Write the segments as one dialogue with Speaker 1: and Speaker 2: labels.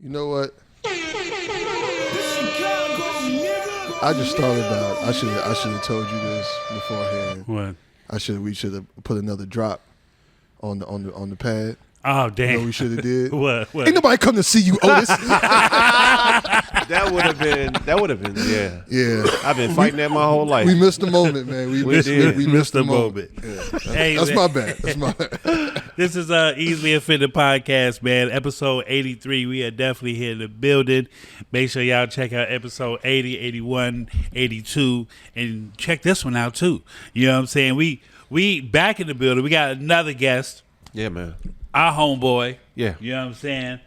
Speaker 1: You know what? I just thought about. I should have told you this beforehand.
Speaker 2: What?
Speaker 1: We should have put another drop on the pad.
Speaker 2: Oh damn!
Speaker 1: You know what we should have did.
Speaker 2: What?
Speaker 1: Ain't nobody come to see you, Otis.
Speaker 3: That would have been. Yeah.
Speaker 1: Yeah.
Speaker 3: I've been fighting that my whole life.
Speaker 1: We missed the moment, man. We missed the moment. Yeah.
Speaker 2: Hey,
Speaker 1: That's
Speaker 2: man.
Speaker 1: my bad. That's my bad.
Speaker 2: This is Easily Offended Podcast, man. Episode 83. We are definitely here in the building. Make sure y'all check out episode 80, 81, 82, and check this one out too. You know what I'm saying? We back in the building. We got another guest.
Speaker 3: Yeah, man.
Speaker 2: Our homeboy.
Speaker 3: Yeah.
Speaker 2: You know what I'm saying?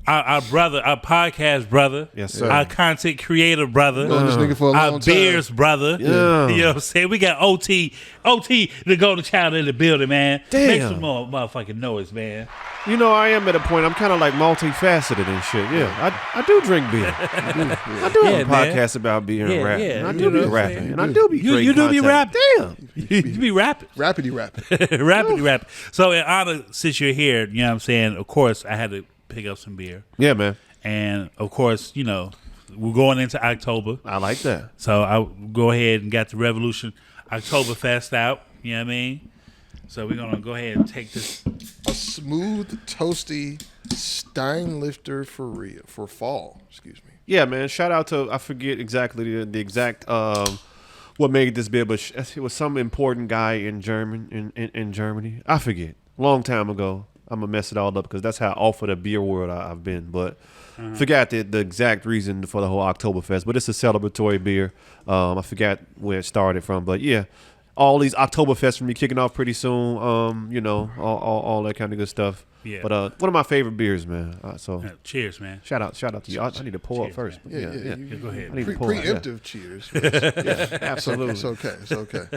Speaker 2: Our brother, our podcast brother.
Speaker 3: Yes, sir.
Speaker 2: Our content creator brother.
Speaker 1: Known this nigga for a long
Speaker 2: Our
Speaker 1: time.
Speaker 2: Beers brother.
Speaker 3: Yeah.
Speaker 2: You know what I'm saying? We got OT, the golden child in the building, man.
Speaker 3: Damn.
Speaker 2: Make some more motherfucking noise, man.
Speaker 3: You know, I am at a point. I'm kind of like multifaceted and shit. Yeah, I do drink beer. I do have a podcast about beer and rap. And I do be rapping. And I do be
Speaker 2: You do be rapping.
Speaker 3: Damn.
Speaker 2: You be rapping.
Speaker 1: Rappity rap.
Speaker 2: Rappity rap. So in honor, since you're here, you know what I'm saying, of course, I had to pick up some beer.
Speaker 3: Yeah, man.
Speaker 2: And, of course, you know, we're going into October.
Speaker 3: I like that.
Speaker 2: So I go ahead and got the Revolution Octoberfest out. You know what I mean? So we're going to go ahead and take this.
Speaker 1: A smooth, toasty Steinlifter for fall. Excuse me.
Speaker 3: Yeah, man. Shout out to, I forget exactly the exact what made this beer, but it was some important guy in Germany. I forget. Long time ago. I'm going to mess it all up because that's how off of the beer world I've been. But forgot the exact reason for the whole Oktoberfest. But it's a celebratory beer. I forgot where it started from. But, yeah, all these Oktoberfests from me kicking off pretty soon. You know, all that kind of good stuff.
Speaker 2: Yeah.
Speaker 3: But one of my favorite beers, man.
Speaker 2: Cheers, man.
Speaker 3: Shout out to you. I need to pull up first.
Speaker 1: Yeah.
Speaker 2: Go ahead.
Speaker 3: I need to pull up,
Speaker 1: Preemptive cheers.
Speaker 3: Yeah, absolutely.
Speaker 1: It's okay. It's okay.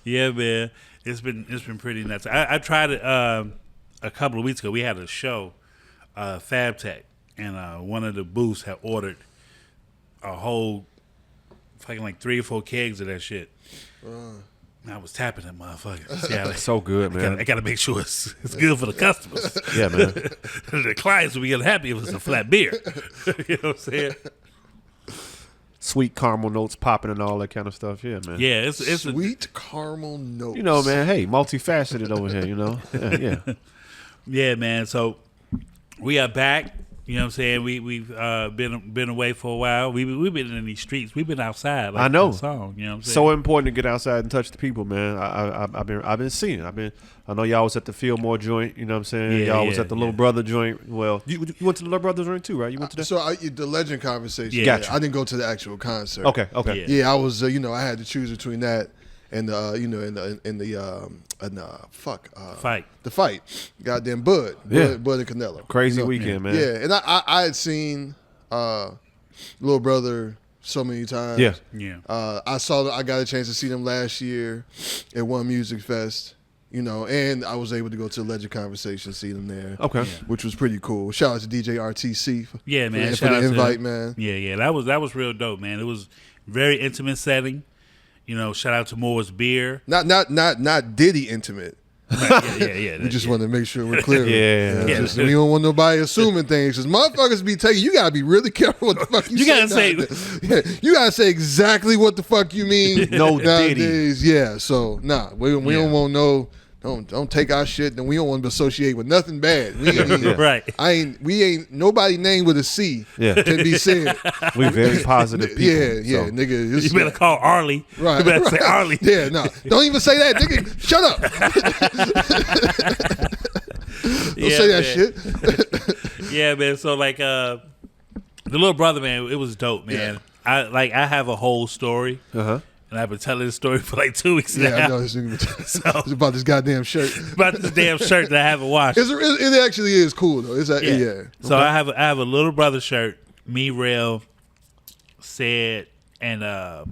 Speaker 2: Yeah, man. It's been pretty nuts. I tried it a couple of weeks ago. We had a show, Fab Tech, and one of the booths had ordered a whole fucking like 3 or 4 kegs of that shit. I was tapping that motherfucker. Yeah,
Speaker 3: That's so good, man.
Speaker 2: I gotta make sure it's good for the customers.
Speaker 3: Yeah, man.
Speaker 2: The clients will be getting happy if it's a flat beer. You know what I'm saying?
Speaker 3: Sweet caramel notes popping and all that kind of stuff. Yeah, man.
Speaker 2: Yeah, it's
Speaker 1: Sweet caramel notes.
Speaker 3: You know, man. Hey, multifaceted over here. You know. Yeah.
Speaker 2: Yeah, man. So we are back. You know what I'm saying? We've been away for a while. We've been in these streets. We've been outside. Like
Speaker 3: I know.
Speaker 2: the song, you know what I'm saying?
Speaker 3: So important to get outside and touch the people, man. I've been seeing. I know y'all was at the Fillmore joint. You know what I'm saying?
Speaker 2: Yeah,
Speaker 3: y'all was at the Little Brother joint. Well, you went to the Little Brother joint too, right? You went to that?
Speaker 1: So the Legend conversation.
Speaker 2: Yeah.
Speaker 3: Gotcha.
Speaker 1: I didn't go to the actual concert.
Speaker 3: Okay.
Speaker 2: Yeah.
Speaker 1: Yeah, I was. I had to choose between that and
Speaker 2: Fight.
Speaker 1: The fight. Goddamn Bud and Canelo.
Speaker 3: Crazy weekend, man.
Speaker 1: Yeah, and I had seen Little Brother so many times.
Speaker 2: Yeah.
Speaker 1: I got a chance to see them last year at One Music Fest. And I was able to go to Legend Conversation, see them there.
Speaker 3: Okay.
Speaker 1: Which was pretty cool. Shout out to DJ RTC for,
Speaker 2: Yeah, man.
Speaker 1: for
Speaker 2: Shout out
Speaker 1: the
Speaker 2: to
Speaker 1: invite,
Speaker 2: him.
Speaker 1: man.
Speaker 2: Yeah. That was real dope, man. It was very intimate setting. Shout out to Moore's Beer.
Speaker 1: Not Diddy intimate.
Speaker 2: Yeah.
Speaker 1: We just want to make sure we're clear.
Speaker 3: Yeah.
Speaker 1: We don't want nobody assuming things. Because motherfuckers be taking, you got to be really careful what the fuck you
Speaker 2: gotta
Speaker 1: say. You got to say exactly what the fuck you mean
Speaker 3: No
Speaker 1: nowadays. Yeah, so, we don't want no, don't take our shit, and we don't want to associate with nothing bad. We ain't,
Speaker 2: Right.
Speaker 1: We ain't, nobody named with a C can be said.
Speaker 3: We very positive people.
Speaker 1: Yeah,
Speaker 3: so.
Speaker 1: nigga.
Speaker 2: You better call Arlie.
Speaker 1: Right.
Speaker 2: You better say Arlie.
Speaker 1: Yeah, no. Don't even say that, nigga. Shut up. Don't say that shit.
Speaker 2: Yeah, man. So the Little Brother, man, it was dope, man.
Speaker 1: Yeah.
Speaker 2: I have a whole story. And I've been telling this story for like 2 weeks now.
Speaker 1: Yeah, I know this nigga. It's about this goddamn shirt.
Speaker 2: About this damn shirt that I haven't washed.
Speaker 1: It actually is cool though. So
Speaker 2: okay. I have a Little Brother shirt. Me, Rell, Said, and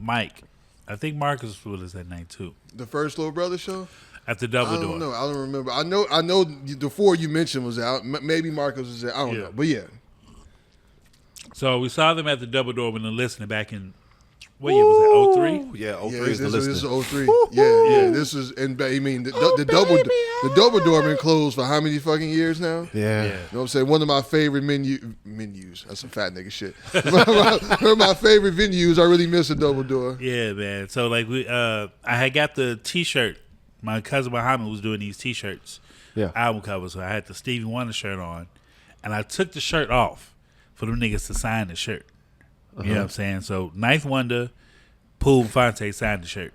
Speaker 2: Mike. I think Marcus was that night too.
Speaker 1: The first Little Brother show?
Speaker 2: At the Double Door.
Speaker 1: I don't know. I don't remember. I know the 4 you mentioned was out. Maybe Marcus was there. I don't know. But yeah.
Speaker 2: So we saw them at the Double Door when they're listening back in What year was that? 03?
Speaker 3: Yeah, 03
Speaker 1: Yeah,
Speaker 3: is the
Speaker 1: this
Speaker 3: list.
Speaker 1: is 03. Yeah. This is, and I mean, the double door been closed for how many fucking years now?
Speaker 3: Yeah.
Speaker 1: You know what I'm saying? One of my favorite menus. That's some fat nigga shit. One of my favorite venues. I really miss a double door.
Speaker 2: Yeah, man. So like I had got the T-shirt. My cousin Muhammad was doing these T-shirts, album covers. So I had the Stevie Wonder shirt on, and I took the shirt off for them niggas to sign the shirt. You know what I'm saying? So Ninth Wonder, Pooh and Fonte signed the shirt.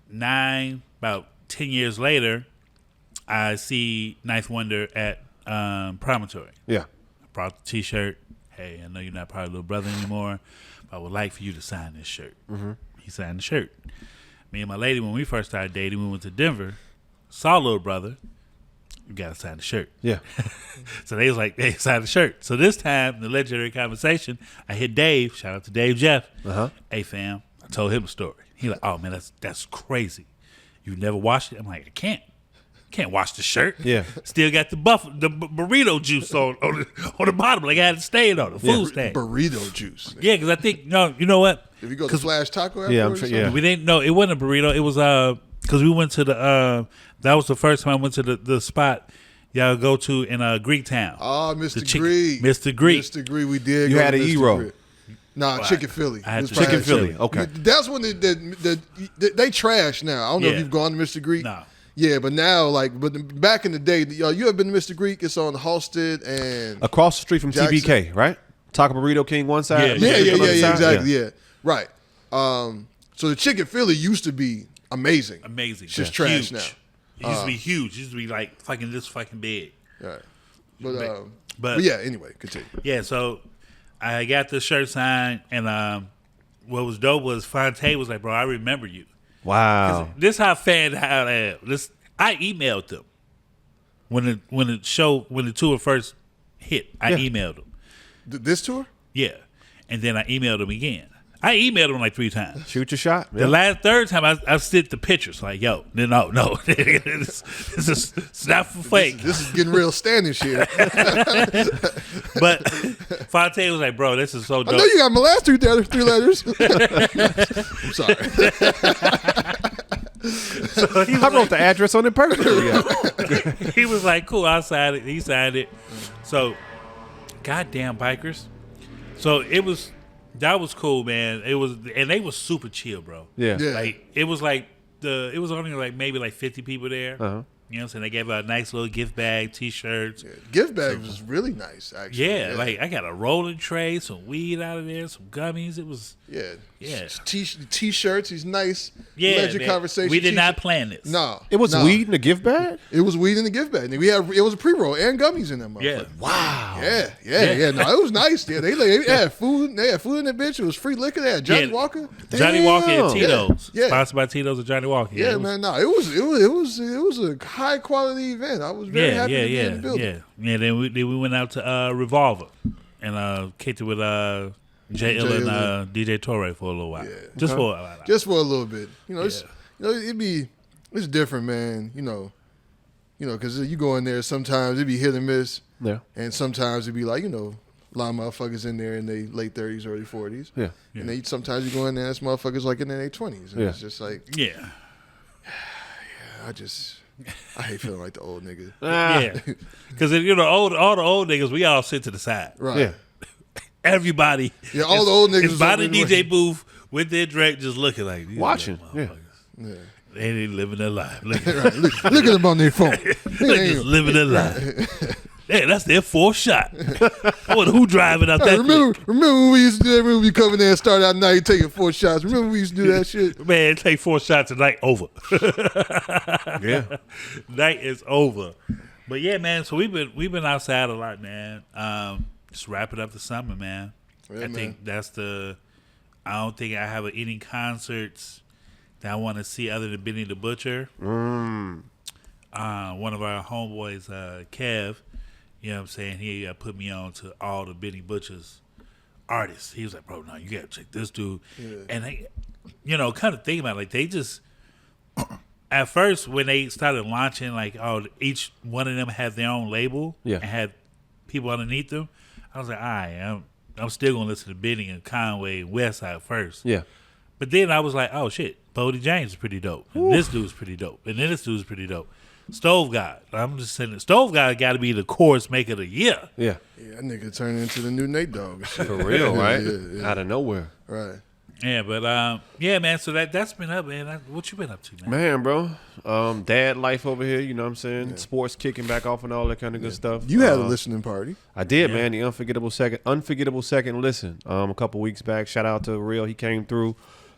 Speaker 2: About 10 years later, I see Ninth Wonder at Promontory.
Speaker 3: Yeah.
Speaker 2: I brought the T-shirt. Hey, I know you're not part of Little Brother anymore, but I would like for you to sign this shirt. He signed the shirt. Me and my lady, when we first started dating, we went to Denver, saw Little Brother. You got to sign the shirt.
Speaker 3: Yeah.
Speaker 2: So they was like, hey, sign the shirt. So this time, the legendary conversation, I hit Dave. Shout out to Dave Jeff. Hey, fam. I told him a story. He like, oh, man, that's crazy. You never washed it? I'm like, I can't wash the shirt.
Speaker 3: Yeah.
Speaker 2: Still got the burrito juice on the bottom. Like I had to stain on the food stain.
Speaker 1: Burrito juice.
Speaker 2: Yeah, because I think, you know what?
Speaker 1: If you go to Flash Taco
Speaker 3: Yeah, I'm
Speaker 1: afterwards,
Speaker 3: sure, yeah.
Speaker 2: We didn't know. It wasn't a burrito. It was, because we went to the, that was the first time I went to the spot y'all go to in Greek Town.
Speaker 1: Oh, Mr. Greek.
Speaker 2: Mr. Greek.
Speaker 1: Mr. Greek, we did.
Speaker 3: You
Speaker 1: go
Speaker 3: had
Speaker 1: to
Speaker 3: an
Speaker 1: Mr.
Speaker 3: E-roll.
Speaker 1: Greek. Nah, Chicken Philly.
Speaker 2: I had
Speaker 1: This
Speaker 2: Chicken
Speaker 1: probably
Speaker 3: Philly.
Speaker 1: Chicken.
Speaker 3: Okay.
Speaker 1: That's when they trash now. I don't know if
Speaker 2: Yeah.
Speaker 1: you've gone to Mr. Greek.
Speaker 2: No.
Speaker 1: Yeah, but now, back in the day, you ever been to Mr. Greek? It's on Halsted and
Speaker 3: Across the street from
Speaker 1: Jackson.
Speaker 3: TBK, right? Taco Burrito King one side.
Speaker 2: Yeah,
Speaker 1: yeah, exactly, yeah. Right. So the Chicken Philly used to be amazing.
Speaker 2: Amazing.
Speaker 1: It's just trash
Speaker 2: Huge.
Speaker 1: now.
Speaker 2: It used to be huge. It used to be like fucking this fucking big.
Speaker 1: Right.
Speaker 2: But
Speaker 1: But yeah, anyway, continue.
Speaker 2: Yeah, so I got the shirt signed, and what was dope was Fonte was like, bro, I remember you.
Speaker 3: Wow.
Speaker 2: This how fan how I am. I emailed them when the tour first hit. I emailed them.
Speaker 1: This tour?
Speaker 2: Yeah, and then I emailed them again. I emailed them like 3 times.
Speaker 3: Shoot your shot.
Speaker 2: The third time I sent the pictures like, yo, no, this is not for fake.
Speaker 1: This is getting real standish here.
Speaker 2: But Fonte was like, bro, this is so dope.
Speaker 1: I know you got my last three letters. I'm sorry.
Speaker 2: So
Speaker 3: I wrote the address on it perfectly.
Speaker 2: he was like, cool, I signed it. He signed it. So, goddamn bikers. So that was cool, man. And they was super chill, bro.
Speaker 3: Yeah.
Speaker 1: Yeah.
Speaker 2: Like it was only like maybe like 50 people there.
Speaker 3: Uh-huh.
Speaker 2: You know what I'm saying? They gave out a nice little gift bag, T-shirts.
Speaker 1: Yeah, gift bag was really nice, actually.
Speaker 2: Yeah, like I got a rolling tray, some weed out of there, some gummies. It was
Speaker 1: yeah. T-shirts, these nice legend
Speaker 2: man.
Speaker 1: conversation.
Speaker 2: We did not plan this.
Speaker 1: No.
Speaker 3: It was weed in a gift bag?
Speaker 1: It was weed in the gift bag. It was a pre-roll and gummies in that motherfucker.
Speaker 2: Yeah.
Speaker 3: Wow.
Speaker 1: Yeah. No, it was nice. Yeah, they had food. They had food in that bitch. It was free liquor. They had Johnny Walker.
Speaker 2: Johnny Walker and Tito's.
Speaker 1: Yeah.
Speaker 2: Sponsored by Tito's and Johnny Walker.
Speaker 1: Yeah, man. No, it was a high quality event. I was very happy to be in the building.
Speaker 2: Yeah. Then we went out to Revolver and kicked it with J. Ill and DJ Torre for a little while.
Speaker 1: Yeah.
Speaker 2: Just for a while.
Speaker 1: Just for a little bit. It's different, man. Because you go in there, sometimes it be hit and miss.
Speaker 3: Yeah.
Speaker 1: And sometimes it be like, a lot of motherfuckers in there in their late 30s, early 40s.
Speaker 3: Yeah.
Speaker 1: And sometimes you go in there, and it's motherfuckers like in their 20s. And it's just like,
Speaker 2: Yeah.
Speaker 1: I hate feeling like the old nigga.
Speaker 2: Yeah. Because, all the old niggas, we all sit to the side.
Speaker 1: Right.
Speaker 3: Yeah.
Speaker 2: Everybody.
Speaker 1: Yeah, all the old niggas
Speaker 2: is by the
Speaker 1: up in the
Speaker 2: DJ
Speaker 1: way.
Speaker 2: booth with their drink just looking like these
Speaker 3: Watching.
Speaker 2: little
Speaker 3: Yeah.
Speaker 2: motherfuckers.
Speaker 1: Yeah.
Speaker 2: They ain't living their life. Look,
Speaker 1: Right. Look at them on their phone.
Speaker 2: they just living their life. Yeah, that's their 4th shot. I wonder who driving out that
Speaker 1: Remember when we used to do that? Remember we come in there and start out night taking 4 shots? Remember we used to do that shit?
Speaker 2: quick? Man, take 4 shots and night over.
Speaker 3: Yeah.
Speaker 2: Night is over. But yeah, man, so we've been outside a lot, man. Just wrapping up the summer, man.
Speaker 1: Yeah,
Speaker 2: I think I don't think I have any concerts that I want to see other than Benny the Butcher. One of our homeboys, Kev, you know what I'm saying, he put me on to all the Benny Butcher's artists. He was like, bro, no, you got to check this dude.
Speaker 1: Yeah.
Speaker 2: And they, kind of think about it, like they just, at first when they started launching, like, each one of them had their own label
Speaker 3: Yeah.
Speaker 2: and had people underneath them, I was like, all right, I'm still gonna listen to Benny and Conway and Westside first.
Speaker 3: Yeah.
Speaker 2: But then I was like, oh shit, Bodie James is pretty dope. And this dude's pretty dope. And then this dude's pretty dope. Stove God. I'm just saying, Stove God got to be the chorus maker of the year.
Speaker 3: Yeah.
Speaker 1: Yeah, that nigga turned into the new Nate Dogg. and shit.
Speaker 3: For real, right?
Speaker 1: Yeah.
Speaker 3: Out of nowhere.
Speaker 1: Right.
Speaker 2: Yeah, but yeah, man. So that's been up, man. What you been up to, man?
Speaker 3: Man, bro. Dad life over here, you know what I'm saying? Yeah. Sports kicking back off and all that kind of good stuff.
Speaker 1: You had a listening party.
Speaker 3: I did, man. The unforgettable second listen. A couple weeks back. Shout out to Rell. He came through.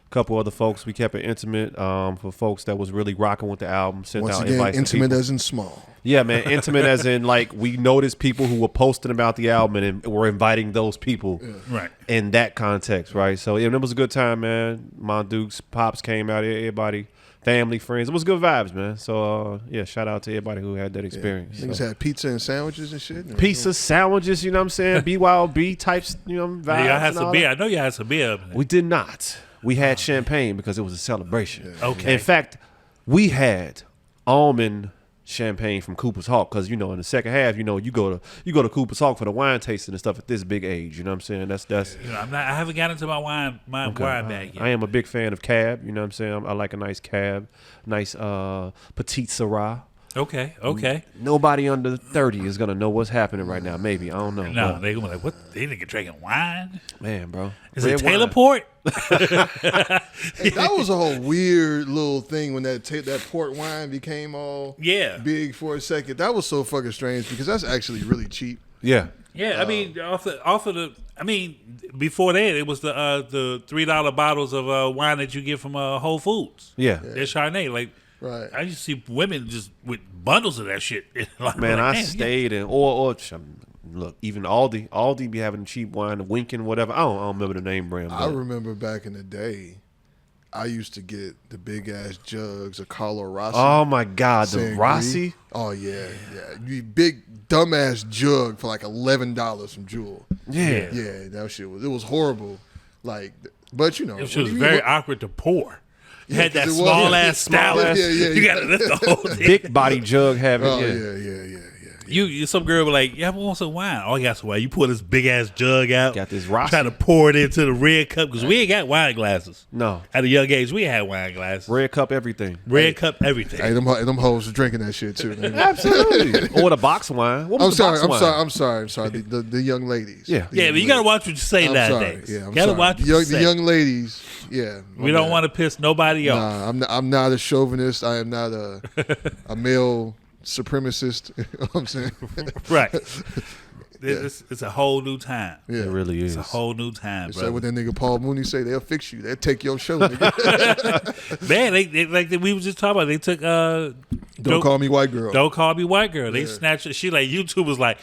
Speaker 3: Couple other folks, we kept it intimate for folks that was really rocking with the album. Sent
Speaker 1: Once
Speaker 3: out
Speaker 1: again,
Speaker 3: invites
Speaker 1: intimate
Speaker 3: to
Speaker 1: as in small.
Speaker 3: Yeah, man, intimate as in like we noticed people who were posting about the album and were inviting those people,
Speaker 2: Right.
Speaker 3: in that context, right? So yeah, it was a good time, man. Dukes, Pops came out, everybody, family, friends. It was good vibes, man. So yeah, shout out to everybody who had that experience.
Speaker 1: Niggas had pizza and sandwiches and shit.
Speaker 3: Pizza, sandwiches, you know what I'm saying? BYOB types, you know, vibes.
Speaker 2: Y'all had
Speaker 3: and
Speaker 2: some
Speaker 3: all
Speaker 2: beer.
Speaker 3: that.
Speaker 2: I know y'all had some beer.
Speaker 3: We did not. We had champagne because it was a celebration.
Speaker 2: Yeah. Okay.
Speaker 3: In fact, we had almond champagne from Cooper's Hawk because in the second half, you go to Cooper's Hawk for the wine tasting and stuff at this big age. You know what I'm saying? That's.
Speaker 2: I haven't got into my wine bag yet.
Speaker 3: I am a big fan of Cab. You know what I'm saying? I like a nice Cab, nice Petite Syrah.
Speaker 2: Okay.
Speaker 3: Nobody under 30 is gonna know what's happening right now. Maybe, I don't know.
Speaker 2: No, they gonna be like, what? They nigga drinking wine?
Speaker 3: Man, bro.
Speaker 2: Is it Taylor Port?
Speaker 1: Hey, that was a whole weird little thing when that port wine became all big for a second. That was so fucking strange because that's actually really cheap.
Speaker 3: Yeah.
Speaker 2: Yeah, I mean, off of the. I mean, before that, it was the $3 bottles of wine that you get from Whole Foods.
Speaker 3: Yeah.
Speaker 2: That Chardonnay, like.
Speaker 1: Right.
Speaker 2: I used to see women just with bundles of that shit.
Speaker 3: Man, I stayed in or look, even Aldi be having cheap wine, Winkin, whatever. I don't remember the name brand.
Speaker 1: I remember back in the day, I used to get the big ass jugs of Carlo Rossi.
Speaker 3: Oh my God, the
Speaker 1: Sangria.
Speaker 3: Rossi.
Speaker 1: Oh yeah. You big dumbass jug for like $11 from Jewel.
Speaker 3: Yeah.
Speaker 1: Yeah, that shit was horrible. Like, but
Speaker 2: it was very awkward to pour. You had that small ass stout.
Speaker 1: Yeah.
Speaker 2: You got to lift the whole thing.
Speaker 3: Big body jug having.
Speaker 1: Oh,
Speaker 3: yeah.
Speaker 2: You some girl was like, yeah, I want some wine. Oh, I got some wine. You pour this big ass jug out.
Speaker 3: Got this Rossi.
Speaker 2: Try to pour it into the red cup because we ain't got wine glasses.
Speaker 3: No.
Speaker 2: At a young age, we had wine glasses.
Speaker 3: Red cup everything.
Speaker 2: Red cup everything.
Speaker 1: Hey, them hoes were drinking that shit too. Man.
Speaker 3: Absolutely. Or the box wine. What was
Speaker 1: I'm sorry. The young ladies.
Speaker 3: Yeah.
Speaker 2: Yeah, but you got to watch what you say nowadays.
Speaker 1: Yeah, I'm
Speaker 2: gotta
Speaker 1: sorry.
Speaker 2: watch what you say.
Speaker 1: The young ladies. Yeah.
Speaker 2: We don't want to piss nobody off.
Speaker 1: Nah, I'm not a chauvinist. I am not a male supremacist. You know what I'm saying?
Speaker 2: Right. It's a whole new time.
Speaker 1: Yeah.
Speaker 3: It really is.
Speaker 2: It's a whole new time, bro.
Speaker 1: Say what that nigga Paul Mooney say. They'll fix you. They'll take your show, nigga.
Speaker 2: Man, they like we was just talking about. They took
Speaker 1: Don't Call Me White Girl.
Speaker 2: Don't Call Me White Girl. They snatched it. She like YouTube was like,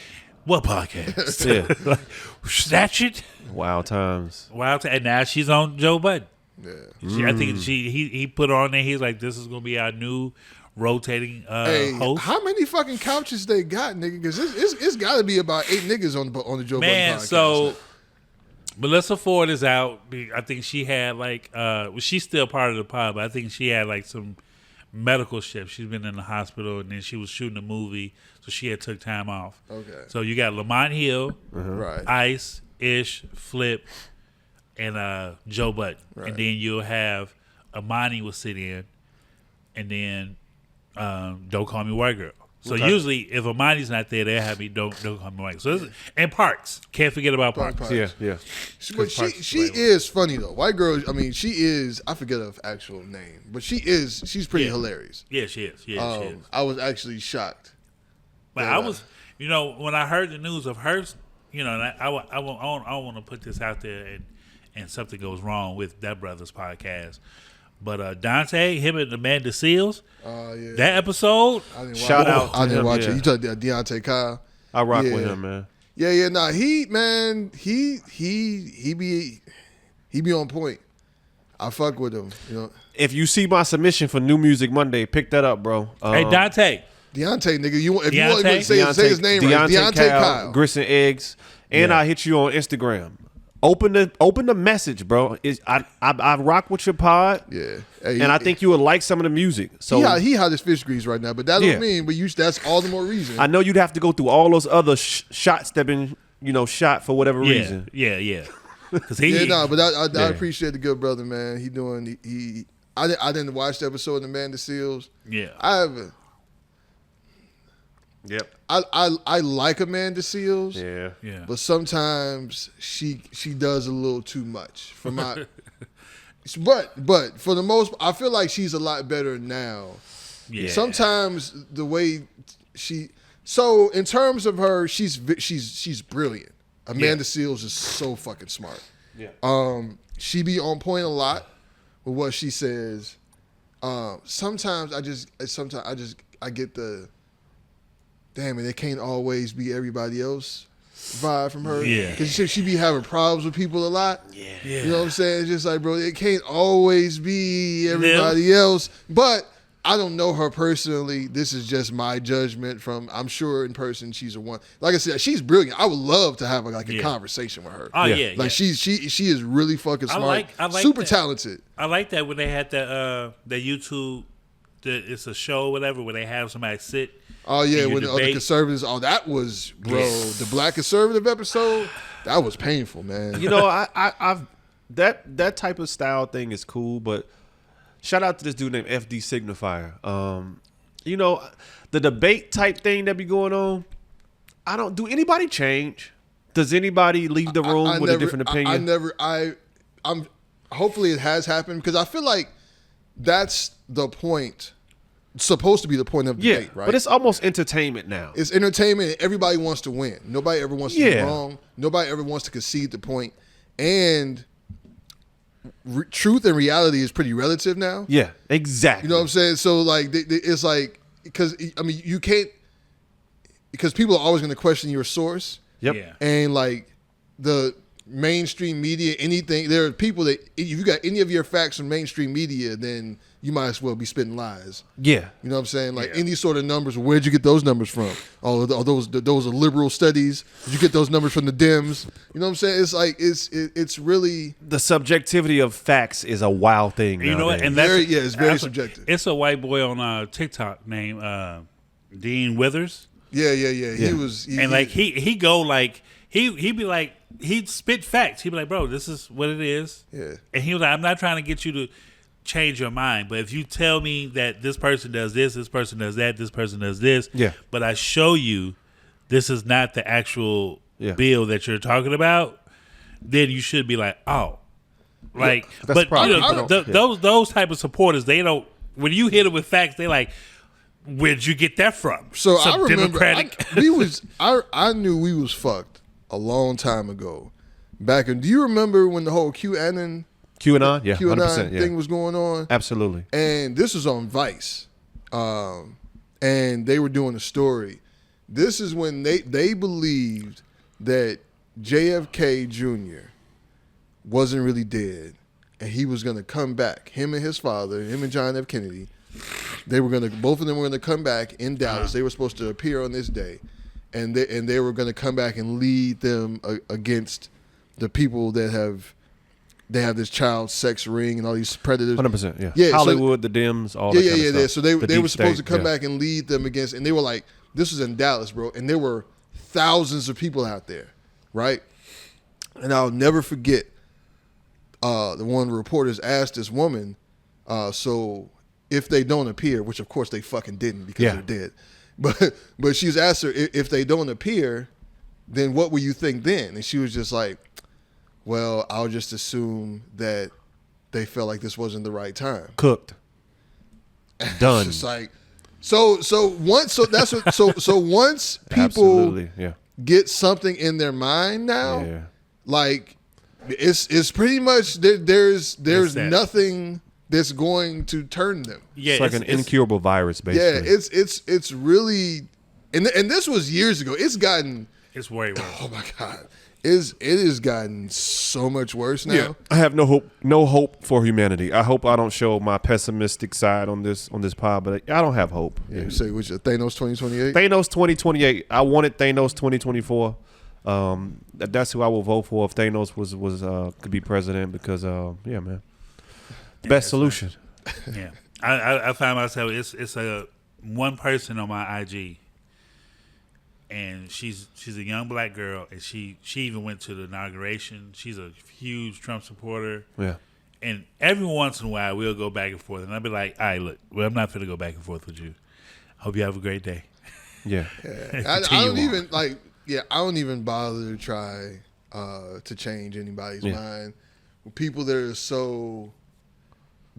Speaker 2: what podcast?
Speaker 3: Yeah.
Speaker 2: Like, snatch it.
Speaker 3: Wild times.
Speaker 2: And now she's on Joe Budden.
Speaker 1: Yeah.
Speaker 2: I think he put her on there. He's like, this is gonna be our new rotating host.
Speaker 1: How many fucking couches they got, nigga? Because it's got to be about 8 niggas on the Joe Budden podcast.
Speaker 2: So Melissa Ford is out. I think she had like she's still part of the pod, but I think she had like some medical shit. She's been in the hospital, and then she was shooting a movie, so she had took time off.
Speaker 1: Okay.
Speaker 2: So you got Lamont Hill,
Speaker 1: Right.
Speaker 2: Ice, Ish, Flip, and Joe Budden.
Speaker 1: Right.
Speaker 2: And then you'll have Amani will sit in, and then Don't Call Me White Girl. So usually if Amani's not there, they'll have me Don't Call Me White Girl. So and Parks. Can't forget about Parks.
Speaker 3: Yeah.
Speaker 1: But she is funny though. White girl. I mean, she is. I forget her actual name, but she's pretty hilarious.
Speaker 2: Yeah, she is. Yeah, she is.
Speaker 1: I was actually shocked.
Speaker 2: But I was, when I heard the news of hers, and I want to put this out there, and something goes wrong with that brother's podcast. But Deante, him and Amanda Seals, that episode,
Speaker 3: shout out.
Speaker 1: I didn't watch it. You talked to Deante Kyle.
Speaker 3: I rock with him, man.
Speaker 1: Yeah. Nah, he be on point. I fuck with him.
Speaker 3: If you see my submission for New Music Monday, pick that up, bro.
Speaker 2: Hey, Deante,
Speaker 1: nigga, you want
Speaker 2: Deante?
Speaker 1: to say his name right? Deante Kyle.
Speaker 3: Grits and Eggs, and I hit you on Instagram. Open the message, bro. I rock with your pod.
Speaker 1: Yeah.
Speaker 3: And I think you would like some of the music. So
Speaker 1: he hot as fish grease right now, but that don't mean. But that's all the more reason.
Speaker 3: I know you'd have to go through all those other shots that been shot for whatever reason.
Speaker 2: Yeah.
Speaker 1: But I appreciate the good brother, man. I didn't watch the episode of Amanda Seals.
Speaker 2: Yeah,
Speaker 1: I haven't.
Speaker 3: Yep.
Speaker 1: I like Amanda Seals.
Speaker 3: Yeah.
Speaker 1: But sometimes she does a little too much for my. but for the most, I feel like she's a lot better now. Yeah. Sometimes the way so in terms of her, she's brilliant. Amanda Seals is so fucking smart. Yeah. She be on point a lot with what she says. Sometimes I get the damn it, it can't always be everybody else vibe from her. Yeah. Because she be having problems with people a lot. Yeah. You know what I'm saying? It's just like, bro, it can't always be everybody else. But I don't know her personally. This is just my judgment from, I'm sure in person she's a one. Like I said, she's brilliant. I would love to have a conversation with her.
Speaker 2: Oh yeah.
Speaker 1: Like she is really fucking smart. I like super talented.
Speaker 2: I like that when they had that YouTube, it's a show or whatever, where they have somebody sit.
Speaker 1: Oh yeah, when the conservatives. Oh, that was, bro, the black conservative episode. That was painful, man.
Speaker 3: I've that type of style thing is cool, but shout out to this dude named FD Signifier. The debate type thing that be going on. Do anybody change? Does anybody leave the room with a different opinion?
Speaker 1: I'm hopefully it has happened, because I feel like that's the point. Supposed to be the point of debate, right?
Speaker 3: But it's almost entertainment now.
Speaker 1: It's entertainment. Everybody wants to win. Nobody ever wants to be wrong. Nobody ever wants to concede the point. And truth and reality is pretty relative now.
Speaker 3: Yeah, exactly.
Speaker 1: You know what I'm saying? So like, it's like, because you can't, because people are always going to question your source.
Speaker 3: Yep. Yeah.
Speaker 1: And like the mainstream media, anything, there are people that if you got any of your facts from mainstream media, then you might as well be spitting lies.
Speaker 3: Yeah.
Speaker 1: You know what I'm saying? Like any sort of numbers, where'd you get those numbers from? Oh, those are liberal studies. Did you get those numbers from the Dems? You know what I'm saying? It's like, it's really...
Speaker 3: The subjectivity of facts is a wild thing.
Speaker 2: You know what? And
Speaker 1: it's very subjective.
Speaker 2: It's a white boy on TikTok named Dean Withers.
Speaker 1: Yeah. He go like, he be like, he'd spit facts. He'd be like, bro, this is what it is. Yeah.
Speaker 2: And he was like, I'm not trying to get you to change your mind, but if you tell me that this person does this person does that, this person does this, but I show you this is not the actual bill that you're talking about, then you should be like, oh, like, but those type of supporters, they don't, when you hit them with facts, they like, where'd you get that from?
Speaker 1: So I remember I knew we was fucked a long time ago. Back in, do you remember when the whole QAnon?
Speaker 3: Yeah,
Speaker 1: QAnon thing was going on?
Speaker 3: Absolutely.
Speaker 1: And this was on Vice. And they were doing a story. This is when they believed that JFK Jr. wasn't really dead. And he was going to come back. Him and his father, him and John F. Kennedy, both of them were going to come back in Dallas. They were supposed to appear on this day. And they were going to come back and lead them against the people that have this child sex ring and all these predators.
Speaker 3: 100%, yeah. Hollywood, the Dems, all that kind of stuff.
Speaker 1: So they were supposed to come back and lead them against, and they were like, this was in Dallas, bro, and there were thousands of people out there, right? And I'll never forget the one of the reporters asked this woman, so if they don't appear, which of course they fucking didn't because they're dead, but she's asked her, if they don't appear, then what will you think then? And she was just like, well, I'll just assume that they felt like this wasn't the right time.
Speaker 3: Cooked. Done.
Speaker 1: It's just like, so once people get something in their mind now, like it's pretty much there's nothing that's going to turn them.
Speaker 3: Yeah, it's like an incurable virus, basically.
Speaker 1: Yeah, it's really, and this was years ago. It's way worse. Oh my God. It has gotten so much worse now.
Speaker 3: Yeah. I have no hope for humanity. I hope I don't show my pessimistic side on this pod, but I don't have hope.
Speaker 1: Yeah, you say which Thanos 2028?
Speaker 3: Thanos 2028. I wanted Thanos 2024. That's who I will vote for if Thanos was could be president, because man, best solution.
Speaker 2: Yeah, I find myself it's a one person on my IG. and she's a young black girl, and she even went to the inauguration. She's a huge Trump supporter.
Speaker 3: Yeah.
Speaker 2: And every once in a while, we'll go back and forth, and I'll be like, all right, look, well, I'm not going to go back and forth with you. Hope you have a great day.
Speaker 3: Yeah.
Speaker 1: I don't even I don't even bother to try to change anybody's mind. People that are so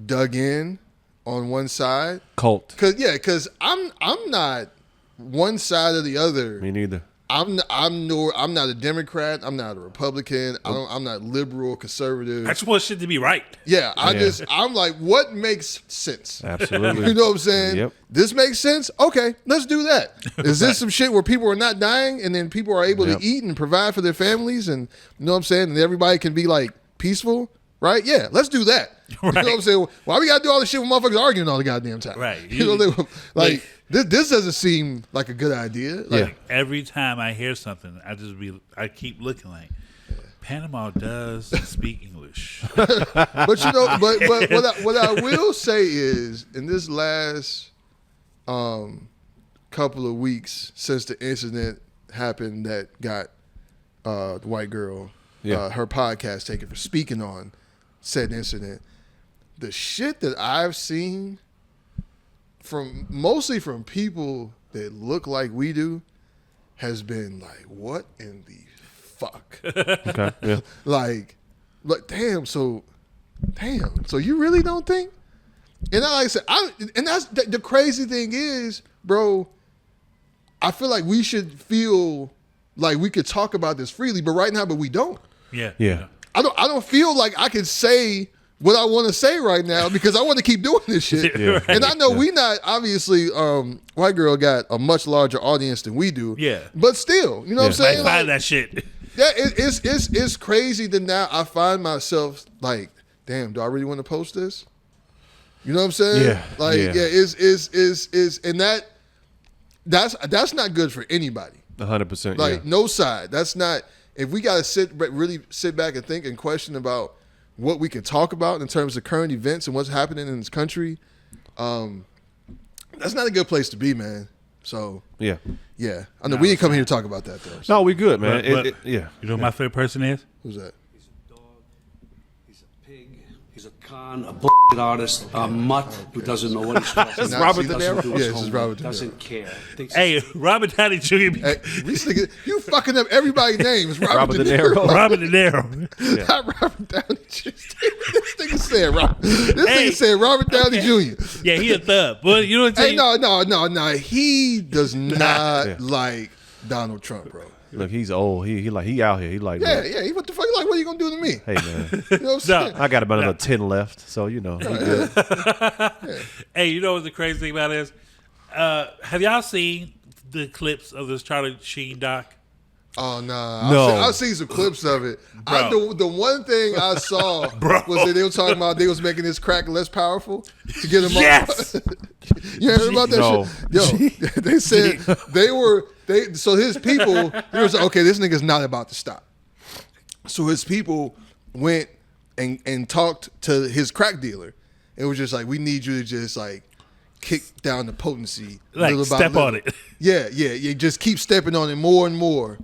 Speaker 1: dug in on one side,
Speaker 3: cult.
Speaker 1: Because I'm not one side or the other.
Speaker 3: Me neither.
Speaker 1: I'm not a Democrat. I'm not a Republican. I'm not liberal, conservative.
Speaker 2: I just want shit to be right.
Speaker 1: Yeah, I'm like, what makes sense?
Speaker 3: Absolutely.
Speaker 1: You know what I'm saying?
Speaker 3: Yep.
Speaker 1: This makes sense? Okay, let's do that. Is this some shit where people are not dying and then people are able to eat and provide for their families and, you know what I'm saying, and everybody can be like peaceful? Right? Yeah, let's do that. Right. You know what I'm saying? Why we got to do all this shit when motherfuckers arguing all the goddamn time?
Speaker 2: Right.
Speaker 1: You know, like this doesn't seem like a good idea. Like,
Speaker 2: every time I hear something, I keep looking like, Panama does speak English.
Speaker 1: But you know, but what I will say is, in this last couple of weeks since the incident happened that got the white girl her podcast taken for speaking on said incident, the shit that I've seen mostly from people that look like we do has been like, what in the fuck?
Speaker 3: Okay. Yeah.
Speaker 1: like damn, so you really don't think? And like I said, and that's the crazy thing is, bro, I feel like we should feel like we could talk about this freely, but right now, we don't.
Speaker 3: Yeah.
Speaker 1: I don't feel like I can say what I want to say right now because I want to keep doing this shit.
Speaker 3: Yeah.
Speaker 1: And I know we not, obviously, white girl got a much larger audience than we do.
Speaker 2: Yeah.
Speaker 1: But still, you know what I'm saying?
Speaker 2: Like, find that shit.
Speaker 1: Yeah, it's crazy that now I find myself like, damn, do I really want to post this? You know what I'm saying?
Speaker 3: Yeah.
Speaker 1: Like, it's and that's not good for anybody.
Speaker 3: 100%.
Speaker 1: Like, no side. That's not. If we got to really sit back and think and question about what we can talk about in terms of current events and what's happening in this country, that's not a good place to be, man. So yeah. I know we didn't come here to talk about that though. So.
Speaker 3: No, we good, man.
Speaker 2: But you know who my favorite person is?
Speaker 1: Who's that?
Speaker 4: He's a dog. He's a pig. He's a con, a bullshit artist, a mutt who doesn't know what he's talking about.
Speaker 3: This is Robert De Niro?
Speaker 1: Yeah, this is Robert De Niro.
Speaker 4: Doesn't care.
Speaker 2: Hey, Robert Downey Jr.
Speaker 1: Hey, you fucking up everybody's name. It's Robert De Niro.
Speaker 2: Robert De Niro.
Speaker 1: Not Robert Downey Jr. This nigga said Robert. Nigga said Robert Downey Jr.
Speaker 2: Yeah, he a thug. But you know what I'm saying?
Speaker 1: No. He does not like Donald Trump, bro.
Speaker 3: Look, he's old. He out here. He like,
Speaker 1: yeah. What the fuck? Like, what are you gonna do to me?
Speaker 3: Hey, man.
Speaker 1: You know what I'm saying?
Speaker 3: I got about another 10 left, so you know.
Speaker 2: Hey, you know what the crazy thing about it is? Have y'all seen the clips of this Charlie Sheen doc?
Speaker 1: Oh nah,
Speaker 3: no.
Speaker 1: I've seen some clips of it. The one thing I saw was that they were talking about they was making this crack less powerful to get him
Speaker 2: Yes!
Speaker 1: off. You heard about that shit? Yo, they said so his people, they was like, okay, this nigga's not about to stop. So his people went and talked to his crack dealer. It was just like, we need you to just like kick down the potency.
Speaker 2: Like step on it.
Speaker 1: Yeah. You just keep stepping on it more and more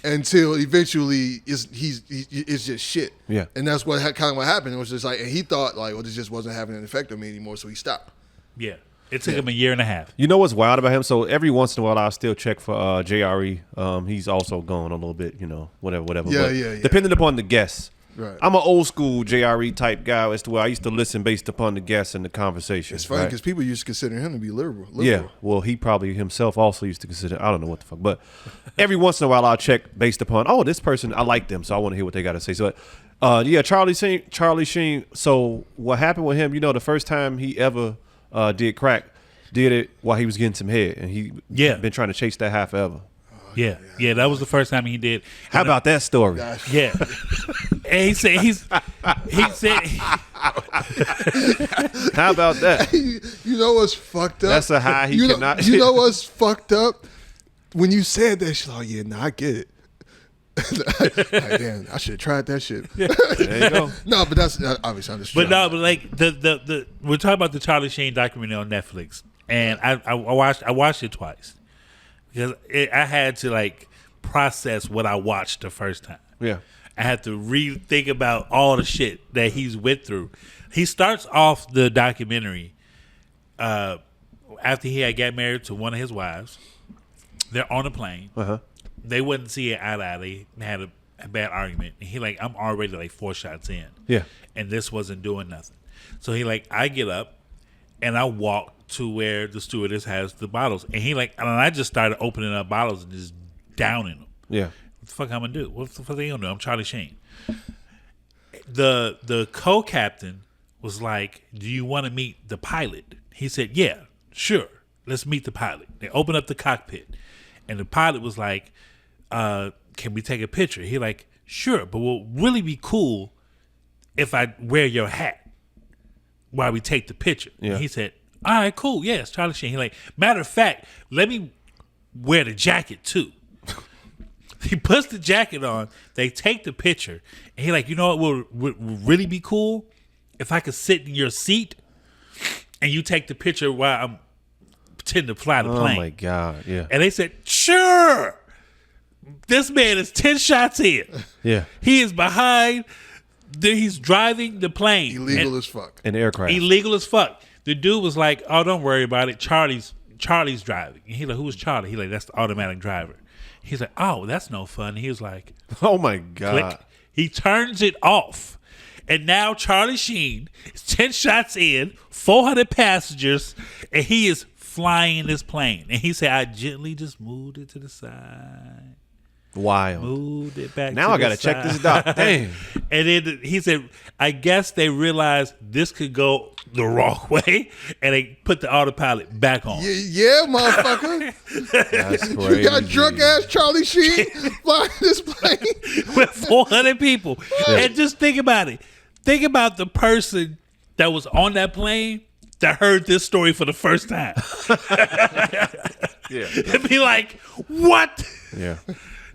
Speaker 1: until eventually it's just shit.
Speaker 3: Yeah.
Speaker 1: And that's what kind of what happened. It was just like, and he thought like, well, this just wasn't having an effect on me anymore, so he stopped.
Speaker 2: Yeah. It took him a year and a half.
Speaker 3: You know what's wild about him? So every once in a while, I'll still check for JRE. He's also gone a little bit, you know, whatever.
Speaker 1: Yeah.
Speaker 3: Depending upon the guests.
Speaker 1: Right.
Speaker 3: I'm an old school JRE type guy as to where I used to listen based upon the guests and the conversation.
Speaker 1: It's funny because people used to consider him to be liberal.
Speaker 3: Yeah, well, he probably himself also used to consider, I don't know what the fuck. But every once in a while, I'll check based upon, this person, I like them, so I want to hear what they got to say. So, Charlie Sheen. So what happened with him, you know, the first time he ever did crack, did it while he was getting some head. And he been trying to chase that high forever.
Speaker 2: Yeah, that was the first time he did.
Speaker 3: How about that story?
Speaker 2: Yeah. And he said
Speaker 3: how about that?
Speaker 1: You know what's fucked up?
Speaker 3: That's a high he cannot.
Speaker 1: You know what's fucked up? When you said that shit, oh yeah, I get it. Like, damn, I should have tried that shit.
Speaker 3: There you go.
Speaker 1: No, but that's obviously I'm just.
Speaker 2: But like the we're talking about the Charlie Sheen documentary on Netflix, and I watched it twice. because I had to like process what I watched the first time.
Speaker 3: Yeah.
Speaker 2: I had to rethink about all the shit that he's went through. He starts off the documentary after he had got married to one of his wives. They're on a plane. They wouldn't see it eye to eye. They had a bad argument. And he like, I'm already like 4 shots in.
Speaker 3: Yeah.
Speaker 2: And this wasn't doing nothing. So he like, I get up and I walk to where the stewardess has the bottles. And he like, and I just started opening up bottles and just downing them.
Speaker 3: Yeah.
Speaker 2: What the fuck I'm gonna do? What the fuck they gonna do? I'm Charlie Sheen. The co-captain was like, do you want to meet the pilot? He said, yeah, sure. Let's meet the pilot. They opened up the cockpit. And the pilot was like, can we take a picture? He like, sure, but will really be cool if I wear your hat while we take the picture.
Speaker 3: Yeah.
Speaker 2: And he said, all right, cool. Yeah, it's Charlie Sheen. He like, matter of fact, let me wear the jacket too. He puts the jacket on. They take the picture. And he like, you know what would really be cool? If I could sit in your seat and you take the picture while I'm pretending to fly the plane.
Speaker 3: Oh, my God. Yeah.
Speaker 2: And they said, sure. This man is 10 shots in.
Speaker 3: Yeah.
Speaker 2: He is behind. He's driving the plane.
Speaker 1: Illegal as fuck.
Speaker 3: An aircraft.
Speaker 2: Illegal as fuck. The dude was like, oh, don't worry about it. Charlie's driving. And he's like, who's Charlie? He's like, that's the automatic driver. He's like, oh, that's no fun. He was like,
Speaker 3: Oh, my God.
Speaker 2: click. He turns it off. And now Charlie Sheen is 10 shots in, 400 passengers, and he is flying this plane. And he said, I gently just moved it to the side.
Speaker 3: Wild.
Speaker 2: Moved it back
Speaker 3: Now
Speaker 2: to
Speaker 3: I got to
Speaker 2: the
Speaker 3: check
Speaker 2: side.
Speaker 3: this out. Damn.
Speaker 2: And then he said, I guess they realized this could go the wrong way, and they put the autopilot back on.
Speaker 1: Yeah, motherfucker.
Speaker 3: That's crazy.
Speaker 1: You got drunk ass Charlie Sheen flying this plane.
Speaker 2: With 400 people. And just think about it. Think about the person that was on that plane that heard this story for the first time.
Speaker 3: Yeah.
Speaker 2: It'd be like, what?
Speaker 3: Yeah.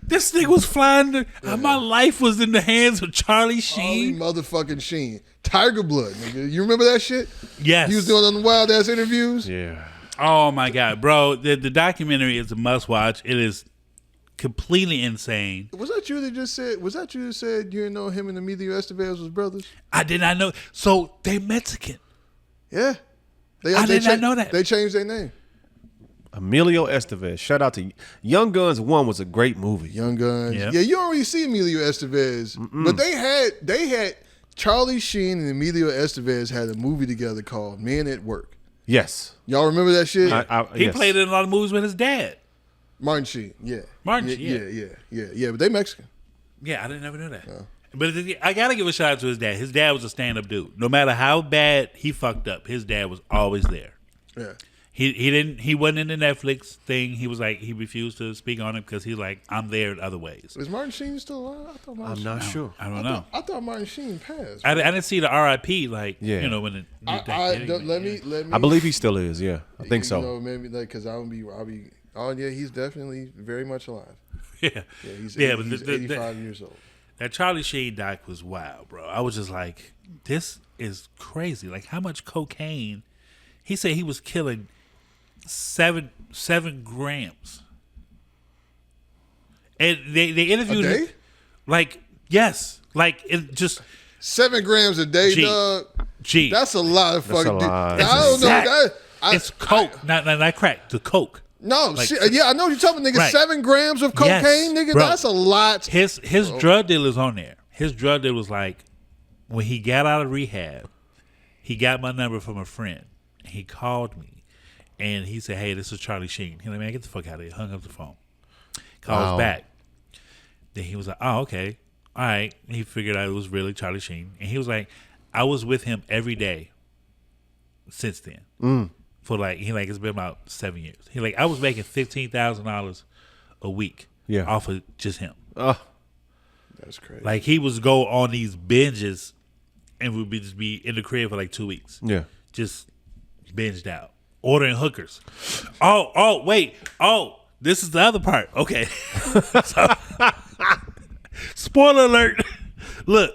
Speaker 2: This thing was flying. My life was in the hands of Charlie Sheen.
Speaker 1: Charlie motherfucking Sheen. Tiger Blood, nigga. You remember that shit?
Speaker 2: Yes.
Speaker 1: He was doing on the wild ass interviews.
Speaker 3: Yeah.
Speaker 2: Oh my God, bro. The documentary is a must watch. It is completely insane.
Speaker 1: Was that you that just said? Was that you that said you didn't know him and Emilio Estevez was brothers?
Speaker 2: I did not know. So they Mexican.
Speaker 1: Yeah.
Speaker 2: I did not know that.
Speaker 1: They changed their name.
Speaker 3: Emilio Estevez. Shout out to Young Guns 1 was a great movie.
Speaker 1: Young Guns.
Speaker 2: Yeah.
Speaker 1: Yeah, you don't really see Emilio Estevez. But they had Charlie Sheen and Emilio Estevez had a movie together called Men at Work.
Speaker 3: Yes.
Speaker 1: Y'all remember that shit?
Speaker 2: He
Speaker 3: yes.
Speaker 2: played in a lot of movies with his dad.
Speaker 1: Martin Sheen. Yeah.
Speaker 2: Martin
Speaker 1: Yeah,
Speaker 2: Sheen,
Speaker 1: yeah. But they Mexican.
Speaker 2: Yeah, I didn't ever know that. But I gotta give a shout out to his dad. His dad was a stand-up dude. No matter how bad he fucked up, his dad was always there.
Speaker 1: Yeah.
Speaker 2: He wasn't in the Netflix thing. He was like, he refused to speak on it because he's like, I'm there in other ways.
Speaker 1: Is Martin Sheen still alive? I thought Martin
Speaker 3: I'm not sure.
Speaker 2: I don't know.
Speaker 1: I thought Martin Sheen passed.
Speaker 2: I didn't see the RIP when it.
Speaker 1: Let me.
Speaker 3: I believe he still is. Yeah. I think so.
Speaker 1: You know, maybe like because I'll be. Oh yeah, he's definitely very much alive.
Speaker 2: Yeah.
Speaker 1: Yeah, he's 85 years old.
Speaker 2: That Charlie Sheen doc was wild, bro. I was just like, this is crazy. Like, how much cocaine? He said he was killing 7 grams. And they interviewed
Speaker 1: A day?
Speaker 2: him. Like, yes. Like, it just
Speaker 1: 7 grams a day,
Speaker 2: G.
Speaker 1: dog.
Speaker 2: G.
Speaker 1: That's a lot of
Speaker 3: That's
Speaker 1: fucking.
Speaker 3: a lot.
Speaker 1: I don't know.
Speaker 2: It's coke. Not crack. The coke.
Speaker 1: No,
Speaker 2: Like,
Speaker 1: shit, yeah, I know what you're talking about, nigga.
Speaker 2: Right.
Speaker 1: 7 grams of cocaine,
Speaker 2: Yes,
Speaker 1: nigga.
Speaker 2: bro.
Speaker 1: That's a lot.
Speaker 2: His drug dealer's on there. His drug dealer was like, when he got out of rehab, he got my number from a friend. He called me, and he said, hey, this is Charlie Sheen. He's like, man, get the fuck out of here. Hung up the phone. Calls back. Then he was like, oh, okay. All right. He figured out it was really Charlie Sheen. And he was like, I was with him every day since then. For like, it's been about 7 years. He like, I was making $15,000 a week off of just him.
Speaker 1: That's crazy.
Speaker 2: Like, he was go on these binges and would just be in the crib for like 2 weeks.
Speaker 3: Yeah.
Speaker 2: Just binged out. Ordering hookers. Oh, wait. Oh, this is the other part. Okay. So, spoiler alert. Look.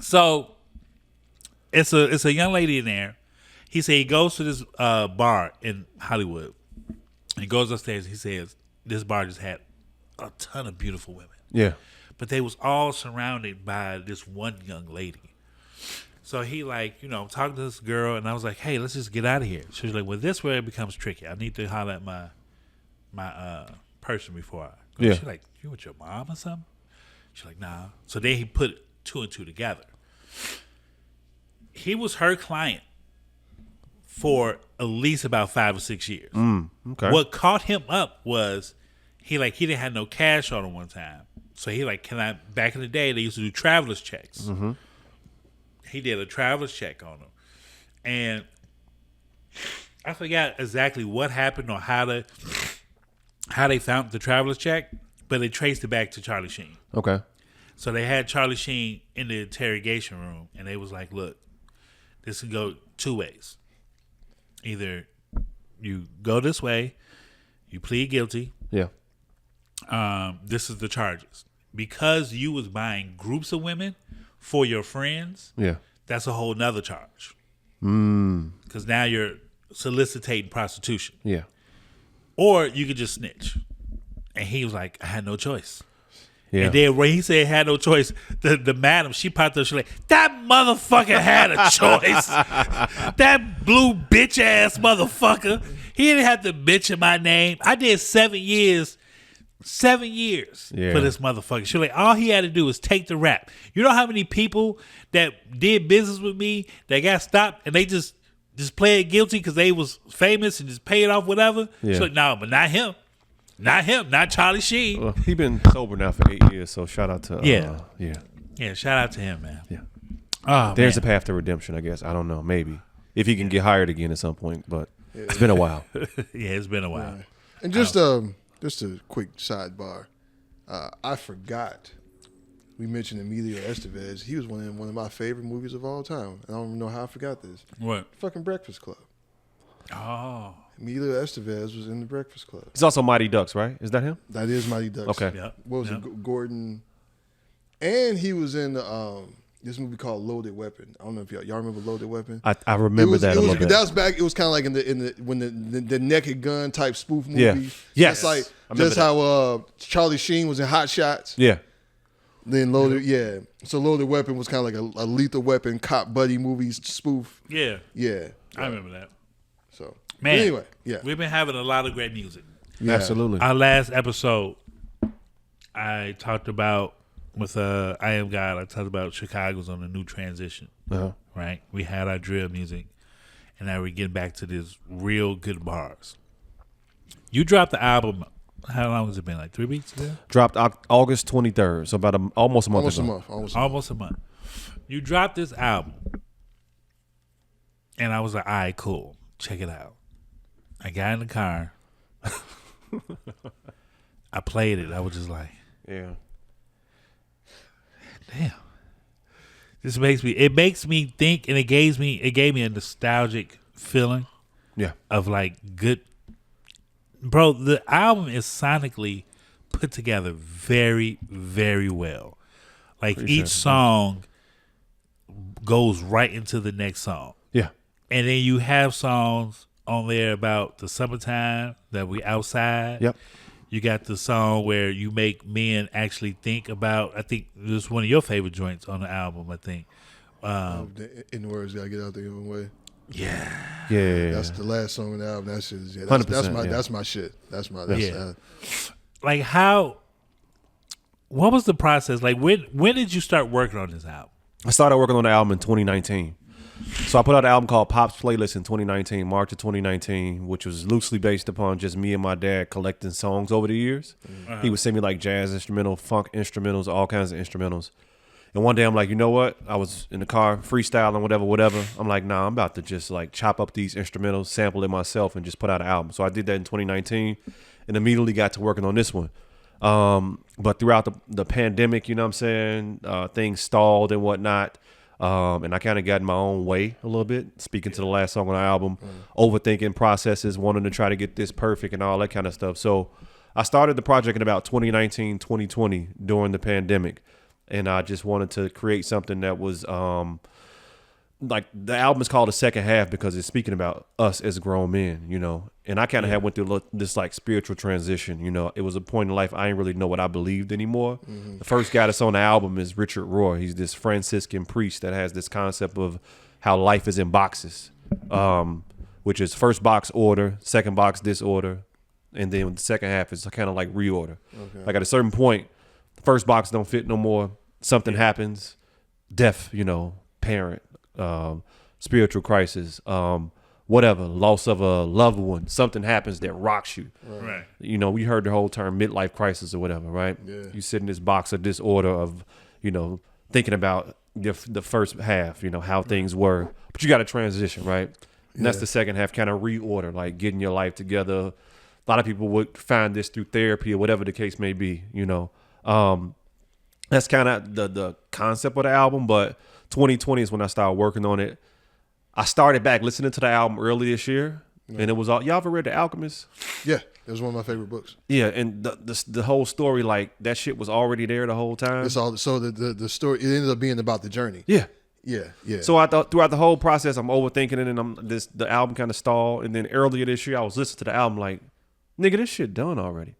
Speaker 2: So, it's a young lady in there. He said he goes to this bar in Hollywood. He goes upstairs. He says, this bar just had a ton of beautiful women.
Speaker 3: Yeah.
Speaker 2: But they was all surrounded by this one young lady. So he talked to this girl, and I was like, hey, let's just get out of here. She was like, well, this where it becomes tricky. I need to holler at my person before I go.
Speaker 3: Yeah.
Speaker 2: She's like, you with your mom or something? She's like, nah. So then he put 2 and 2 together. He was her client for at least about 5 or 6 years.
Speaker 3: Okay.
Speaker 2: What caught him up was he didn't have no cash on him one time. So he back in the day they used to do traveler's checks. Mm-hmm. He did a traveler's check on him. And I forgot exactly what happened or how they found the traveler's check, but they traced it back to Charlie Sheen.
Speaker 3: Okay.
Speaker 2: So they had Charlie Sheen in the interrogation room, and they was like, look, this can go 2 ways. Either you go this way, you plead guilty.
Speaker 3: Yeah.
Speaker 2: This is the charges. Because you was buying groups of women for your friends,
Speaker 3: Yeah.
Speaker 2: that's a whole nother charge. Because now you're soliciting prostitution.
Speaker 3: Yeah.
Speaker 2: Or you could just snitch. And he was like, I had no choice.
Speaker 3: Yeah.
Speaker 2: And then when he said had no choice, the madam, she popped up, she like, that motherfucker had a choice. That blue bitch ass motherfucker. He didn't have to mention my name. I did 7 years. 7 years for this motherfucker. She like, all he had to do was take the rap. You know how many people that did business with me that got stopped and they just played guilty because they was famous and just paid off whatever?
Speaker 3: Yeah.
Speaker 2: She's like, no, but not him. Not him. Not Charlie Sheen.
Speaker 3: Well, he been sober now for 8 years, so shout out to
Speaker 2: Yeah, shout out to him, man.
Speaker 3: Yeah.
Speaker 2: Oh,
Speaker 3: There's
Speaker 2: man.
Speaker 3: a path to redemption, I guess. I don't know, maybe if he can get hired again at some point, but it's been a while.
Speaker 2: Yeah, it's been a while.
Speaker 1: Right. And just a quick sidebar. I forgot we mentioned Emilio Estevez. He was one of my favorite movies of all time. I don't even know how I forgot this.
Speaker 2: What?
Speaker 1: Fucking Breakfast Club.
Speaker 2: Oh.
Speaker 1: Emilio Estevez was in the Breakfast Club.
Speaker 3: He's also Mighty Ducks, right? Is that him?
Speaker 1: That is Mighty Ducks.
Speaker 3: Okay.
Speaker 2: Yep.
Speaker 1: What was it? Gordon. And he was in this movie called Loaded Weapon. I don't know if y'all remember Loaded Weapon.
Speaker 3: I remember that a little bit.
Speaker 1: That was back. It was kind of like in the when the Naked Gun type spoof movie.
Speaker 3: Yeah. Yes.
Speaker 1: Just like just how Charlie Sheen was in Hot Shots.
Speaker 3: Yeah.
Speaker 1: Then Loaded, yeah. So Loaded Weapon was kind of like a Lethal Weapon cop buddy movie spoof.
Speaker 2: Yeah.
Speaker 1: Yeah.
Speaker 2: I remember that.
Speaker 1: So,
Speaker 2: Man,
Speaker 1: but anyway, yeah.
Speaker 2: We've been having a lot of great music.
Speaker 1: Yeah.
Speaker 3: Absolutely.
Speaker 2: Our last episode, I talked about with I Am God, I talked about Chicago's on a new transition.
Speaker 3: Uh-huh.
Speaker 2: Right? We had our drill music, and now we're getting back to this real good bars. You dropped the album, how long has it been? Like 3 weeks ago?
Speaker 3: Dropped August 23rd, so about almost a month ago.
Speaker 2: Almost a month. You dropped this album, and I was like, all right, cool. Check it out. I got in the car. I played it. I was just like,
Speaker 3: Yeah.
Speaker 2: damn. It makes me think, and it gave me a nostalgic feeling
Speaker 3: Yeah.
Speaker 2: of like good. Bro, the album is sonically put together very, very well. Like
Speaker 3: Appreciate
Speaker 2: each
Speaker 3: it,
Speaker 2: song goes right into the next song.
Speaker 3: Yeah.
Speaker 2: And then you have songs on there about the summertime that we outside.
Speaker 3: Yep.
Speaker 2: You got the song where you make men actually think about, I think this is one of your favorite joints on the album, I think.
Speaker 1: In the words, gotta get out the given way.
Speaker 2: Yeah.
Speaker 3: Yeah.
Speaker 1: That's the last song on the album. That shit is that's
Speaker 3: 100%,
Speaker 1: that's my shit. That's
Speaker 2: Like what was the process? Like when did you start working on this album?
Speaker 3: I started working on the album in 2019. So I put out an album called Pop's Playlist in 2019, March of 2019, which was loosely based upon just me and my dad collecting songs over the years.
Speaker 2: Uh-huh.
Speaker 3: He would send me like jazz instrumental, funk instrumentals, all kinds of instrumentals. And one day I'm like, you know what? I was in the car freestyling, whatever. I'm like, nah, I'm about to just like chop up these instrumentals, sample it myself, and just put out an album. So I did that in 2019 and immediately got to working on this one. But throughout the pandemic, you know what I'm saying, things stalled and whatnot. And I kind of got in my own way a little bit, speaking to the last song on the album, overthinking processes, wanting to try to get this perfect and all that kind of stuff. So I started the project in about 2019, 2020 during the pandemic. And I just wanted to create something that was like the album is called The Second Half because it's speaking about us as grown men, you know. And I kind of had went through this like spiritual transition, you know. It was a point in life I didn't really know what I believed anymore. The first guy that's on the album is Richard Rohr. He's this Franciscan priest that has this concept of how life is in boxes, which is first box order, second box disorder, and then the second half is kind of like reorder. Okay. Like at a certain point, the first box don't fit no more. Something happens, death, you know, parent, spiritual crisis, whatever, loss of a loved one, something happens that rocks you.
Speaker 2: Right.
Speaker 3: You know, we heard the whole term midlife crisis or whatever, right? Yeah. You sit in this box of disorder of, you know, thinking about the first half, you know, how things were, but you got to transition, right? And that's the second half, kind of reorder, like getting your life together. A lot of people would find this through therapy or whatever the case may be, you know. That's kind of the concept of the album, but 2020 is when I started working on it. I started back listening to the album early this year, and it was all, y'all ever read The Alchemist?
Speaker 1: Yeah, it was one of my favorite books.
Speaker 3: Yeah, and the whole story, like that shit was already there the whole time.
Speaker 1: It's all so the story. It ended up being about the journey.
Speaker 3: Yeah.
Speaker 1: Yeah.
Speaker 3: So I thought throughout the whole process, I'm overthinking it, and the album kind of stalled. And then earlier this year, I was listening to the album like, nigga, this shit done already.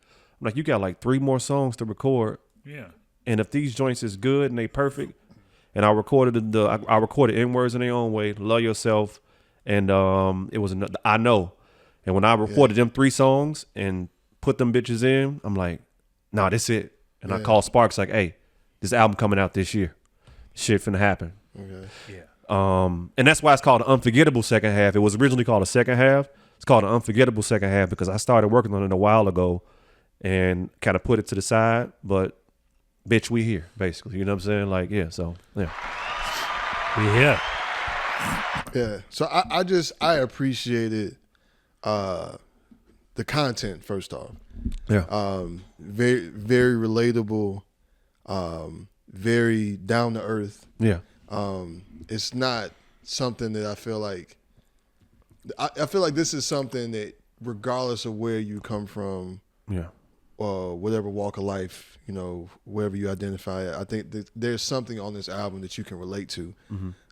Speaker 3: I'm like, you got like 3 more songs to record.
Speaker 2: Yeah. And
Speaker 3: if these joints is good and they perfect, and I recorded I recorded N-Words in their own way, Love Yourself, and it was I Know. And when I recorded them 3 songs and put them bitches in, I'm like, nah, this it. And I called Sparks like, hey, this album coming out this year. Shit finna happen.
Speaker 1: Okay.
Speaker 3: Yeah. And that's why it's called the Unforgettable Second Half. It was originally called the Second Half. It's called the Unforgettable Second Half because I started working on it a while ago and kind of put it to the side, but bitch, we here, basically. You know what I'm saying? Like, yeah, so, yeah.
Speaker 2: We here.
Speaker 1: Yeah. So I appreciated the content, first off.
Speaker 3: Yeah.
Speaker 1: Very, very relatable, very down to earth.
Speaker 3: Yeah.
Speaker 1: It's not something that I feel like this is something that regardless of where you come from, whatever walk of life, you know, wherever you identify, I think that there's something on this album that you can relate to,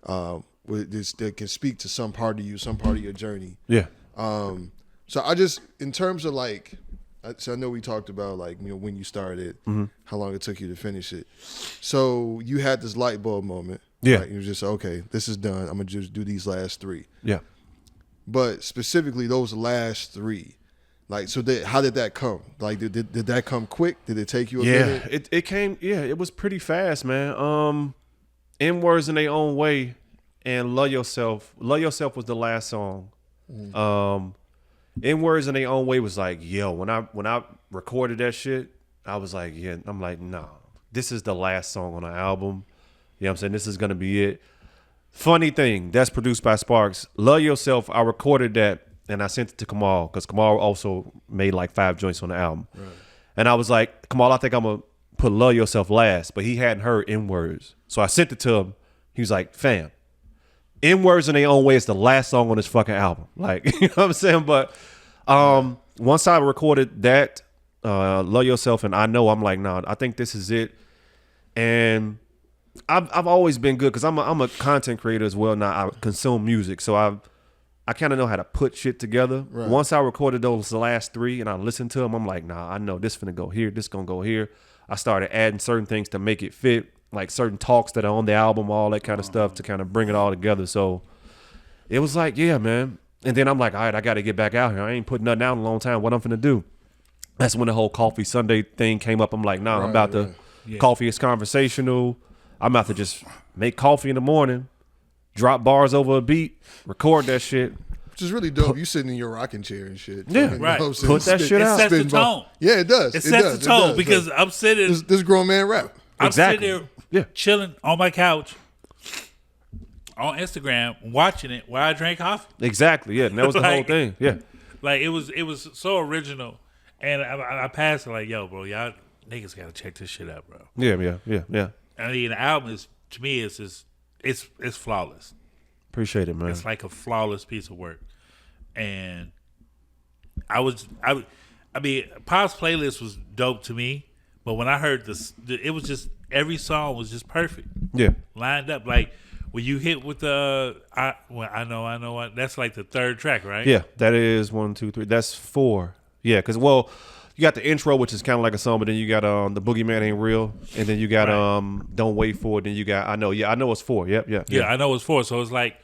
Speaker 1: that can speak to some part of you, some part of your journey.
Speaker 3: Yeah.
Speaker 1: So I just, in terms of like, so I know we talked about like, you know, when you started, how long it took you to finish it. So you had this light bulb moment.
Speaker 3: Yeah.
Speaker 1: Right? You were just, okay, this is done. I'm going to just do these last 3.
Speaker 3: Yeah.
Speaker 1: But specifically those last 3, like, so how did that come? Like, did that come quick? Did it take you a minute?
Speaker 3: It came, it was pretty fast, man. N-Words in their own way and Love Yourself. Love Yourself was the last song. N-Words in their own way was like, yo, when I recorded that shit, I was like, yeah, I'm like, no, this is the last song on the album. You know what I'm saying? This is going to be it. Funny thing, that's produced by Sparks. Love Yourself, I recorded that and I sent it to Kamal because Kamal also made like 5 joints on the album. Right. And I was like, Kamal, I think I'm going to put Love Yourself last, but he hadn't heard N-Words. So I sent it to him. He was like, fam, N-Words in their own way is the last song on this fucking album. Like, you know what I'm saying? But once I recorded that, Love Yourself and I Know, I'm like, nah, I think this is it. And I've always been good because I'm a content creator as well now. I consume music, so I kind of know how to put shit together. Right. Once I recorded those last 3 and I listened to them, I'm like, nah, I know this finna go here, this gonna go here. I started adding certain things to make it fit, like certain talks that are on the album, all that kind of stuff to kind of bring it all together. So it was like, yeah, man. And then I'm like, all right, I got to get back out here. I ain't put nothing out in a long time. What I'm finna do? That's when the whole Coffee Sunday thing came up. I'm like, nah, I'm about to, coffee is conversational. I'm about to just make coffee in the morning, drop bars over a beat, record that shit.
Speaker 1: Which is really dope. You sitting in your rocking chair and shit.
Speaker 3: Yeah,
Speaker 2: right.
Speaker 3: Put that shit out.
Speaker 2: It sets the tone.
Speaker 1: Yeah, it does.
Speaker 2: It sets the tone because I'm sitting.
Speaker 1: This grown man rap.
Speaker 2: I'm sitting there chilling on my couch on Instagram, watching it while I drank coffee.
Speaker 3: Exactly, yeah. And that was the whole thing. Yeah.
Speaker 2: Like it was so original. And I passed it like, yo, bro, y'all niggas gotta check this shit out, bro.
Speaker 3: Yeah.
Speaker 2: I mean, the album is, to me, it's flawless.
Speaker 3: Appreciate it, man.
Speaker 2: It's like a flawless piece of work. And I mean, Pop's playlist was dope to me, but when I heard this, it was just, every song was just perfect.
Speaker 3: Yeah.
Speaker 2: Lined up. Like, When you hit with the, I know what. That's like the third track, right?
Speaker 3: Yeah, that is 1, 2, 3. That's 4. Yeah, because you got the intro, which is kind of like a song, but then you got the Boogeyman Ain't Real, and then you got Don't Wait For It. Then you got I know it's 4. Yep.
Speaker 2: Yeah, I know it's 4. So it's like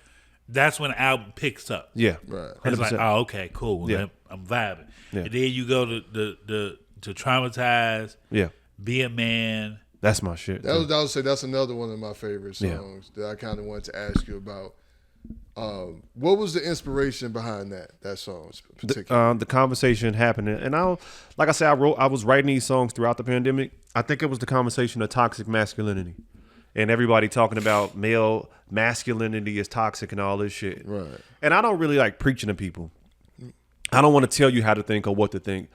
Speaker 2: that's when the album picks up.
Speaker 3: Yeah,
Speaker 1: Right.
Speaker 2: It's like, oh, okay, cool.
Speaker 3: Yeah.
Speaker 2: I'm vibing.
Speaker 3: Yeah.
Speaker 2: And then you go to Traumatize.
Speaker 3: Yeah,
Speaker 2: Be a Man.
Speaker 3: that's my shit.
Speaker 1: I would say that's another one of my favorite songs that I kind of wanted to ask you about. What was the inspiration behind that song in particular?
Speaker 3: The conversation happening, and like I said, I was writing these songs throughout the pandemic. I think it was the conversation of toxic masculinity, and everybody talking about male masculinity is toxic and all this shit.
Speaker 1: Right.
Speaker 3: And I don't really like preaching to people. I don't want to tell you how to think or what to think.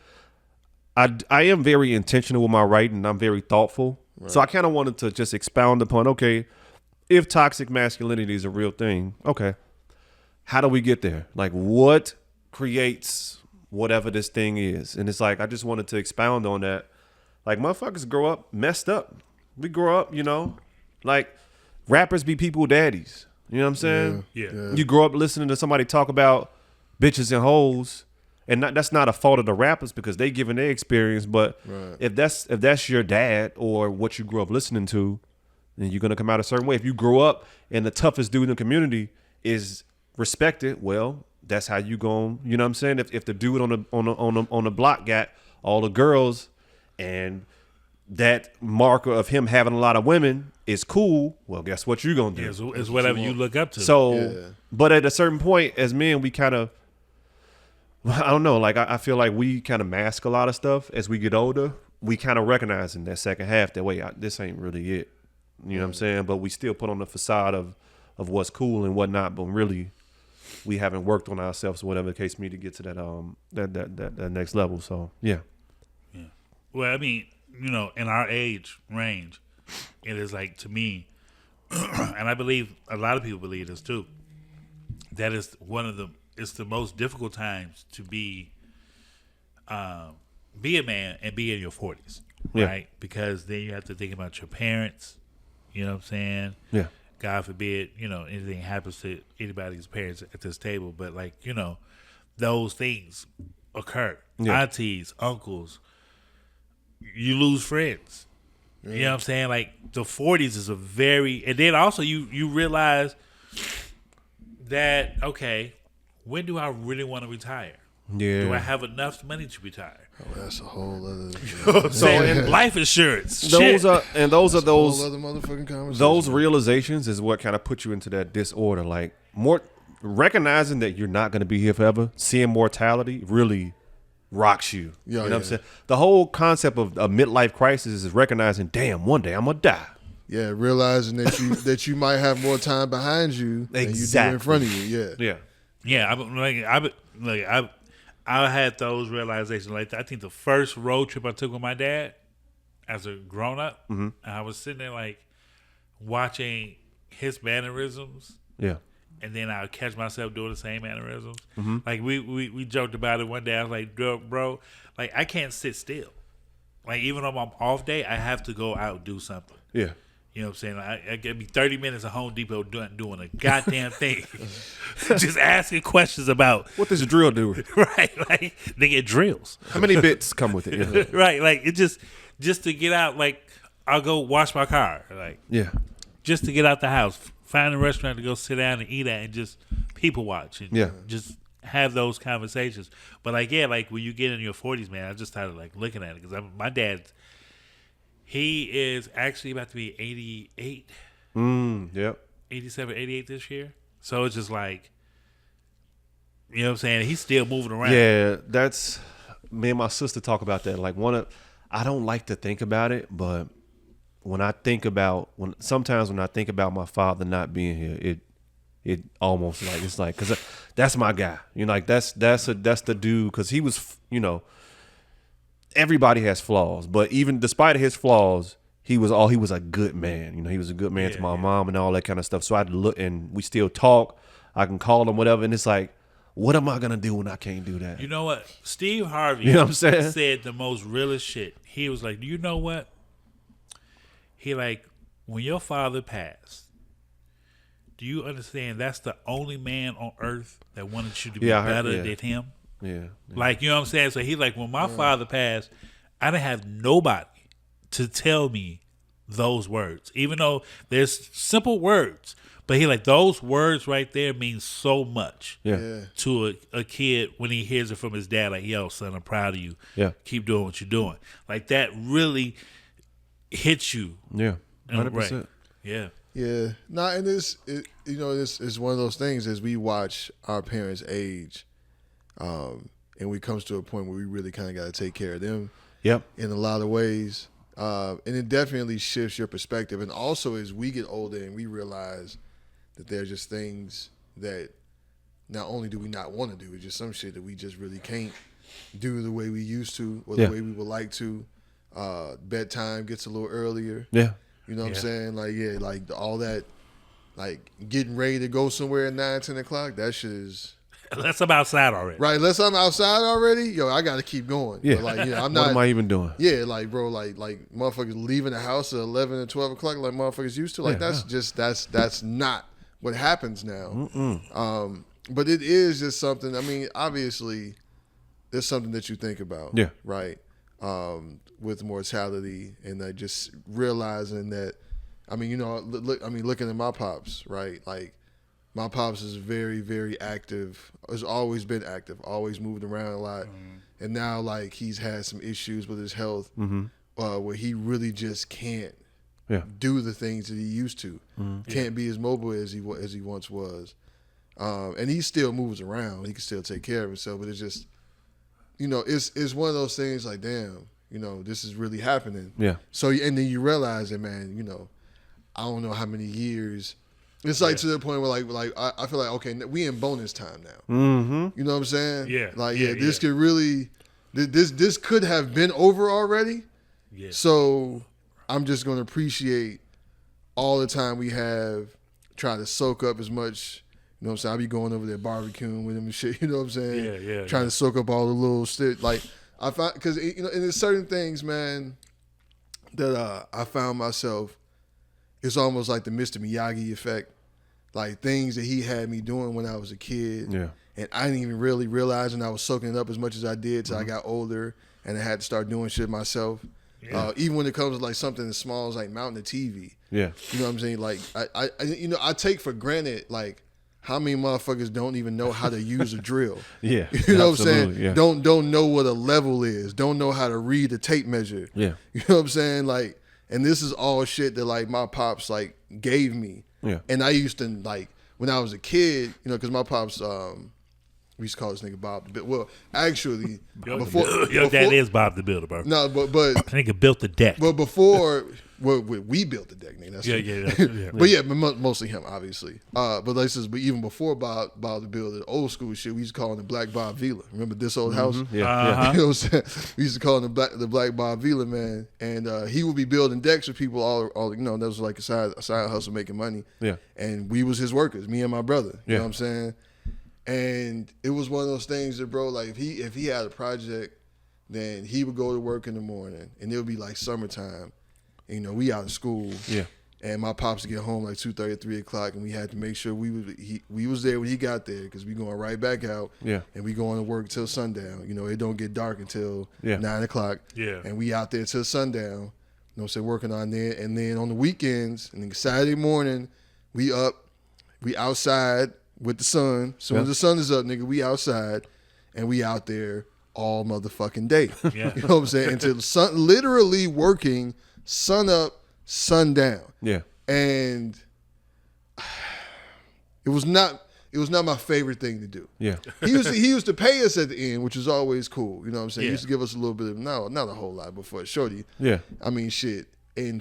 Speaker 3: I am very intentional with my writing. I'm very thoughtful. Right. So I kind of wanted to just expound upon, okay, if toxic masculinity is a real thing, okay, how do we get there? Like, what creates whatever this thing is? And it's like, I just wanted to expound on that. Like, motherfuckers grow up messed up. We grow up, like rappers be people daddies. You know what I'm saying?
Speaker 2: Yeah.
Speaker 3: You grow up listening to somebody talk about bitches and hoes. And that's not a fault of the rappers because they giving their experience. But if that's your dad or what you grew up listening to, then you're gonna come out a certain way. If you grow up and the toughest dude in the community is respected, well, that's how you gon'. You know what I'm saying? If the dude on the block got all the girls, and that marker of him having a lot of women is cool, well, guess what you gonna do?
Speaker 2: Yeah, it's whatever you look up to.
Speaker 3: So, but at a certain point, as men, we kind of. I don't know. Like I feel like we kind of mask a lot of stuff as we get older. We kind of recognize in that second half that this ain't really it. You know what I'm saying? But we still put on the facade of what's cool and whatnot. But really, we haven't worked on ourselves or whatever the case may be to get to that next level. So yeah.
Speaker 2: Well, I mean, in our age range, it is like, to me, and I believe a lot of people believe this too. That is it's the most difficult times to be a man and be in your 40s, right? Because then you have to think about your parents, you know what I'm saying?
Speaker 3: Yeah.
Speaker 2: God forbid, anything happens to anybody's parents at this table, but those things occur.
Speaker 3: Yeah.
Speaker 2: Aunties, uncles, you lose friends. Yeah. You know what I'm saying? Like, the 40s is and then also you realize that, okay, when do I really want to retire?
Speaker 3: Yeah.
Speaker 2: Do I have enough money to retire?
Speaker 1: Oh, that's a whole other.
Speaker 2: You know what I'm saying? Life insurance.
Speaker 3: Those are those
Speaker 1: whole other motherfucking conversation.
Speaker 3: Those realizations is what kind of put you into that disorder. Like, more recognizing that you're not going to be here forever, seeing mortality really rocks you. You know what I'm saying? The whole concept of a midlife crisis is recognizing, damn, one day I'm gonna die.
Speaker 1: Yeah, realizing that you might have more time behind you than you do in front of you.
Speaker 2: Yeah. I had those realizations. Like, I think the first road trip I took with my dad as a grown up, and I was sitting there like watching his mannerisms.
Speaker 3: Yeah.
Speaker 2: And then I would catch myself doing the same mannerisms. Like, we joked about it one day. I was like, bro, like, I can't sit still. Like, even on my off day, I have to go out and do something.
Speaker 3: Yeah.
Speaker 2: You know what I'm saying? I get me 30 minutes at Home Depot doing a goddamn thing. Just asking questions about
Speaker 3: what does a drill do?
Speaker 2: Right. Like, they get drills.
Speaker 3: How many bits come with it? Yeah.
Speaker 2: Right. Like, it just to get out, like, I'll go wash my car. Like,
Speaker 3: yeah.
Speaker 2: Just to get out the house. Find a restaurant to go sit down and eat at and just people watch and just have those conversations. But like when you get in your 40s, man, I just started like looking at it because my dad, he is actually about to be 88.
Speaker 3: Yep.
Speaker 2: 87, 88 this year. So it's just like, you know what I'm saying? He's still moving around.
Speaker 3: Yeah, that's me and my sister talk about that. Like, I don't like to think about it, but when I think about when I think about my father not being here, it almost like it's like because that's my guy. Like that's the dude because he was everybody has flaws, but even despite his flaws, he was a good man. He was a good man to my mom and all that kind of stuff. So I look and we still talk. I can call him whatever, and it's like, what am I gonna do when I can't do that?
Speaker 2: You know what? Steve Harvey,
Speaker 3: you know what I'm saying?
Speaker 2: Said the most realest shit. He was like, do you know what? He like, when your father passed, do you understand that's the only man on earth that wanted you to be
Speaker 3: Yeah, I heard-
Speaker 2: better
Speaker 3: yeah.
Speaker 2: than him?
Speaker 3: Yeah.
Speaker 2: Like, you know what I'm saying? So he's like, when my father passed, I didn't have nobody to tell me those words, even though there's simple words. But he like, those words right there mean so much
Speaker 3: Yeah.
Speaker 2: to a kid when he hears it from his dad. Like, yo, son, I'm proud of you.
Speaker 3: Yeah.
Speaker 2: Keep doing what you're doing. Like, that really hits you.
Speaker 3: Yeah.
Speaker 2: And
Speaker 3: 100%.
Speaker 2: right. Yeah.
Speaker 1: Yeah, and it's one of those things as we watch our parents age, and we comes to a point where we really kind of got to take care of them.
Speaker 3: Yep.
Speaker 1: In a lot of ways, and it definitely shifts your perspective. And also, as we get older and we realize that there's just things that not only do we not want to do, it's just some shit that we just really can't do the way we used to or the way we would like to. Bedtime gets a little earlier.
Speaker 3: Yeah.
Speaker 1: You know what I'm saying? Like, like all that, like getting ready to go somewhere at 9, 10 o'clock, that shit is...
Speaker 2: Unless I'm outside already.
Speaker 1: Right, unless I'm outside already, yo, I got to keep going.
Speaker 3: Yeah.
Speaker 1: But like, I'm
Speaker 3: What
Speaker 1: not...
Speaker 3: am I even doing?
Speaker 1: Yeah, like, bro, like motherfuckers leaving the house at 11 and 12 o'clock like motherfuckers used to. Like, that's not what happens now. But it is just something, I mean, obviously, there's something that you think about.
Speaker 3: Yeah.
Speaker 1: Right? With mortality and just realizing that, I mean, looking at my pops, right? Like, my pops is very, very active. Has always been active. Always moved around a lot, and now like he's had some issues with his health, where he really just can't do the things that he used to. Can't be as mobile as he once was, and he still moves around. He can still take care of himself, but it's just, it's one of those things like, damn, this is really happening.
Speaker 3: Yeah.
Speaker 1: So and then you realize that, man, I don't know how many years. It's like to the point where like I feel like, okay, we in bonus time now.
Speaker 3: Mm-hmm.
Speaker 1: You know what I'm saying?
Speaker 2: Yeah.
Speaker 1: Like this could really, this could have been over already.
Speaker 2: Yeah.
Speaker 1: So I'm just gonna appreciate all the time we have, try to soak up as much. You know what I'm saying? I be going over there barbecuing with him and shit. You know what I'm saying?
Speaker 2: Yeah.
Speaker 1: Trying to soak up all the little shit. Like I found, because and there's certain things, man, that I found myself. It's almost like the Mr. Miyagi effect, like things that he had me doing when I was a kid.
Speaker 3: Yeah.
Speaker 1: And I didn't even really realize, and I was soaking it up as much as I did till I got older, and I had to start doing shit myself. Yeah. Even when it comes to like something as small as like mounting a TV.
Speaker 3: Yeah.
Speaker 1: You know what I'm saying? Like I take for granted like how many motherfuckers don't even know how to use a drill.
Speaker 3: Yeah.
Speaker 1: You know what I'm saying?
Speaker 3: Yeah.
Speaker 1: Don't know what a level is. Don't know how to read a tape measure.
Speaker 3: Yeah.
Speaker 1: You know what I'm saying? Like, and this is all shit that like my pops like gave me.
Speaker 3: Yeah.
Speaker 1: And I used to like when I was a kid, because my pops we used to call this nigga Bob the Builder. Well, actually,
Speaker 2: Your dad is Bob the Builder, bro.
Speaker 1: No, but
Speaker 2: Nigga built the deck.
Speaker 1: but before we built the deck, nigga. That's
Speaker 2: Yeah.
Speaker 1: but mostly him, obviously. But even before Bob the Builder, the old school shit, we used to call him the Black Bob Vila. Remember this old house?
Speaker 3: Yeah.
Speaker 2: Uh-huh.
Speaker 1: You know what I'm saying? We used to call him the Black Bob Vila, man. And he would be building decks for people all that was like a side hustle making money.
Speaker 3: Yeah.
Speaker 1: And we was his workers, me and my brother. You
Speaker 3: Yeah.
Speaker 1: know what I'm saying? And it was one of those things that, bro, like if he had a project, then he would go to work in the morning, and it would be like summertime. And, we out of school.
Speaker 3: Yeah.
Speaker 1: And my pops would get home like 2:30, 3 o'clock, and we had to make sure we was there when he got there, because we going right back out.
Speaker 3: Yeah.
Speaker 1: And we going to work till sundown. It don't get dark until 9 o'clock.
Speaker 2: Yeah.
Speaker 1: And we out there till sundown. You know what I'm saying? Working on there. And then on the weekends, and then Saturday morning, we outside with the sun. As soon as the sun is up, nigga, we outside, and we out there all motherfucking day.
Speaker 2: Yeah.
Speaker 1: You know what I'm saying? Until the sun, literally working sun up, sundown.
Speaker 3: Yeah.
Speaker 1: And it was not my favorite thing to do.
Speaker 3: Yeah.
Speaker 1: He used to pay us at the end, which was always cool. You know what I'm saying?
Speaker 2: Yeah.
Speaker 1: He used to give us a little bit of, not a whole lot, but for a shorty.
Speaker 3: Yeah.
Speaker 1: I mean, shit. In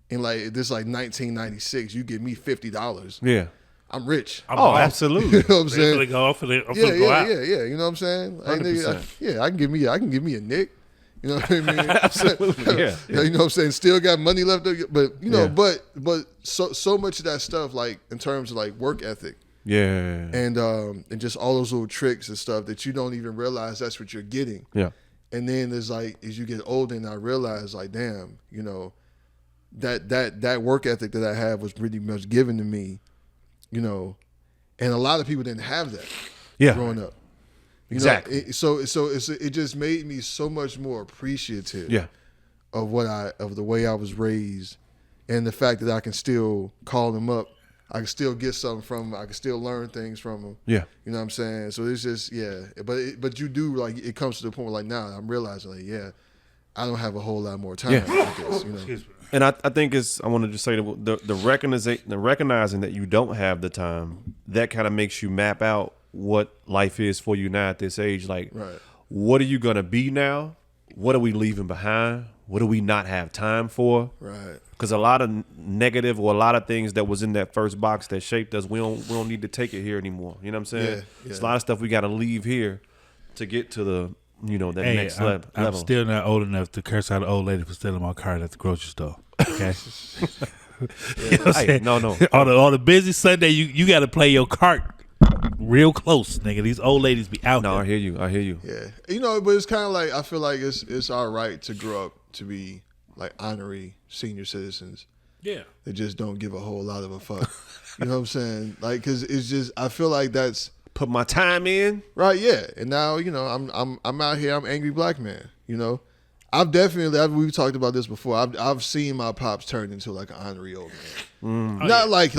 Speaker 1: like this like 1996, you give me $50.
Speaker 3: Yeah.
Speaker 1: I'm rich.
Speaker 2: I'm
Speaker 3: Oh,
Speaker 2: off.
Speaker 3: absolutely.
Speaker 1: You know what I'm saying?
Speaker 2: They go off and they
Speaker 1: Yeah.
Speaker 2: go out.
Speaker 1: You know what I'm saying? Like, nigga,
Speaker 3: 100%.
Speaker 1: I can give me a nick. You know what I mean?
Speaker 3: Absolutely. Yeah.
Speaker 1: You know what I'm saying? Still got money left, but
Speaker 3: Yeah.
Speaker 1: but so much of that stuff, like in terms of like work ethic,
Speaker 3: Yeah.
Speaker 1: and just all those little tricks and stuff that you don't even realize that's what you're getting.
Speaker 3: Yeah.
Speaker 1: And then there's like, as you get older, and I realize like, damn, that work ethic that I have was pretty much given to me you know, and a lot of people didn't have that growing up.
Speaker 3: Exactly.
Speaker 1: It just made me so much more appreciative of the way I was raised, and the fact that I can still call them up. I can still get something from them. I can still learn things from them. Yeah. You know what I'm saying? So it's just, But you do, like, it comes to the point where, like, now I'm realizing, like, I don't have a whole lot more time for this, you know?
Speaker 3: And I think I want to just say the recognizing that you don't have the time, that kind of makes you map out what life is for you now at this age. Like, what are you going to be now? What are we leaving behind? What do we not have time for? Right. Because a lot of negative or a lot of things that was in that first box that shaped us, we don't need to take it here anymore. You know what I'm saying? Yeah. There's a lot of stuff we got to leave here to get to the, that next level.
Speaker 2: I'm still not old enough to curse out an old lady for stealing my card at the grocery store. Okay. You know what I'm saying?
Speaker 3: No.
Speaker 2: On the busy Sunday, you got to play your cart real close, nigga. These old ladies be out there.
Speaker 3: I hear you.
Speaker 1: Yeah. But it's kind of like, I feel like it's our right to grow up to be like honorary senior citizens. Yeah. They just don't give a whole lot of a fuck. You know what I'm saying? Like, cause it's just, I feel like that's
Speaker 3: put my time in.
Speaker 1: Right. Yeah. And now, I'm out here. I'm angry black man, we've talked about this before. I've seen my pops turn into like an honorary old man. Not like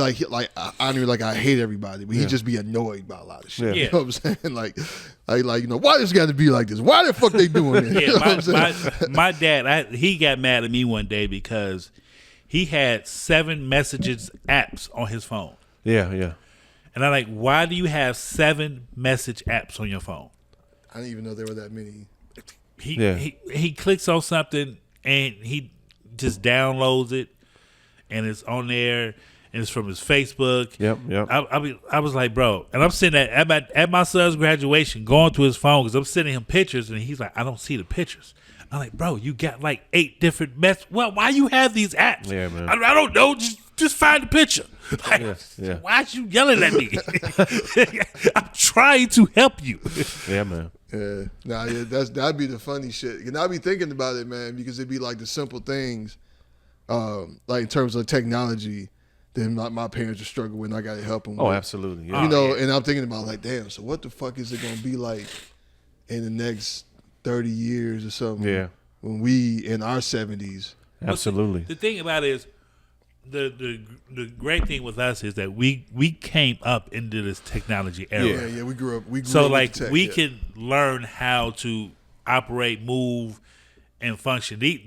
Speaker 1: honorary, like I hate everybody, but he just be annoyed by a lot of shit. Yeah. You know what I'm saying? Like why this got to be like this? Why the fuck they doing this? You know what I'm saying?
Speaker 2: My dad, he got mad at me one day because he had 7 messages apps on his phone.
Speaker 3: Yeah.
Speaker 2: And I'm like, why do you have 7 message apps on your phone?
Speaker 1: I didn't even know there were that many.
Speaker 2: He clicks on something and he just downloads it, and it's on there, and it's from his Facebook.
Speaker 3: Yep.
Speaker 2: I was like, bro, and I'm sitting at my son's graduation, going through his phone because I'm sending him pictures, and he's like, I don't see the pictures. I'm like, bro, you got like 8 different Well, why you have these apps?
Speaker 3: Yeah, man.
Speaker 2: I don't know. Just find the picture. Like, why are you yelling at me? I'm trying to help you.
Speaker 3: Yeah, man.
Speaker 1: Yeah, that'd be the funny shit. And I'd be thinking about it, man, because it'd be like the simple things, like in terms of technology, that my parents are struggling with, and I got to help them with.
Speaker 3: Oh, absolutely. Yeah.
Speaker 1: And I'm thinking about like, damn, so what the fuck is it going to be like in the next 30 years or something?
Speaker 3: Yeah.
Speaker 1: When we in our 70s.
Speaker 3: Absolutely.
Speaker 2: The thing about it is, the great thing with us is that we came up into this technology era.
Speaker 1: Yeah, we grew up. We
Speaker 2: can learn how to operate, move, and function. They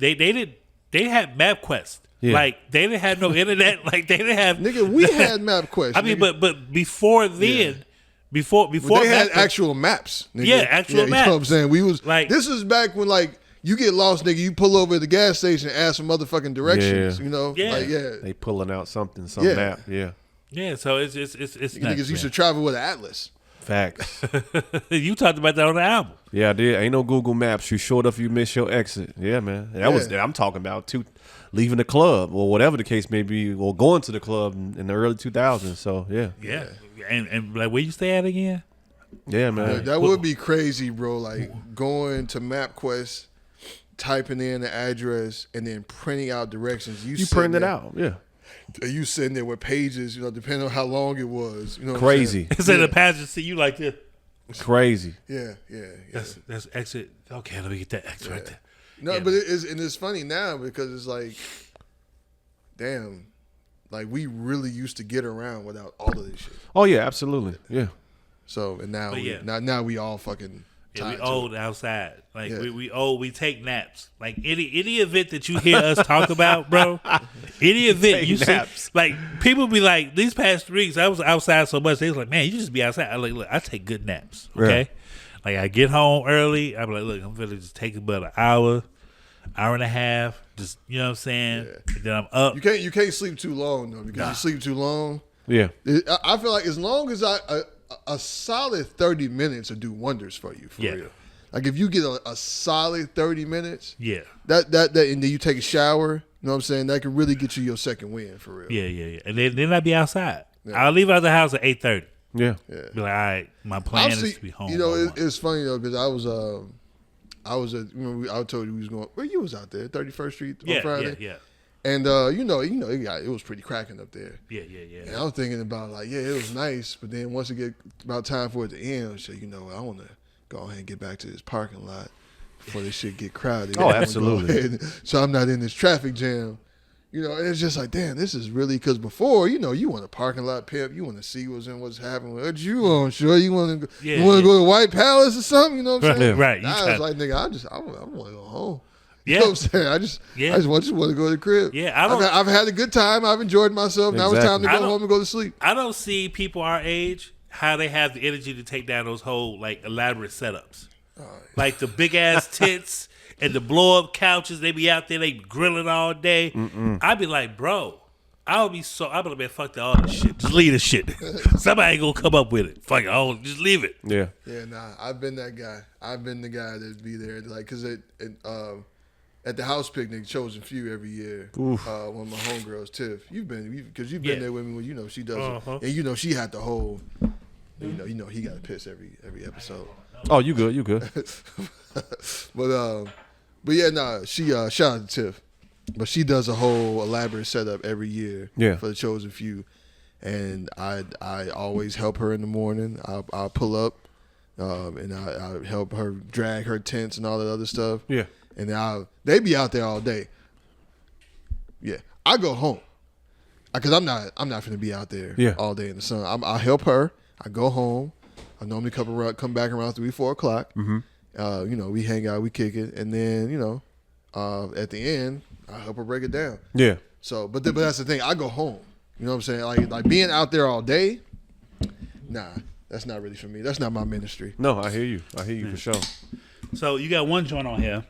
Speaker 2: had MapQuest. Yeah. Like they didn't have no internet. Like they didn't have.
Speaker 1: Nigga, we had MapQuest.
Speaker 2: I mean, but before then, before
Speaker 1: they had actual maps. Nigga.
Speaker 2: Yeah, actual maps.
Speaker 1: You know what I'm saying? We was like, this was back when like. You get lost, nigga. You pull over at the gas station and ask for motherfucking directions.
Speaker 3: Yeah.
Speaker 1: You know,
Speaker 3: they pulling out some map.
Speaker 2: Yeah. So it's
Speaker 1: niggas used to travel with an atlas.
Speaker 3: Facts.
Speaker 2: You talked about that on the album.
Speaker 3: Yeah, I did. Ain't no Google Maps. You short if you miss your exit. Yeah, man. That was. I'm talking about leaving the club or whatever the case may be, or going to the club in the early 2000s. So
Speaker 2: yeah. And like where you stay at again?
Speaker 3: Yeah, man.
Speaker 1: That would be crazy, bro. Like going to MapQuest, typing in the address, and then printing out directions. You
Speaker 3: print it out, yeah.
Speaker 1: You sitting there with pages, depending on how long it was.
Speaker 3: Crazy.
Speaker 2: It's in the passenger seat. You like this.
Speaker 3: Crazy.
Speaker 1: Yeah.
Speaker 2: That's exit. Okay, let me get that exit right there.
Speaker 1: No, but it's funny now because it's like, damn, like we really used to get around without all of this shit.
Speaker 3: Oh yeah, absolutely. Yeah.
Speaker 1: So and now now we all fucking.
Speaker 2: Yeah, we old outside. Like we old. We take naps. Like any event that you hear us talk about, bro. Any event you see, like people be like, these past 3 weeks I was outside so much. They was like, man, you just be outside. I like, look, I take good naps. Okay, like I get home early. I'm like, look, I'm gonna just take about an hour and a half. Just you know what I'm saying. Yeah. And then I'm up.
Speaker 1: You can't sleep too long though because you sleep too long.
Speaker 3: Yeah,
Speaker 1: I feel like as long as a solid 30 minutes will do wonders for you, for real. Like if you get a solid 30 minutes, that and then you take a shower, you know what I'm saying? That can really get you your second win, for real.
Speaker 2: Yeah. And then I'd be outside. Yeah. I'll leave out the house at 8:30.
Speaker 3: Yeah.
Speaker 2: Be like, all right, my plan is to be home.
Speaker 1: It's funny though because I told you we was going. Where you was out there, 31st Street on Friday.
Speaker 2: Yeah.
Speaker 1: And it was pretty cracking up there.
Speaker 2: Yeah.
Speaker 1: And I was thinking about it was nice, but then once it get about time for it to end, I said, I want to go ahead and get back to this parking lot before this shit get crowded.
Speaker 3: Oh, absolutely.
Speaker 1: So I'm not in this traffic jam. And it's just like, damn, this is really, because before, you want a parking lot pimp, you want to see what's happening. What you want? Sure, you want to go to White Palace or something? You know what I'm saying?
Speaker 2: Right.
Speaker 1: I was like, nigga, I want to go home.
Speaker 2: Yeah.
Speaker 1: You know what I'm saying? I just want to go to the crib.
Speaker 2: Yeah,
Speaker 1: I've had a good time. I've enjoyed myself. Now it's time to go home and go to sleep.
Speaker 2: I don't see people our age how they have the energy to take down those whole elaborate setups, like the big ass tents and the blow up couches. They be out there, they grilling all day. I'd be like, bro, I'd be like, fuck all this shit. Just leave this shit. Somebody ain't gonna come up with it. Fuck it, just leave it.
Speaker 3: Yeah.
Speaker 1: Yeah, nah. I've been that guy. I've been the guy that'd be there, because at the house picnic, Chosen Few every year. One of my homegirls, Tiff. You've been there with me when she does it, and she had the whole. He got to piss every episode.
Speaker 3: Oh, you good.
Speaker 1: But yeah, nah. She shout out to Tiff, but she does a whole elaborate setup every year. For the Chosen Few, and I always help her in the morning. I'll pull up, and I help her drag her tents and all that other stuff.
Speaker 3: Yeah.
Speaker 1: And they be out there all day. Yeah, I go home because I'm not finna be out there all day in the sun. I help her. I go home. I normally come back around 3-4 o'clock. We hang out, we kick it, and then at the end I help her break it down.
Speaker 3: Yeah.
Speaker 1: So, but that's the thing. I go home. You know what I'm saying? Like being out there all day. Nah, that's not really for me. That's not my ministry.
Speaker 3: No, I hear you. For sure.
Speaker 2: So you got one joint on here.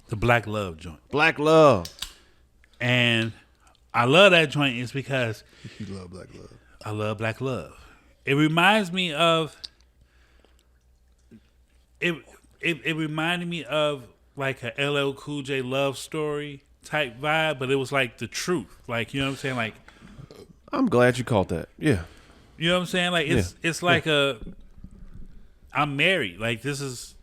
Speaker 2: The Black Love joint.
Speaker 3: Black Love.
Speaker 2: And I love that joint is because
Speaker 1: you love Black Love.
Speaker 2: I love Black Love. It reminds me of it reminded me of like a LL Cool J love story type vibe, but it was like the truth. Like, you know what I'm saying? Like,
Speaker 3: I'm glad you caught that. Yeah.
Speaker 2: You know what I'm saying? Like it's like I'm married. Like this is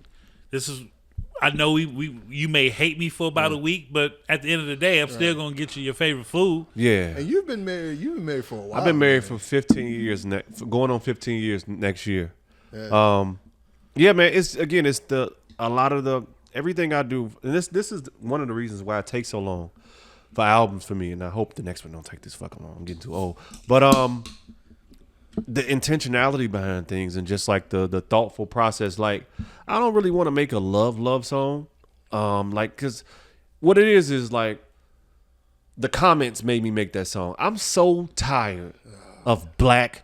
Speaker 2: I know you may hate me for about a week, but at the end of the day, I'm still gonna get you your favorite food.
Speaker 3: Yeah.
Speaker 1: And you've been married for a while.
Speaker 3: I've been married for 15 years going on 15 years next year. Yeah, man, it's a lot of the everything I do, and this is one of the reasons why it takes so long for albums for me, and I hope the next one don't take this fucking long. I'm getting too old. But the intentionality behind things and just like the thoughtful process. Like, I don't really want to make a love song. Cause what it is like the comments made me make that song. I'm so tired of black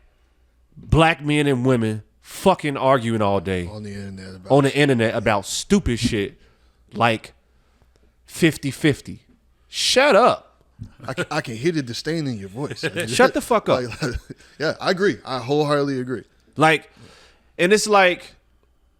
Speaker 3: men and women fucking arguing all day
Speaker 1: on the internet
Speaker 3: about stupid shit like 50-50. Shut up.
Speaker 1: I can hear the disdain in your voice.
Speaker 3: Shut the fuck up.
Speaker 1: Yeah, I agree. I wholeheartedly agree.
Speaker 3: Like, and it's like,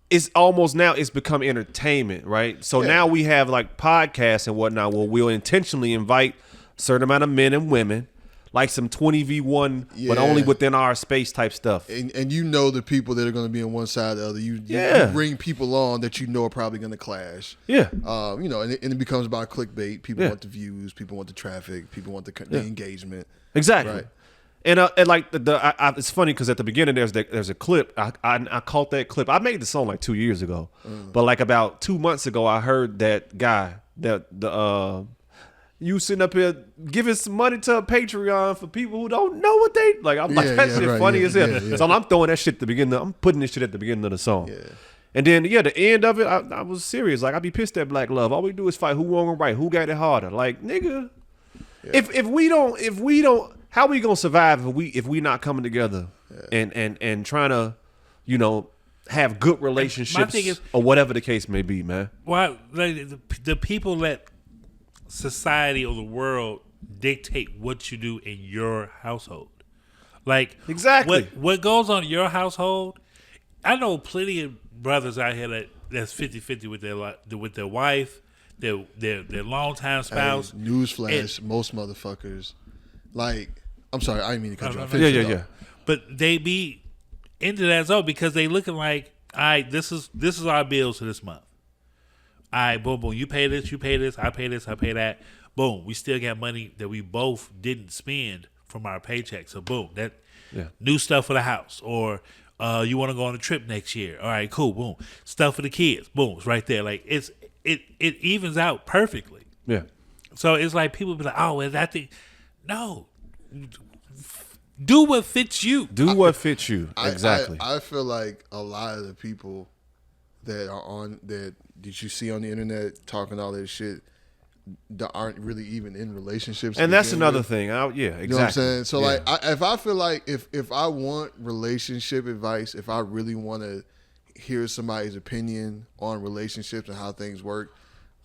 Speaker 3: it's almost now it's become entertainment, right? So now we have like podcasts and whatnot where we'll intentionally invite a certain amount of men and women, like some 20v1, but only within our space type stuff.
Speaker 1: And the people that are going to be on one side or the other. You bring people on that are probably going to clash. Yeah. And it becomes about clickbait. People want the views. People want the traffic. People want the engagement.
Speaker 3: Exactly.
Speaker 1: Right.
Speaker 3: And like it's funny because at the beginning there's a clip. I caught that clip. I made the song like 2 years ago, but like about 2 months ago, I heard that guy you sitting up here giving some money to a Patreon for people who don't know what they like. I'm like, that shit funny as hell. So I'm throwing that shit at the beginning. I'm putting this shit at the beginning of the song. Yeah. And then the end of it, I was serious. Like, I be pissed at Black Love. All we do is fight who wrong or right, who got it harder. Like, nigga, if we don't, how we gonna survive if we not coming together and trying to, have good relationships or whatever the case may be, man.
Speaker 2: Well, the people that society or the world dictate what you do in your household. Like,
Speaker 3: exactly
Speaker 2: what goes on in your household. I know plenty of brothers out here that's 50-50 with their wife, their longtime spouse.
Speaker 1: Hey, newsflash, most motherfuckers, like, I'm sorry, I didn't mean to cut you off.
Speaker 3: Yeah.
Speaker 2: But they be into that zone because they looking like, all right, this is our bills for this month. All right, boom, boom. You pay this, I pay this, I pay that. Boom, we still got money that we both didn't spend from our paycheck. So boom, that new stuff for the house, or you want to go on a trip next year. All right, cool. Boom, stuff for the kids. Boom, it's right there. Like it evens out perfectly.
Speaker 3: Yeah.
Speaker 2: So it's like people be like, oh, is that the no. Do what fits you.
Speaker 3: Do what fits you. Exactly.
Speaker 1: I feel like a lot of the people that are on that you see on the internet talking all this shit that aren't really even in relationships.
Speaker 3: And that's another thing. Yeah, exactly.
Speaker 1: You know what I'm saying? So like, if I feel like if I want relationship advice, if I really want to hear somebody's opinion on relationships and how things work,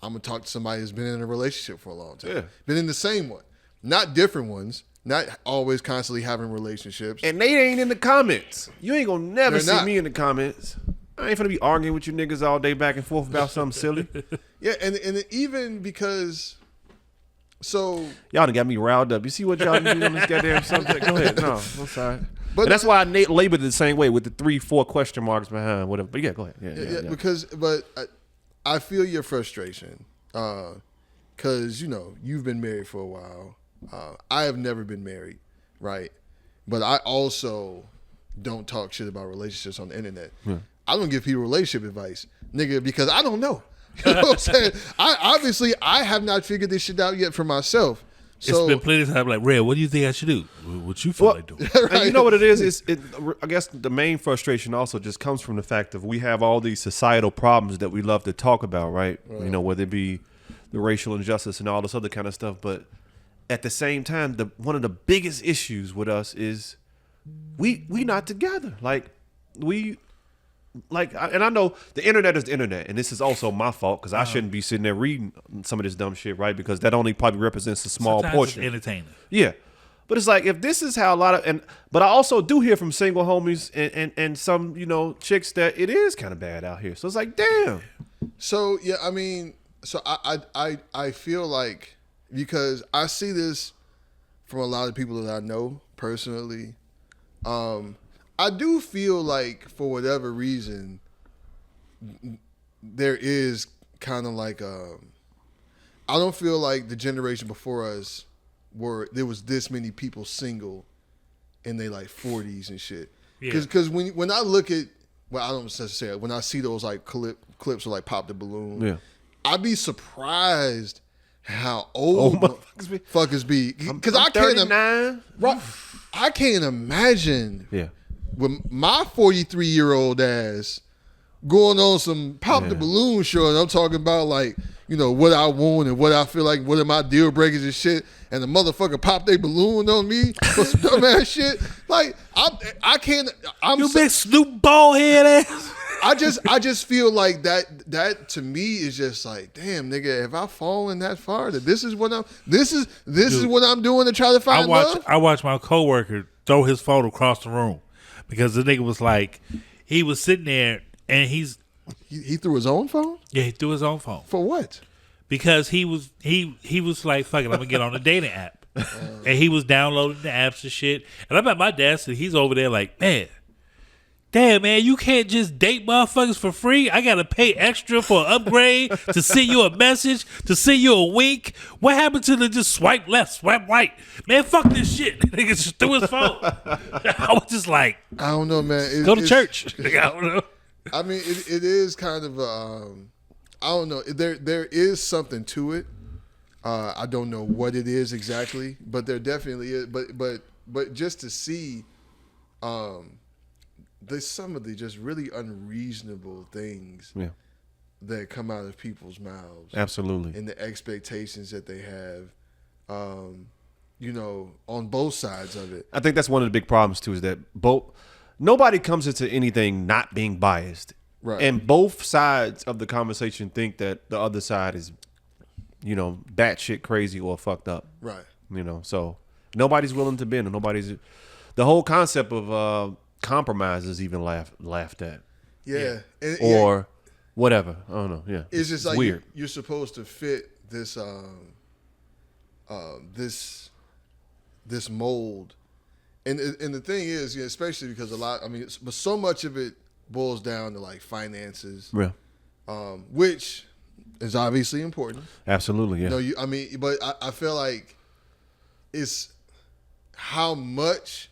Speaker 1: I'm gonna talk to somebody who's been in a relationship for a long time.
Speaker 3: Yeah.
Speaker 1: Been in the same one, not different ones. Not always constantly having relationships.
Speaker 3: And they ain't in the comments. You ain't gonna never
Speaker 1: They're not.
Speaker 3: me in the comments. I ain't finna be arguing with you niggas all day back and forth about something silly.
Speaker 1: Yeah, and even because, so
Speaker 3: Y'all done got me riled up. You see what y'all do on this goddamn subject? Go ahead. No, I'm sorry.
Speaker 1: But
Speaker 3: And that's why I labeled it the same way with the 3-4 question marks behind whatever. But yeah, go ahead. Yeah.
Speaker 1: because I feel your frustration, because you've been married for a while. I have never been married, right? But I also don't talk shit about relationships on the internet. I don't give people relationship advice, nigga, because I don't know. You know what I'm saying? I have not figured this shit out yet for myself. So,
Speaker 2: it's been plenty of time like, Rell, what do you think I should do? What you feel like doing?
Speaker 1: right.
Speaker 3: And you know what it is? I guess the main frustration also just comes from the fact of we have all these societal problems that we love to talk about, right? You know, whether it be the racial injustice and all this other kind of stuff, but at the same time, one of the biggest issues with us is we not together. And I know the internet is the internet, and this is also my fault because I shouldn't be sitting there reading some of this dumb shit, right? Because that only probably represents a small
Speaker 2: Sometimes
Speaker 3: portion.
Speaker 2: it's entertaining.
Speaker 3: Yeah, but it's like if this is how a lot of but I also do hear from single homies and some chicks that it is kind of bad out here. So it's like, damn.
Speaker 1: So yeah, I mean, so I feel like, because I see this from a lot of people that I know personally, I do feel like for whatever reason there is kind of like I don't feel like the generation before us there was this many people single in their like 40s and shit. Because when I look at, well, I don't necessarily, when I see those like clips of like Pop the Balloon, I'd be surprised how old motherfuckers be. Because I can't imagine with my 43-year-old ass going on some Pop the Balloon show, and I'm talking about like, what I want and what I feel like, what are my deal breakers and shit, and the motherfucker pop their balloon on me for some dumbass shit. Like, I can't.
Speaker 2: You big Snoop bald head ass.
Speaker 1: I just feel like that to me is just like, damn, nigga, have I fallen that far that this is what I'm doing to try to find love?
Speaker 2: I watched my coworker throw his phone across the room because the nigga was like, he was sitting there and he
Speaker 1: threw his own phone?
Speaker 2: Yeah, he threw his own phone.
Speaker 1: For what?
Speaker 2: Because he was like, fuck it, I'm gonna get on a dating app. And he was downloading the apps and shit. And I'm at my desk and he's over there like, damn, man, you can't just date motherfuckers for free. I got to pay extra for an upgrade, to send you a message, to send you a wink. What happened to the just swipe left, swipe right? Man, fuck this shit. Nigga just threw his phone. I was just like,
Speaker 1: I don't know, man.
Speaker 2: Go to church. I don't know.
Speaker 1: I mean, it is kind of, I don't know. There is something to it. I don't know what it is exactly, but there definitely is. But just to see, there's some of the just really unreasonable things that come out of people's mouths.
Speaker 3: Absolutely.
Speaker 1: And the expectations that they have, on both sides of it.
Speaker 3: I think that's one of the big problems too, is that nobody comes into anything not being biased.
Speaker 1: Right.
Speaker 3: And both sides of the conversation think that the other side is, batshit crazy or fucked up.
Speaker 1: Right.
Speaker 3: So nobody's willing to bend, and the whole concept of compromise is even laughed at.
Speaker 1: Yeah.
Speaker 3: Or whatever. I don't know. Yeah.
Speaker 1: It's just like
Speaker 3: weird.
Speaker 1: You're supposed to fit this this mold. And the thing is, especially because but so much of it boils down to like finances.
Speaker 3: Yeah.
Speaker 1: Which is obviously important.
Speaker 3: Absolutely, yeah.
Speaker 1: But I feel like it's how much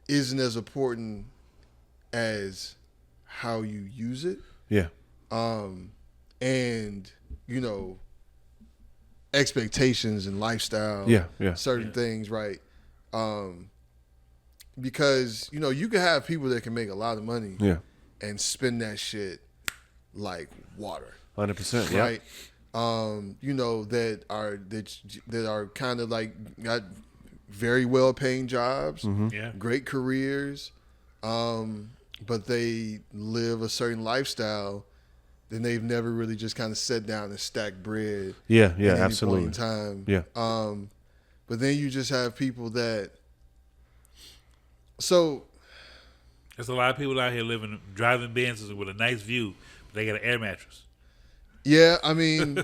Speaker 1: isn't as important as how you use it.
Speaker 3: Yeah.
Speaker 1: And expectations and lifestyle.
Speaker 3: Yeah.
Speaker 1: Certain things, right? Because you can have people that can make a lot of money.
Speaker 3: Yeah.
Speaker 1: And spend that shit like water.
Speaker 3: 100%. Yeah.
Speaker 1: Right. That are kind of like got very well paying jobs.
Speaker 2: Yeah.
Speaker 1: Great careers. But they live a certain lifestyle. Then they've never really just kind of sat down and stacked bread.
Speaker 3: Yeah,
Speaker 1: at any
Speaker 3: absolutely.
Speaker 1: point in time.
Speaker 3: Yeah.
Speaker 1: But then you just have people that. So.
Speaker 2: There's a lot of people out here driving Benzes with a nice view, but they got an air mattress.
Speaker 1: Yeah, I mean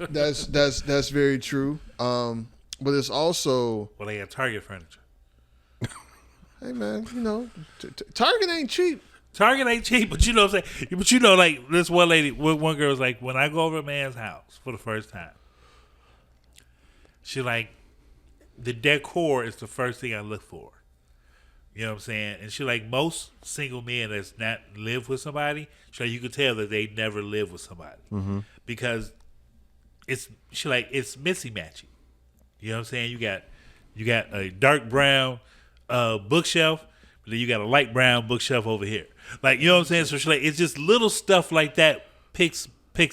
Speaker 1: that's very true. But it's also.
Speaker 2: Well, they got Target furniture.
Speaker 1: Hey man, Target ain't cheap.
Speaker 2: Target ain't cheap, but you know what I'm saying. But like this one girl was like, when I go over a man's house for the first time, she like, the decor is the first thing I look for. You know what I'm saying? And she like, most single men that's not live with somebody, she like, you can tell that they never live with somebody because it's missy matchy. You know what I'm saying? You got a dark brown bookshelf, but then you got a light brown bookshelf over here. Like, you know what I'm saying? So she like, it's just little stuff like that picks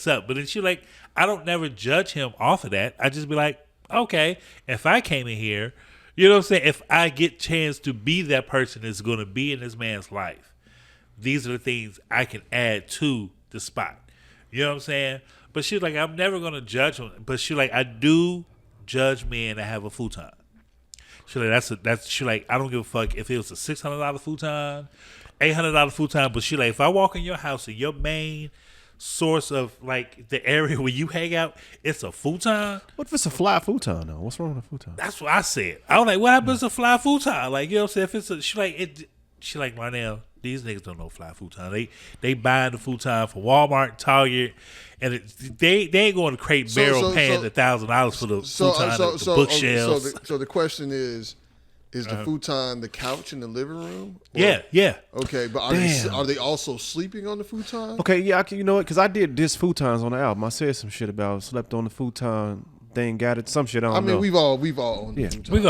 Speaker 2: up. But then she like, I don't never judge him off of that. I just be like, okay, if I came in here, you know what I'm saying, if I get chance to be that person that's going to be in this man's life, these are the things I can add to the spot. You know what I'm saying? But she's like, I'm never going to judge him. But she like, I do judge men that have a futon. She like, she like, I don't give a fuck if it was a $600 futon, $800 futon. But she like, if I walk in your house and your main source of like the area where you hang out, it's a futon.
Speaker 3: What if it's a fly futon though? What's wrong with a futon?
Speaker 2: That's what I said. I was like, what happens to a fly futon? Like, you know what I'm saying? If it's a, she like, Marnell, these niggas don't know fly futon. They buying the futon from Walmart, Target, and they ain't going to Crate Barrel paying $1,000 for the futon, the bookshelves.
Speaker 1: So the question is the futon the couch in the living room? Or?
Speaker 2: Yeah.
Speaker 1: Okay, but are they also sleeping on the futon?
Speaker 3: Okay, yeah, you know what? Because I did diss futons on the album. I said some shit about slept on the futon. They ain't got it. Some shit I don't know.
Speaker 1: We've all owned the futon. We've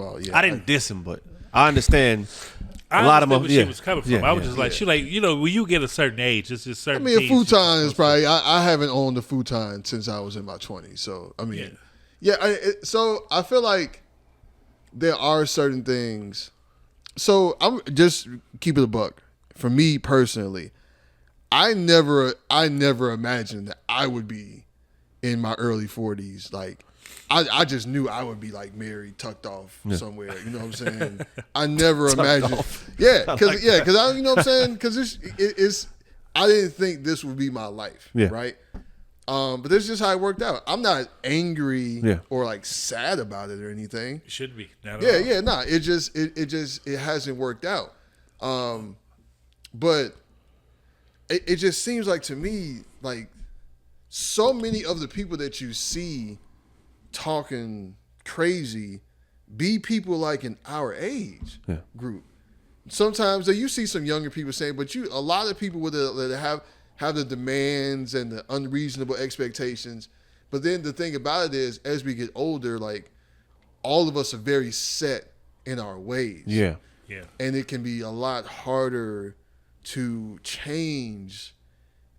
Speaker 1: all.
Speaker 3: I didn't diss him, but I understand. A lot of them.
Speaker 2: Where she was coming from. I was just like, she like, when you get a certain age, it's just certain.
Speaker 1: A futon is probably. I haven't owned a futon since I was in my 20s. So so I feel like there are certain things. So I'm just keep it a buck. For me personally, I never imagined that I would be in my early 40s. Like, I just knew I would be like married, tucked off somewhere. You know what I'm saying? I never imagined. Off. Yeah, because you know what I'm saying? Because it's I didn't think this would be my life. Yeah. Right. But this is just how it worked out. I'm not angry or like sad about it or anything.
Speaker 2: It should be.
Speaker 1: Nah. It hasn't worked out. But it just seems like to me, like so many of the people that you see talking crazy be people like in our age group. Sometimes you see some younger people saying, but a lot of people that have the demands and the unreasonable expectations. But then the thing about it is, as we get older, like all of us are very set in our ways. Yeah. And it can be a lot harder to change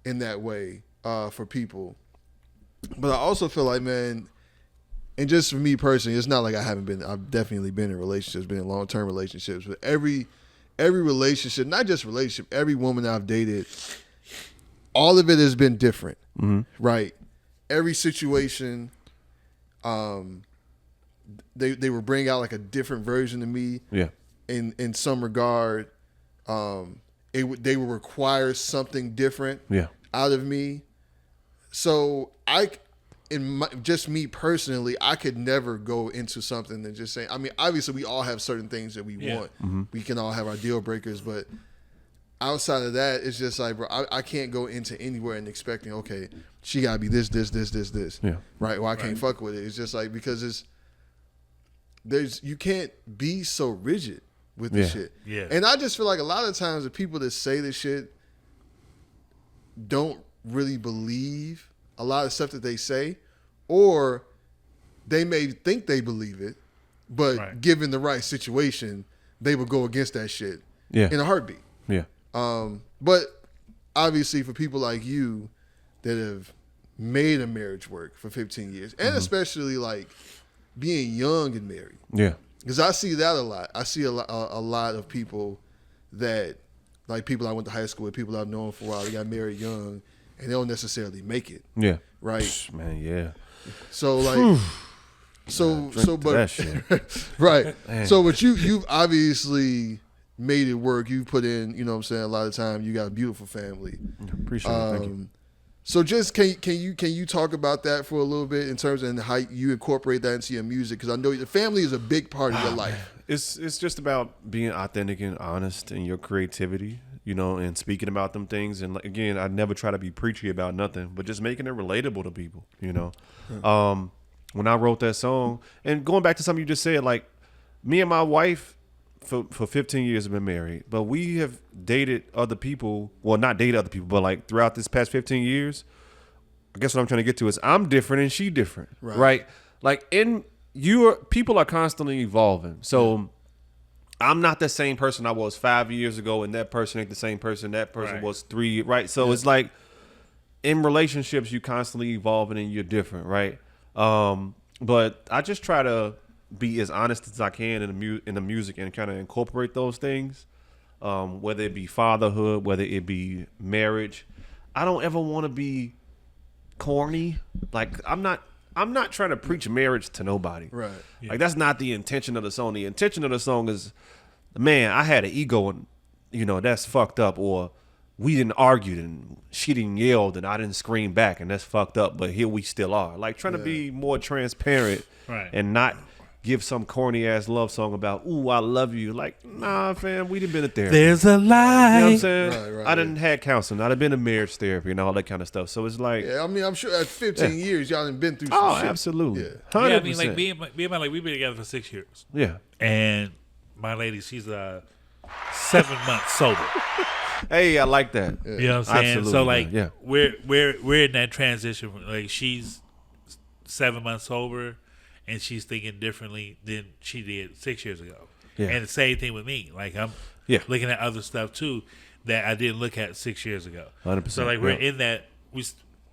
Speaker 1: in that way for people. But I also feel like, man, and just for me personally, it's not like I've definitely been in relationships, been in long-term relationships, but every relationship, not just relationship, every woman I've dated, all of it has been different, right? Every situation, they would bring out like a different version of me. Yeah. In some regard, they would require something different. Out of me. So just me personally, I could never go into something and just say. I mean, obviously, we all have certain things that we want. We can all have our deal breakers, but outside of that, it's just like, bro, I can't go into anywhere and expecting, okay, she gotta be this.
Speaker 3: Yeah.
Speaker 1: Right? Or I can't fuck with it. It's just like, because you can't be so rigid with this shit.
Speaker 2: Yeah.
Speaker 1: And I just feel like a lot of times the people that say this shit don't really believe a lot of stuff that they say, or they may think they believe it, but given the right situation, they would go against that shit in a heartbeat.
Speaker 3: Yeah.
Speaker 1: But obviously for people like you that have made a marriage work for 15 years, and especially like being young and married.
Speaker 3: Yeah.
Speaker 1: Because I see that a lot. I see a lot of people that, like people I went to high school with, people I've known for a while, they got married young and they don't necessarily make it.
Speaker 3: Yeah.
Speaker 1: Right?
Speaker 3: Psh, man, yeah.
Speaker 1: So like, but
Speaker 3: that shit.
Speaker 1: right.
Speaker 3: Man.
Speaker 1: So but you've obviously made it work. You've put in, you know what I'm saying, a lot of time. You got a beautiful family.
Speaker 3: Appreciate it. Thank you.
Speaker 1: So just can you talk about that for a little bit in terms of how you incorporate that into your music? Because I know the family is a big part of your life.
Speaker 3: It's just about being authentic and honest in your creativity, you know, and speaking about them things. And again, I never try to be preachy about nothing, but just making it relatable to people, you know. When I wrote that song, and going back to something you just said, like me and my wife for 15 years have been married, but we have dated other people. Well, not dated other people, but like throughout this past 15 years, I guess what I'm trying to get to is I'm different and she different, right? Like people are constantly evolving. So I'm not the same person I was 5 years ago, and that person ain't the same person that person was 3, right? So it's like in relationships, you constantly evolving and you're different, right? But I just try to be as honest as I can in the music and kind of incorporate those things, whether it be fatherhood, whether it be marriage. I don't ever want to be corny. Like I'm not trying to preach marriage to nobody.
Speaker 1: Right.
Speaker 2: Yeah.
Speaker 3: Like that's not the intention of the song. The intention of the song is, man, I had an ego and, you know, that's fucked up, or we didn't argue and she didn't yell and I didn't scream back and that's fucked up, but here we still are. Like trying to be more transparent and not give some corny ass love song about, ooh, I love you. Like, nah, fam, we done been to therapy.
Speaker 2: There's a lie.
Speaker 3: You know what I'm saying?
Speaker 1: Right,
Speaker 3: I done had counseling. I done been to marriage therapy and all that kind of stuff. So it's like,
Speaker 1: I mean, I'm sure at 15 years y'all done been through some shit.
Speaker 3: Absolutely.
Speaker 1: Yeah.
Speaker 3: 100%.
Speaker 2: Yeah, I mean, like me and my like we've been together for 6 years.
Speaker 3: Yeah.
Speaker 2: And my lady, she's 7 months sober.
Speaker 3: Hey, I like that.
Speaker 1: Yeah.
Speaker 2: You know what I'm saying?
Speaker 3: Absolutely,
Speaker 2: So like,
Speaker 3: yeah.
Speaker 2: we're in that transition. Like she's 7 months sober, and she's thinking differently than she did 6 years ago.
Speaker 3: Yeah.
Speaker 2: And the same thing with me. Like I'm looking at other stuff too that I didn't look at 6 years ago.
Speaker 3: 100%.
Speaker 2: So like we're in that, we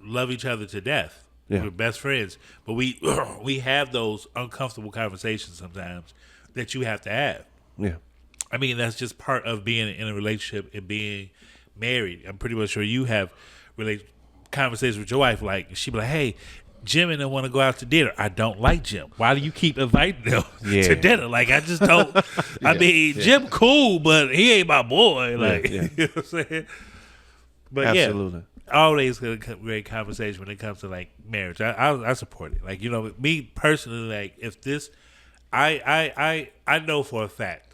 Speaker 2: love each other to death.
Speaker 3: Yeah.
Speaker 2: We're best friends, but we have those uncomfortable conversations sometimes that you have to have.
Speaker 3: Yeah.
Speaker 2: I mean, that's just part of being in a relationship and being married. I'm pretty much sure you have conversations with your wife. Like, she be like, hey, Jim and them want to go out to dinner. I don't like Jim. Why do you keep inviting them to dinner? Like, I just don't. I mean, Jim cool, but he ain't my boy. Like, you know what I'm saying? But
Speaker 3: absolutely.
Speaker 2: Always a great conversation when it comes to, like, marriage. I support it. Like, you know, me personally, like, if this, I know for a fact,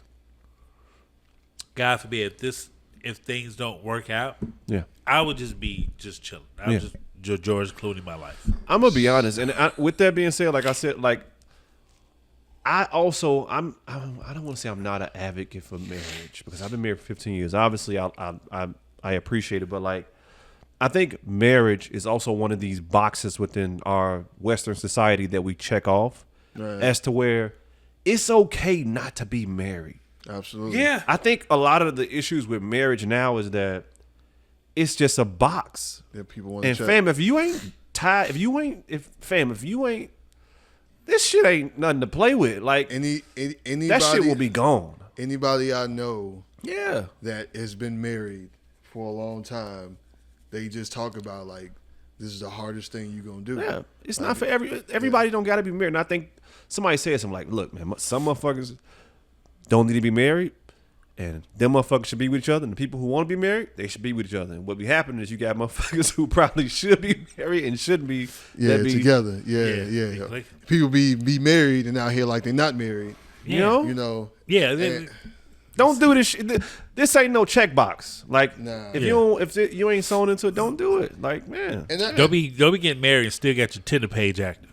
Speaker 2: God forbid, if things don't work out, I would just be chilling. I would just George Clooney my life.
Speaker 3: I'm gonna be honest, and with that being said, like I said, like I don't want to say I'm not an advocate for marriage because I've been married for 15 years. Obviously, I appreciate it, but like I think marriage is also one of these boxes within our Western society that we check off as to where it's okay not to be married.
Speaker 1: Absolutely.
Speaker 2: Yeah.
Speaker 3: I think a lot of the issues with marriage now is that it's just a box.
Speaker 1: Yeah, people want to
Speaker 3: and
Speaker 1: check.
Speaker 3: fam, if you ain't, this shit ain't nothing to play with. Like
Speaker 1: anybody,
Speaker 3: that shit will be gone.
Speaker 1: Anybody I know
Speaker 3: that
Speaker 1: has been married for a long time, they just talk about like this is the hardest thing you're gonna do.
Speaker 3: Yeah, it's like, not for everybody. Don't got to be married. And I think somebody said something like, "Look, man, some motherfuckers don't need to be married, and them motherfuckers should be with each other. And the people who want to be married, they should be with each other. And what be happening is you got motherfuckers who probably should be married and shouldn't be.
Speaker 1: Together. Yeah. People be married and out here like they're not married.
Speaker 2: Yeah.
Speaker 1: You know.
Speaker 2: Yeah.
Speaker 3: That's Don't do this shit. This ain't no checkbox. Like,
Speaker 1: Nah.
Speaker 3: if you ain't sewn into it, don't do it. Like, man.
Speaker 1: And that,
Speaker 2: Don't be getting married and still got your Tinder page active.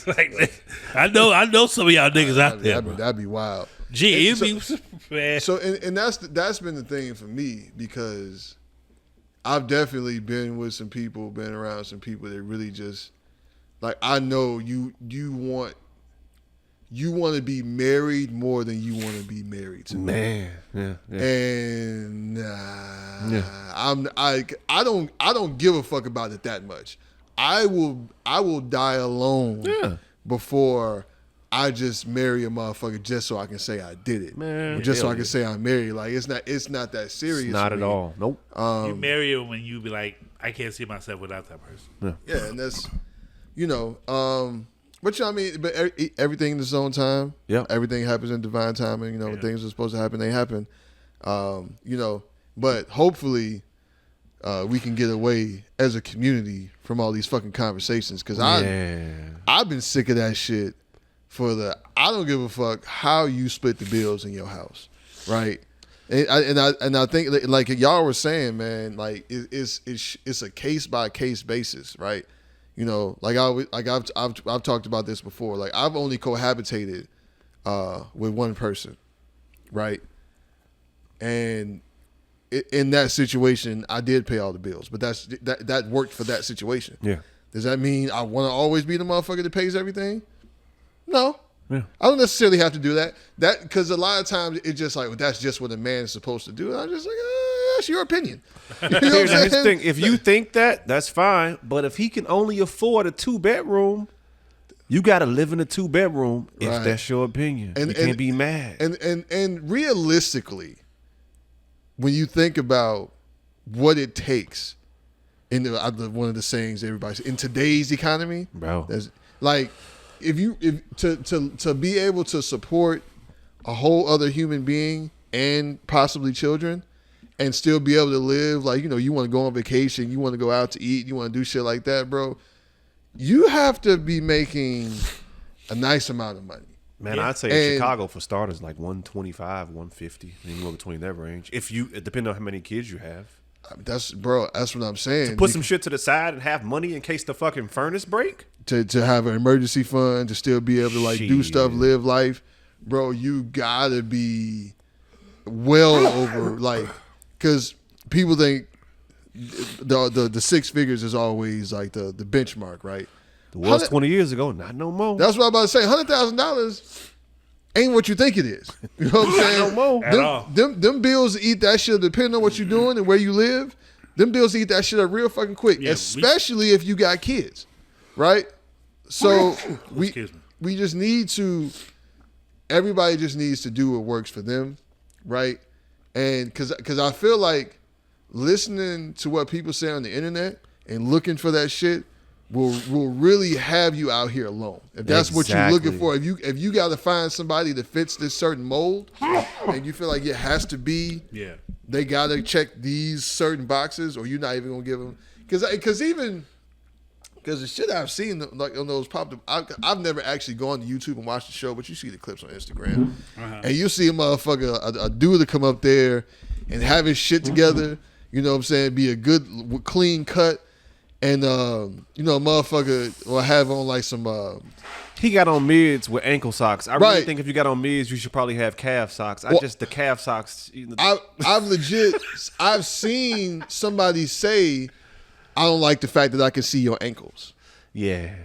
Speaker 2: Like, I know some of y'all niggas out there, bro.
Speaker 1: that'd be wild.
Speaker 2: Gee, it'd be man.
Speaker 1: So and that's been the thing for me, because I've definitely been with some people, been around some people that really just like, I know you want to be married more than you want to be married to me.
Speaker 3: Man, yeah.
Speaker 1: And I don't give a fuck about it that much. I will die alone before I just marry a motherfucker just so I can say I did it,
Speaker 3: man.
Speaker 1: Or just so I can say I'm married. Like, it's not that serious.
Speaker 3: It's not at all. Nope.
Speaker 2: You marry her when you be like, I can't see myself without that person.
Speaker 1: Yeah, and that's, but I mean, but everything in its own time.
Speaker 3: Yeah.
Speaker 1: Everything happens in divine timing. When things are supposed to happen, they happen. But hopefully, we can get away as a community from all these fucking conversations, because I've been sick of that shit. I don't give a fuck how you split the bills in your house, right? And I think, like y'all were saying, man, like it's a case by case basis, right? I've talked about this before. Like, I've only cohabitated with one person, right? And in that situation, I did pay all the bills, but that worked for that situation.
Speaker 3: Yeah.
Speaker 1: Does that mean I want to always be the motherfucker that pays everything? No.
Speaker 3: Yeah.
Speaker 1: I don't necessarily have to do that. Because a lot of times it's just like, well, that's just what a man is supposed to do. And I'm just like, that's your opinion. You know
Speaker 3: Here's the thing. If you think that, that's fine. But if he can only afford a 2-bedroom, you got to live in a 2-bedroom if
Speaker 1: Right.
Speaker 3: that's your opinion. You can't be mad.
Speaker 1: And realistically, when you think about what it takes in one of the sayings everybody in today's economy,
Speaker 3: Bro.
Speaker 1: there's like, if to be able to support a whole other human being and possibly children and still be able to live, like, you want to go on vacation, you want to go out to eat, you want to do shit like that, bro, you have to be making a nice amount of money.
Speaker 3: Man, I'd say in Chicago, for starters, like 125, 150, anywhere between that range. Depending on how many kids you have.
Speaker 1: That's what I'm saying.
Speaker 3: Put some shit to the side and have money in case the fucking furnace break.
Speaker 1: To have an emergency fund, to still be able to like do stuff, live life, bro. You gotta be well over, like, because people think the 6 figures is always like the benchmark, right?
Speaker 3: It was 20 years ago, not no more.
Speaker 1: That's what I'm about to say. $100,000 ain't what you think it is. You know what I'm saying?
Speaker 3: No more.
Speaker 2: At all.
Speaker 1: Them bills eat that shit, depending on what you're doing and where you live. Them bills eat that shit up real fucking quick, especially if you got kids, right? So we just need to. Everybody just needs to do what works for them, right? And because I feel like listening to what people say on the internet and looking for that shit will really have you out here alone. If that's what you're looking for, if you got to find somebody that fits this certain mold, and you feel like it has to be, they got to check these certain boxes, or you're not even gonna give them, because the shit I've seen, like on those popped up, I've never actually gone to YouTube and watched the show, but you see the clips on Instagram, and you see a motherfucker, a dude to come up there and have his shit together. You know what I'm saying? Be a good, clean cut. And, a motherfucker will have on like some...
Speaker 3: he got on mids with ankle socks. I really think if you got on mids, you should probably have calf socks. The calf socks... I've seen somebody say, I don't like the fact that I can see your ankles. Yeah.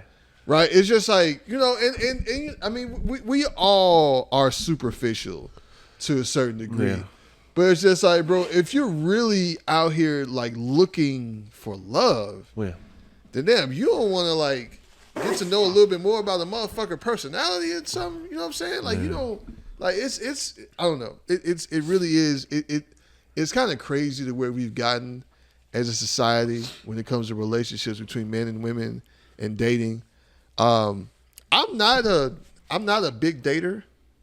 Speaker 1: Right? It's just like, and I mean, we all are superficial to a certain degree. Yeah. But it's just like, bro, if you're really out here like looking for love, then damn, you don't want to like get to know a little bit more about the motherfucker personality and something. You know what I'm saying? Like, you don't like it's I don't know. It really is. It's kind of crazy the way we've gotten as a society when it comes to relationships between men and women and dating. I'm not a big dater.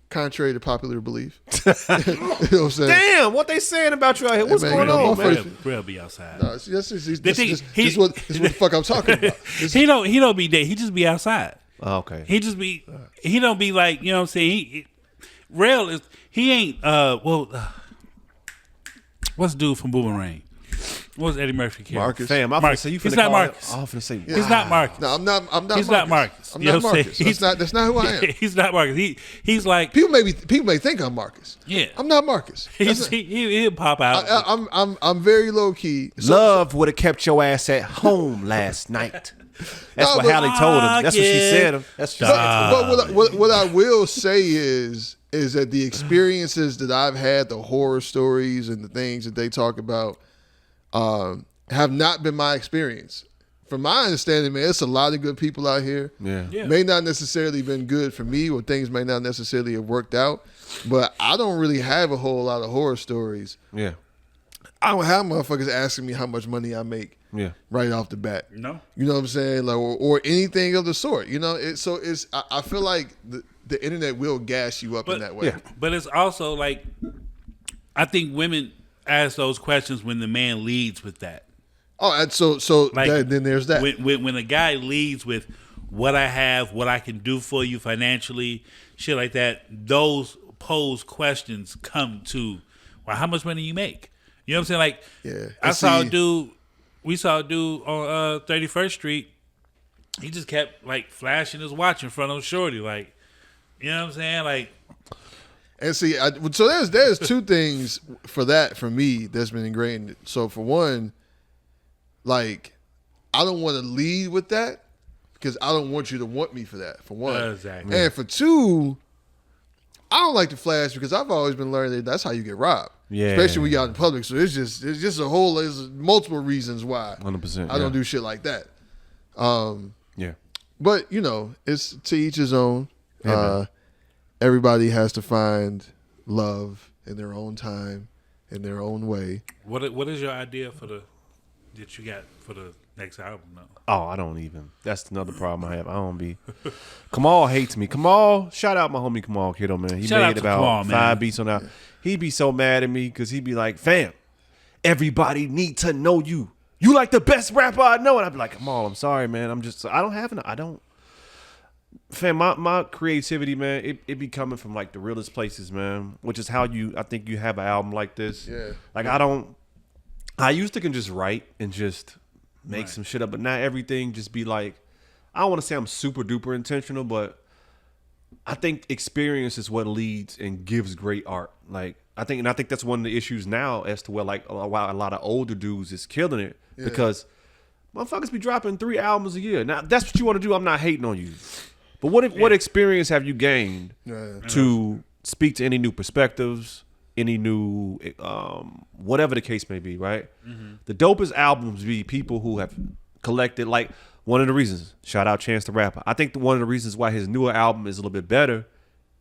Speaker 1: Contrary to popular belief. You know what I'm saying?
Speaker 3: Damn, what they saying about you out here? What's going on, man?
Speaker 2: Rell be outside.
Speaker 1: No, this is what the fuck I'm talking about.
Speaker 2: He don't be dating. He just be outside.
Speaker 3: Oh, okay.
Speaker 2: He don't be like, you know what I'm saying? Rell is he ain't what's the dude from Boomerang? What's Eddie Murphy character?
Speaker 1: Marcus.
Speaker 3: Fam, I'm
Speaker 2: Marcus.
Speaker 3: finna say you
Speaker 2: He's
Speaker 3: finna
Speaker 2: not
Speaker 3: call
Speaker 2: Marcus.
Speaker 3: I'm finna say
Speaker 2: He's not Marcus.
Speaker 1: No, I'm not.
Speaker 2: He's
Speaker 1: Marcus.
Speaker 2: not Marcus.
Speaker 1: I'm
Speaker 2: You know
Speaker 1: not
Speaker 2: what I'm
Speaker 1: Marcus.
Speaker 2: saying?
Speaker 1: That's not who I am.
Speaker 2: He's not Marcus. He's like
Speaker 1: People may think I'm Marcus.
Speaker 2: Yeah.
Speaker 1: I'm not Marcus.
Speaker 2: he'll pop out.
Speaker 1: I'm very low key.
Speaker 3: Love would have kept your ass at home last night. That's what
Speaker 1: but-
Speaker 3: Hallie told him. That's what she said. That's what she said.
Speaker 1: But what I will say is that the experiences that I've had, the horror stories and the things that they talk about, have not been my experience. From my understanding, man, it's a lot of good people out here.
Speaker 3: Yeah.
Speaker 1: May not necessarily been good for me, or things may not necessarily have worked out. But I don't really have a whole lot of horror stories.
Speaker 3: Yeah.
Speaker 1: I don't have motherfuckers asking me how much money I make.
Speaker 3: Yeah.
Speaker 1: Right off the bat.
Speaker 2: No.
Speaker 1: You know what I'm saying? Like, or anything of the sort. You know, I feel like the internet will gas you up in that way.
Speaker 3: Yeah.
Speaker 2: But it's also like, I think women ask those questions when the man leads with that.
Speaker 1: Oh, and so
Speaker 2: Like,
Speaker 1: then there's that.
Speaker 2: When a guy leads with what I have, what I can do for you financially, shit like that, those pose questions come to, well, how much money you make? You know what I'm saying? Like,
Speaker 1: yeah.
Speaker 2: We saw a dude on 31st Street. He just kept like flashing his watch in front of Shorty, like, you know what I'm saying? Like,
Speaker 1: And see, so there's two things for me that's been ingrained. So for one, like, I don't want to lead with that because I don't want you to want me for that, for one.
Speaker 2: Exactly.
Speaker 1: And for two, I don't like to flash because I've always been learning that that's how you get robbed.
Speaker 3: Yeah.
Speaker 1: Especially when you're out in public. So there's just there's multiple reasons why
Speaker 3: 100%.
Speaker 1: I don't do shit like that.
Speaker 3: Yeah.
Speaker 1: But, you know, it's to each his own.
Speaker 3: Yeah,
Speaker 1: Everybody has to find love in their own time, in their own way.
Speaker 2: what is your idea that you got for the next album though?
Speaker 3: Oh, I don't even. That's another problem I have. I don't be. Kamal hates me. Kamal, shout out my homie Kamal Kiddo, man. He
Speaker 2: Shout out
Speaker 3: made
Speaker 2: to
Speaker 3: about
Speaker 2: Kamal,
Speaker 3: 5
Speaker 2: man.
Speaker 3: beats on that. He be so mad at me because he be like, fam, everybody need to know you. You like the best rapper I know. And I be like, Kamal, I'm sorry, man. I don't. Fam, my creativity, man, it be coming from like the realest places, man. Which is how I think you have an album like this.
Speaker 1: Yeah.
Speaker 3: Like I used to can just write and just make some shit up, but now everything just be like, I don't want to say I'm super duper intentional, but I think experience is what leads and gives great art. Like I think that's one of the issues now as to where like a lot of older dudes is killing it because motherfuckers be dropping 3 albums a year. Now that's what you want to do. I'm not hating on you, but what experience have you gained to speak to any new perspectives? Any new, whatever the case may be, right? Mm-hmm. The dopest albums be people who have collected, like, one of the reasons, shout out Chance the Rapper. I think one of the reasons why his newer album is a little bit better,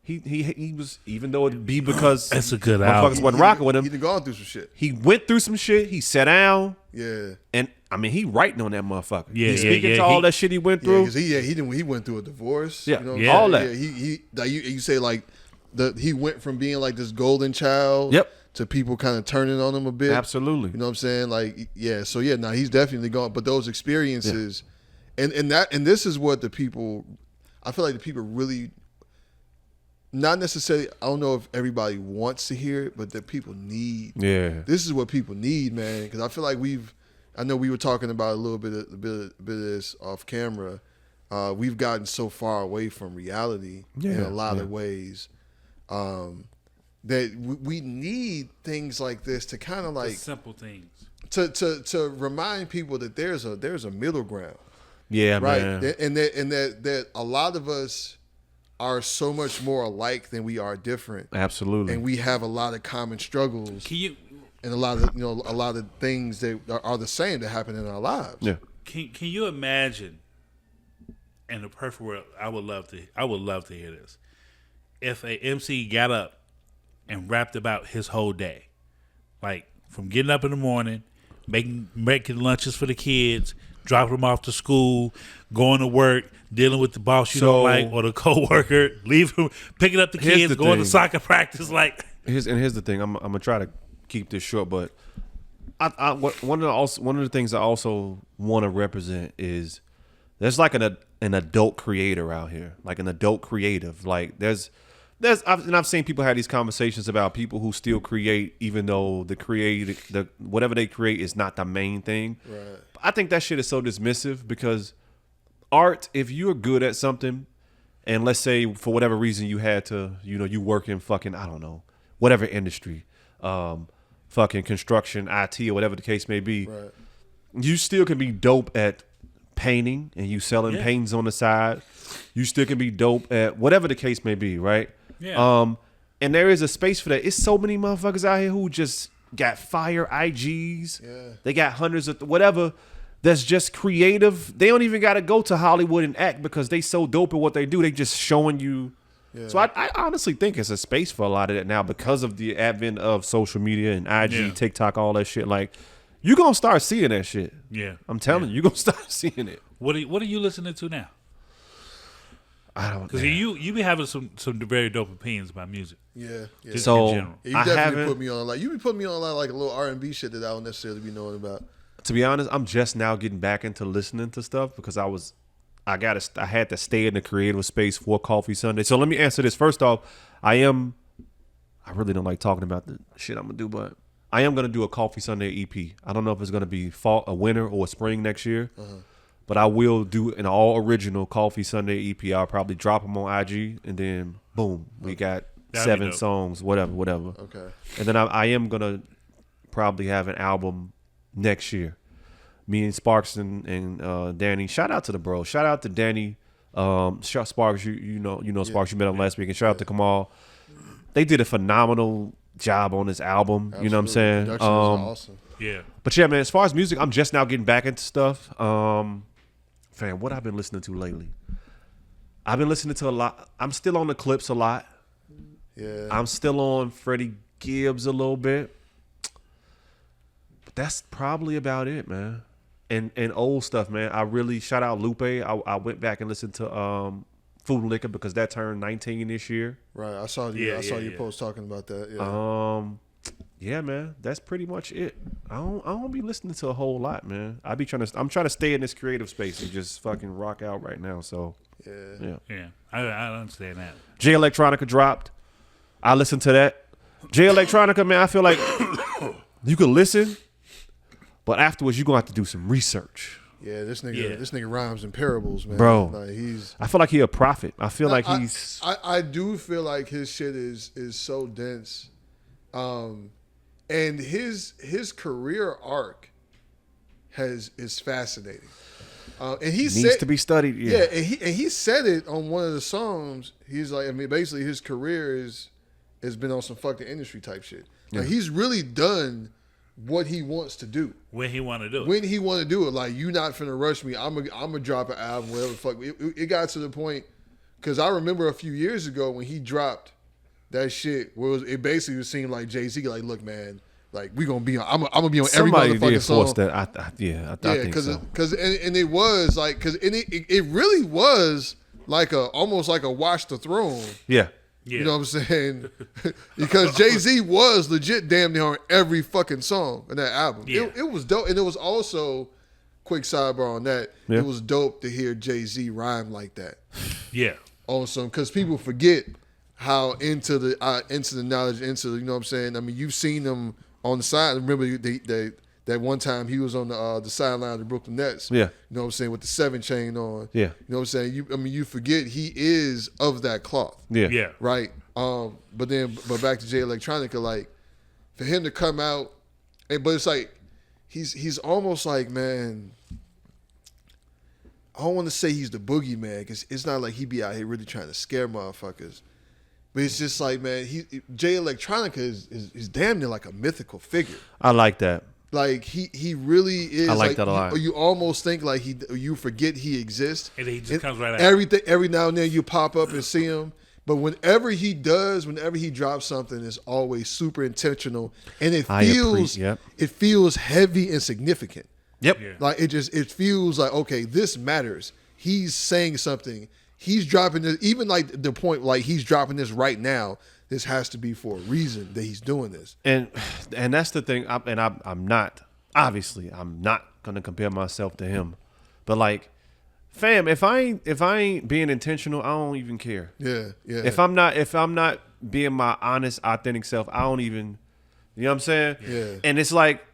Speaker 3: he was, even though it be because
Speaker 2: That's a good album.
Speaker 3: motherfuckers wasn't rocking with him.
Speaker 1: He'd gone through some shit.
Speaker 3: He went through some shit, he sat down,
Speaker 1: Yeah.
Speaker 3: and, I mean, he writing on that motherfucker.
Speaker 2: Yeah,
Speaker 3: He's speaking to all that shit he went
Speaker 1: Yeah,
Speaker 3: through.
Speaker 1: because he went through a divorce.
Speaker 3: Yeah,
Speaker 1: you know?
Speaker 2: yeah.
Speaker 3: all that.
Speaker 1: Yeah, he like you say like he went from being like this golden child.
Speaker 3: Yep.
Speaker 1: To people kind of turning on him a bit.
Speaker 3: Absolutely.
Speaker 1: You know what I'm saying? Like, yeah. So yeah, now he's definitely gone. But those experiences, and this is what the people, I feel like the people really, not necessarily. I don't know if everybody wants to hear it, but that people need.
Speaker 3: Yeah.
Speaker 1: This is what people need, man. Because I feel like I know we were talking about a little bit of this off camera. We've gotten so far away from reality in a lot of ways. That we need things like this to kind of like
Speaker 2: The simple things
Speaker 1: to remind people that there's a middle ground,
Speaker 3: Yeah,
Speaker 1: right?
Speaker 3: man.
Speaker 1: And that a lot of us are so much more alike than we are different,
Speaker 3: Absolutely.
Speaker 1: and we have a lot of common struggles
Speaker 2: can you
Speaker 1: and a lot of things that are the same that happen in our lives.
Speaker 3: Yeah.
Speaker 2: can you imagine in the perfect world, I would love to hear this, if a MC got up and rapped about his whole day, like from getting up in the morning, making lunches for the kids, dropping them off to school, going to work, dealing with the boss you don't like or the coworker, leaving, picking up the kids, going to soccer practice. Like
Speaker 3: here's the thing. I'm gonna try to keep this short, but one of the things I also want to represent is there's like an adult creator out here, like an adult creative. Like there's I've seen people have these conversations about people who still create, even though whatever they create is not the main thing.
Speaker 1: Right.
Speaker 3: I think that shit is so dismissive because art, if you're good at something, and let's say for whatever reason you had to, you work in fucking, I don't know, whatever industry, fucking construction, IT, or whatever the case may be,
Speaker 1: Right.
Speaker 3: you still can be dope at painting and you selling paintings on the side. You still can be dope at whatever the case may be, right?
Speaker 2: Yeah.
Speaker 3: And there is a space for that. It's so many motherfuckers out here who just got fire IGs.
Speaker 1: Yeah.
Speaker 3: They got hundreds of whatever that's just creative. They don't even got to go to Hollywood and act because they so dope at what they do. They just showing you. Yeah. So I honestly think it's a space for a lot of that now because of the advent of social media and IG, TikTok, all that shit. Like, you're going to start seeing that shit.
Speaker 2: Yeah.
Speaker 3: I'm telling you, you're going to start seeing it.
Speaker 2: What are you listening to now?
Speaker 3: I don't know.
Speaker 2: Because you be having some very dope opinions about music.
Speaker 1: Yeah.
Speaker 2: Just
Speaker 3: So
Speaker 2: in general.
Speaker 1: You definitely put me on like you be putting me on a lot of like a little R&B shit that I don't necessarily be knowing about.
Speaker 3: To be honest, I'm just now getting back into listening to stuff because I had to stay in the creative space for Coffee Sunday. So let me answer this. First off, I really don't like talking about the shit I'm gonna do, but I am gonna do a Coffee Sunday EP. I don't know if it's gonna be fall, a winter, or a spring next year, but I will do an all original Coffee Sunday EP. I'll probably drop them on IG, and then boom, we got
Speaker 2: That'd
Speaker 3: 7
Speaker 2: be dope.
Speaker 3: songs, whatever.
Speaker 1: Okay.
Speaker 3: And then I am gonna probably have an album next year. Me and Sparks and Danny. Shout out to the bros. Shout out to Danny. Sparks, you know Sparks. You met him last week. And shout out to Kamal. They did a phenomenal job on this album.
Speaker 1: Absolutely.
Speaker 3: You know what I'm saying?
Speaker 1: Production was awesome.
Speaker 2: Yeah.
Speaker 3: But yeah, man. As far as music, I'm just now getting back into stuff. Fam, what I've been listening to lately? I've been listening to a lot. I'm still on the Clips a lot.
Speaker 1: Yeah.
Speaker 3: I'm still on Freddie Gibbs a little bit. But that's probably about it, man. And old stuff, man. I really shout out Lupe. I went back and listened to Food and Liquor because that turned 19 this year.
Speaker 1: Right. I saw your post talking about that. Yeah.
Speaker 3: Yeah, man. That's pretty much it. I don't be listening to a whole lot, man. I'm trying to stay in this creative space and just fucking rock out right now. So yeah.
Speaker 2: I understand that.
Speaker 3: J Electronica dropped. I listened to that. J Electronica, man. I feel like you could listen, but afterwards you're gonna have to do some research.
Speaker 1: Yeah, this nigga rhymes in parables, man.
Speaker 3: Bro,
Speaker 1: like
Speaker 3: I feel like he a prophet. I feel like he's.
Speaker 1: I do feel like his shit is so dense, and his career arc is fascinating. And he
Speaker 3: needs to be studied. Yeah,
Speaker 1: and he said it on one of the songs. He's like, I mean, basically his career has been on some fuck the industry type shit. Like he's really done what he wants to do.
Speaker 2: When he want to do it.
Speaker 1: When he want to do it. Like, you not finna rush me. I'm gonna drop an album, whatever the fuck. It got to the point, because I remember a few years ago when he dropped that shit, where it basically seemed like Jay-Z, like, look, man, like, we gonna be on, I'm gonna be on every motherfucking song.
Speaker 3: Somebody did force that. I think so.
Speaker 1: Because it was like, because it really was like almost like a Watch the Throne.
Speaker 3: Yeah.
Speaker 1: You know what I'm saying? Because Jay-Z was legit damn near on every fucking song in that album.
Speaker 2: Yeah.
Speaker 1: It was dope. And it was also, quick sidebar on that, it was dope to hear Jay-Z rhyme like that.
Speaker 2: Yeah.
Speaker 1: Awesome. Because people forget how into the knowledge, you know what I'm saying? I mean, you've seen them on the side. Remember that one time he was on the sideline of the Brooklyn Nets.
Speaker 3: Yeah.
Speaker 1: You know what I'm saying? With the 7 chain on.
Speaker 3: Yeah.
Speaker 1: You know what I'm saying? You forget he is of that cloth.
Speaker 3: Yeah.
Speaker 2: Yeah.
Speaker 1: Right. But back to J Electronica, like, for him to come out, but it's like he's almost like, man, I don't want to say he's the boogeyman, because it's not like he be out here really trying to scare motherfuckers. But it's just like, man, J Electronica is damn near like a mythical figure.
Speaker 3: I like that.
Speaker 1: Like, he really is.
Speaker 3: I like that a lot.
Speaker 1: You almost think like you forget he exists.
Speaker 2: And he just comes right out.
Speaker 1: Every now and then you pop up and see him. But whenever he drops something, it's always super intentional, and it feels heavy and significant.
Speaker 3: Yep.
Speaker 2: Yeah.
Speaker 1: Like, it feels like, okay, this matters. He's saying something. He's dropping this, even like the point, like, he's dropping this right now. This has to be for a reason that he's doing this.
Speaker 3: And that's the thing. I'm not gonna compare myself to him, but like, Fam, if I ain't being intentional, I don't even care.
Speaker 1: Yeah.
Speaker 3: If I'm not being my honest, authentic self, I don't even. You know what I'm saying?
Speaker 1: Yeah.
Speaker 3: And it's like,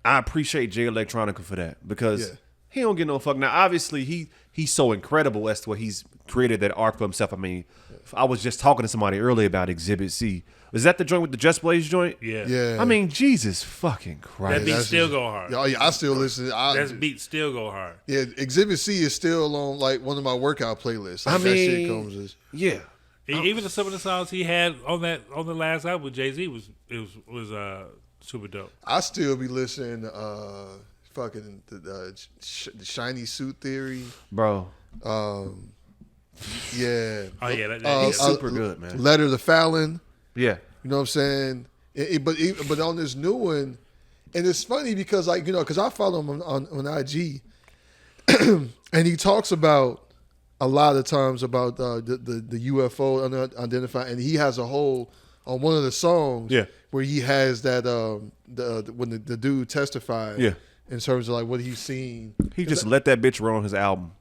Speaker 3: I appreciate Jay Electronica for that because he don't get no fuck. Now, obviously, he's so incredible as to what he's created that art for himself. I mean, I was just talking to somebody earlier about Exhibit C. Was that the joint with the Just Blaze joint?
Speaker 2: Yeah.
Speaker 3: I mean, Jesus fucking Christ.
Speaker 2: That beat still go hard.
Speaker 1: Oh yeah, I still listen.
Speaker 2: That beat still go hard.
Speaker 1: Yeah, Exhibit C is still on like one of my workout playlists. Like,
Speaker 3: I mean,
Speaker 1: that shit comes as
Speaker 2: Even some of the songs he had on the last album with Jay-Z was super dope.
Speaker 1: I still be listening to fucking the Shiny Suit Theory,
Speaker 3: Bro.
Speaker 1: yeah.
Speaker 2: Oh yeah,
Speaker 3: He's super good, man.
Speaker 1: Letter to Fallon.
Speaker 3: Yeah.
Speaker 1: You know what I'm saying? But on this new one, and it's funny because like, you know, because I follow him on IG, and he talks about a lot of times about the UFO unidentified, and he has a whole on one of the songs where he has that when the dude testified in terms of like what he's seen.
Speaker 3: He just let that bitch run on his album.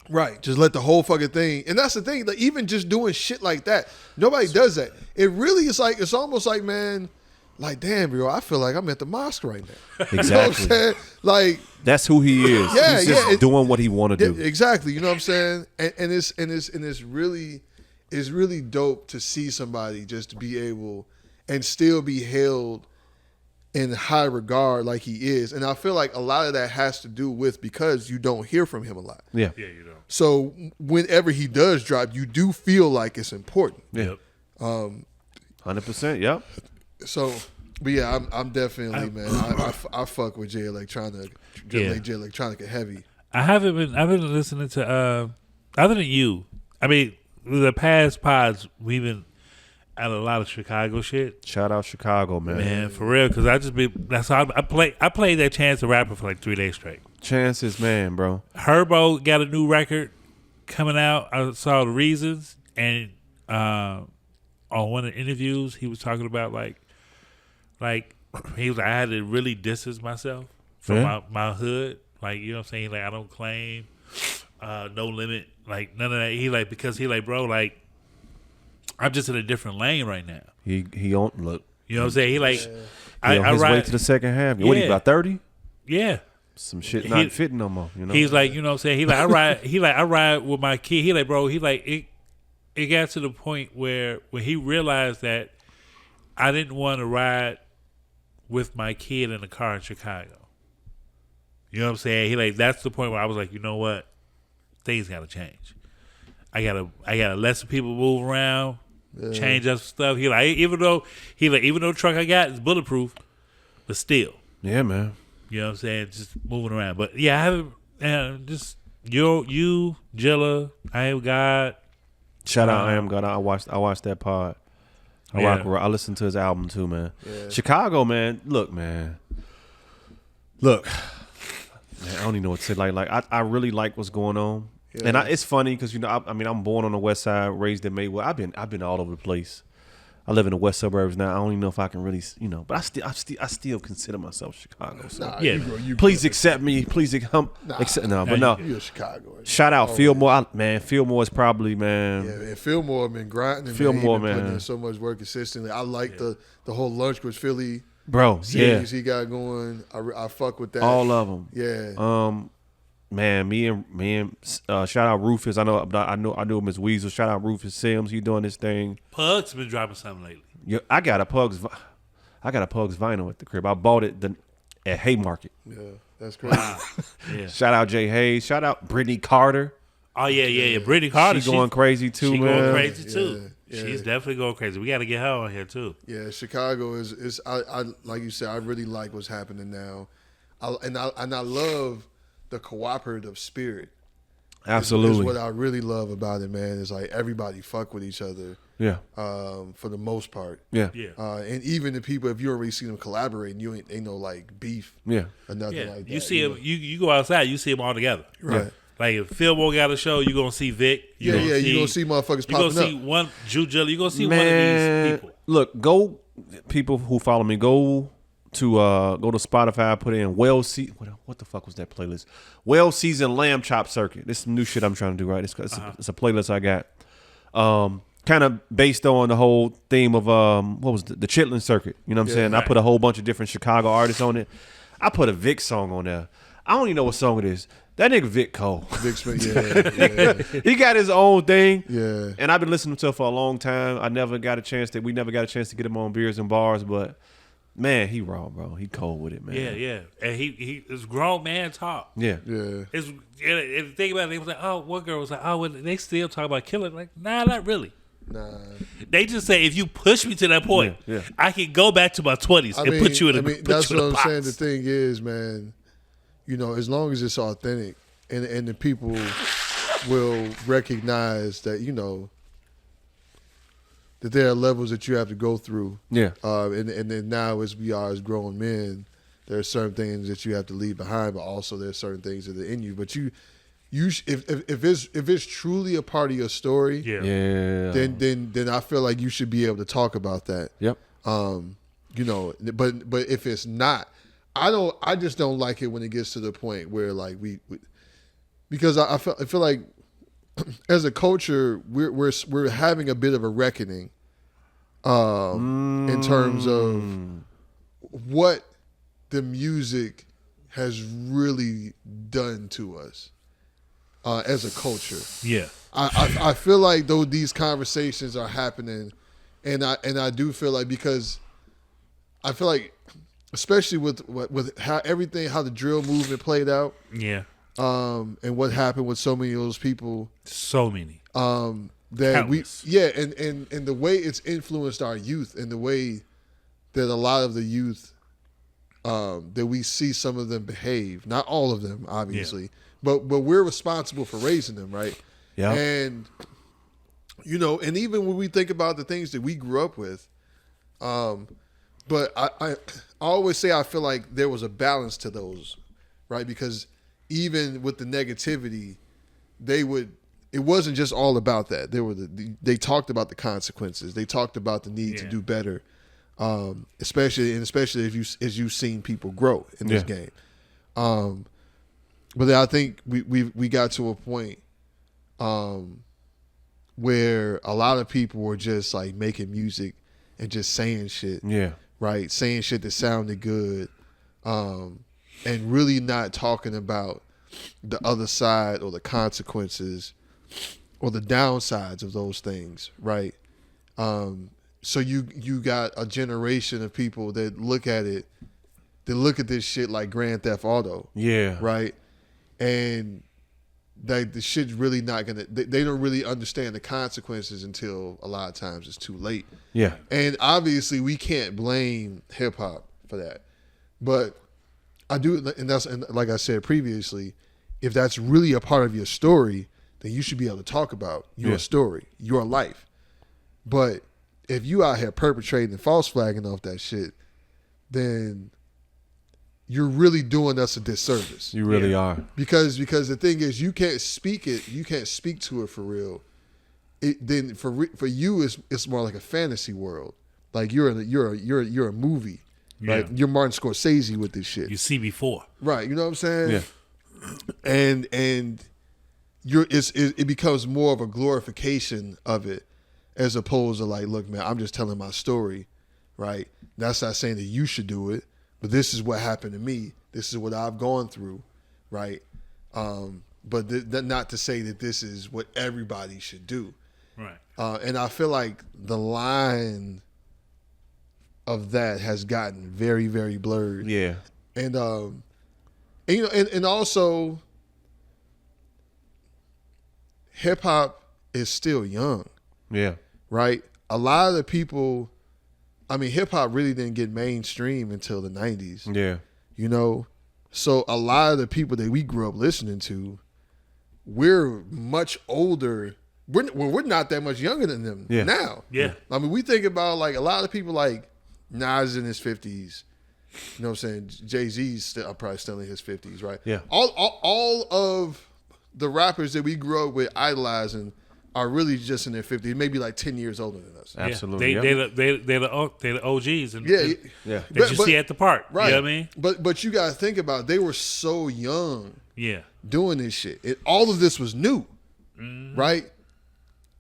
Speaker 1: Right, just let the whole fucking thing, and that's the thing. Like even just doing shit like that, nobody does that. It really is like it's almost like, man, like damn, bro, I feel like I'm at the mosque right now.
Speaker 3: Exactly.
Speaker 1: You know what I'm saying? Like
Speaker 3: that's who he is.
Speaker 1: Yeah,
Speaker 3: He's just doing what he want to do.
Speaker 1: Exactly. You know what I'm saying? And it's really dope to see somebody just to be able and still be held in high regard like he is. And I feel like a lot of that has to do with because you don't hear from him a lot.
Speaker 3: Yeah.
Speaker 2: Yeah, you don't.
Speaker 1: So whenever he does drop, you do feel like it's important.
Speaker 3: Yeah. 100%. Yep.
Speaker 1: So, but yeah, I'm definitely, man. I fuck with Jay Electronica, Jay Electronica heavy.
Speaker 2: I've been listening to other than you. I mean, the past pods we've been at a lot of Chicago shit.
Speaker 3: Shout out Chicago, man.
Speaker 2: Man, for real, because that's how I played that Chance the Rapper for like 3 days straight.
Speaker 3: Chance is man, bro.
Speaker 2: Herbo got a new record coming out. I saw the reasons, and on one of the interviews, he was talking about like he was like, I had to really distance myself from my hood. Like, you know what I'm saying? Like, I don't claim no limit, like none of that. He like, because he like, bro, like I'm just in a different lane right now.
Speaker 3: He don't look.
Speaker 2: You know what I'm saying? He like
Speaker 3: I ride way to the second half. What he about 30?
Speaker 2: Yeah.
Speaker 3: Some shit not fitting no more. You know.
Speaker 2: He's like, you know what I'm saying? He like I ride with my kid. He like, bro, he like it got to the point where when he realized that I didn't want to ride with my kid in the car in Chicago. You know what I'm saying? He like, that's the point where I was like, you know what? Things gotta change. I gotta let some people move around, change up stuff. He like, even though the truck I got is bulletproof, but still.
Speaker 3: Yeah, man.
Speaker 2: You know what I'm saying? Just moving around. But yeah, I haven't just you, Jilla, I Am God.
Speaker 3: Shout out I Am God. I watched that pod. I listened to his album too, man. Yeah. Chicago, man. Look, man. Man, I don't even know what to say. Like I really like what's going on. Yeah. And it's funny because, you know, I mean, I'm born on the west side, raised in Maywood. I've been all over the place. I live in the west suburbs now. I don't even know if I can really, you know, but I still consider myself Chicago. So
Speaker 1: nah,
Speaker 2: yeah,
Speaker 3: please accept me. Please accept. No, but no.
Speaker 1: You're Chicago.
Speaker 3: Shout out Fillmore, man. Fillmore is probably, man.
Speaker 1: Yeah, and Fillmore been grinding.
Speaker 3: Fillmore,
Speaker 1: man.
Speaker 3: Putting
Speaker 1: in so much work consistently. I like the whole Lunch with Philly,
Speaker 3: bro.
Speaker 1: series he got going. I fuck with that.
Speaker 3: All of them.
Speaker 1: Yeah.
Speaker 3: Man, me and shout out Rufus. I know him as Weasel. Shout out Rufus Sims. He doing this thing.
Speaker 2: Pug's been dropping something lately.
Speaker 3: Yeah, I got a Pug's vinyl at the crib. I bought it at Haymarket.
Speaker 1: Yeah, that's crazy.
Speaker 2: Yeah.
Speaker 3: Shout out Jay Hayes. Shout out Brittany Carter.
Speaker 2: Oh yeah. Brittany Carter.
Speaker 3: She going crazy too,
Speaker 2: she
Speaker 3: man.
Speaker 2: Going crazy too.
Speaker 1: Yeah.
Speaker 2: She's definitely going crazy. We got to get her on here too.
Speaker 1: Yeah, Chicago is I like you said. I really like what's happening now, and I love the cooperative spirit.
Speaker 3: Absolutely.
Speaker 1: Is what I really love about it, man. Is like everybody fuck with each other.
Speaker 3: Yeah.
Speaker 1: For the most part.
Speaker 3: Yeah.
Speaker 2: Yeah.
Speaker 1: And even the people, if you already see them collaborating, you ain't no like beef.
Speaker 3: Yeah.
Speaker 1: Or nothing like that.
Speaker 2: You see them. You go outside. You see them all together.
Speaker 1: Right.
Speaker 2: Like if Fillmore got a show, you gonna see Vic.
Speaker 1: You gonna see motherfuckers popping up.
Speaker 2: You gonna see one Jilla. You gonna see one of these people.
Speaker 3: Look, go people who follow me. Go to go to Spotify, put in what the fuck was that playlist? Well Seasoned Lamb Chop Circuit. This is some new shit I'm trying to do, right? It's a playlist I got. Kind of based on the whole theme of what was the Chitlin Circuit. You know what I'm saying?
Speaker 2: Right.
Speaker 3: I put a whole bunch of different Chicago artists on it. I put a Vic song on there. I don't even know what song it is. That nigga Vic Cole.
Speaker 1: Vic Smith, yeah.
Speaker 3: He got his own thing.
Speaker 1: Yeah.
Speaker 3: And I've been listening to him for a long time. We never got a chance to get him on Beers and Bars, but man, he raw, bro. He cold with it, man.
Speaker 2: Yeah. And he is grown man talk.
Speaker 3: Yeah.
Speaker 1: Yeah.
Speaker 2: It's and think about it, it was like, oh, one girl was like, oh, well, they still talk about killing. Like, nah, not really.
Speaker 1: Nah.
Speaker 2: They just say if you push me to that point,
Speaker 3: Yeah.
Speaker 2: I can go back to my 20s and put you in a
Speaker 1: that's what I'm
Speaker 2: box.
Speaker 1: saying. The thing is, man, you know, as long as it's authentic and the people will recognize that, you know, that there are levels that you have to go through.
Speaker 3: Yeah.
Speaker 1: And then now as we are as grown men, there are certain things that you have to leave behind, but also there's certain things that are in you. But if it's truly a part of your story, then I feel like you should be able to talk about that.
Speaker 3: Yep.
Speaker 1: You know, but if it's not, I just don't like it when it gets to the point where like we because I feel like as a culture we're having a bit of a reckoning in terms of what the music has really done to us as a culture.
Speaker 2: Yeah.
Speaker 1: I feel like though these conversations are happening, and I do feel like because I feel like especially with how the drill movement played out,
Speaker 2: Yeah.
Speaker 1: and what happened with so many of those people,
Speaker 2: So many.
Speaker 1: that
Speaker 2: Countless.
Speaker 1: and the way it's influenced our youth and the way that a lot of the youth that we see some of them behave, not all of them obviously, but we're responsible for raising them, right?
Speaker 3: Yeah.
Speaker 1: And you know, and even when we think about the things that we grew up with, but I always say I feel like there was a balance to those, right? Because even with the negativity, it wasn't just all about that. They talked about the consequences. They talked about the need to do better, especially as you've seen people grow in this game. But then I think we got to a point where a lot of people were just like making music and just saying shit.
Speaker 3: Yeah.
Speaker 1: Right? Saying shit that sounded good. And really not talking about the other side or the consequences or the downsides of those things, right? So you got a generation of people that look at this shit like Grand Theft Auto.
Speaker 3: Yeah.
Speaker 1: Right? And the shit's really not gonna they don't really understand the consequences until a lot of times it's too late.
Speaker 3: Yeah.
Speaker 1: And obviously we can't blame hip hop for that. But I do, and like I said previously, if that's really a part of your story, then you should be able to talk about your story, your life. But if you out here perpetrating and false flagging off that shit, then you're really doing us a disservice.
Speaker 3: You really are.
Speaker 1: Because the thing is, you can't speak to it for real. Then for you, it's more like a fantasy world. Like you're a movie. Right, you're Martin Scorsese with this shit.
Speaker 2: You see before,
Speaker 1: right? You know what I'm saying?
Speaker 3: Yeah.
Speaker 1: And it becomes more of a glorification of it, as opposed to like, look, man, I'm just telling my story, right? That's not saying that you should do it, but this is what happened to me. This is what I've gone through, right? But not to say that this is what everybody should do,
Speaker 2: right?
Speaker 1: And I feel like the line of that has gotten very, very blurred.
Speaker 3: Yeah.
Speaker 1: And you know, and also hip hop is still young.
Speaker 3: Yeah.
Speaker 1: Right? A lot of the people, I mean, hip hop really didn't get mainstream until the 90s.
Speaker 3: Yeah.
Speaker 1: You know? So a lot of the people that we grew up listening to, we're much older. We're not that much younger than them now.
Speaker 2: Yeah.
Speaker 1: I mean, we think about like a lot of people like Nas in his 50s. You know what I'm saying? Jay-Z's probably still in his 50s, right?
Speaker 3: Yeah.
Speaker 1: All of the rappers that we grew up with idolizing are really just in their 50s, maybe like 10 years older than us.
Speaker 3: Absolutely.
Speaker 2: They're the OGs. And,
Speaker 1: Yeah,
Speaker 2: that you see at the park.
Speaker 1: Right.
Speaker 2: You know what I mean?
Speaker 1: But you got to think about it. They were so young doing this shit. All of this was new, right?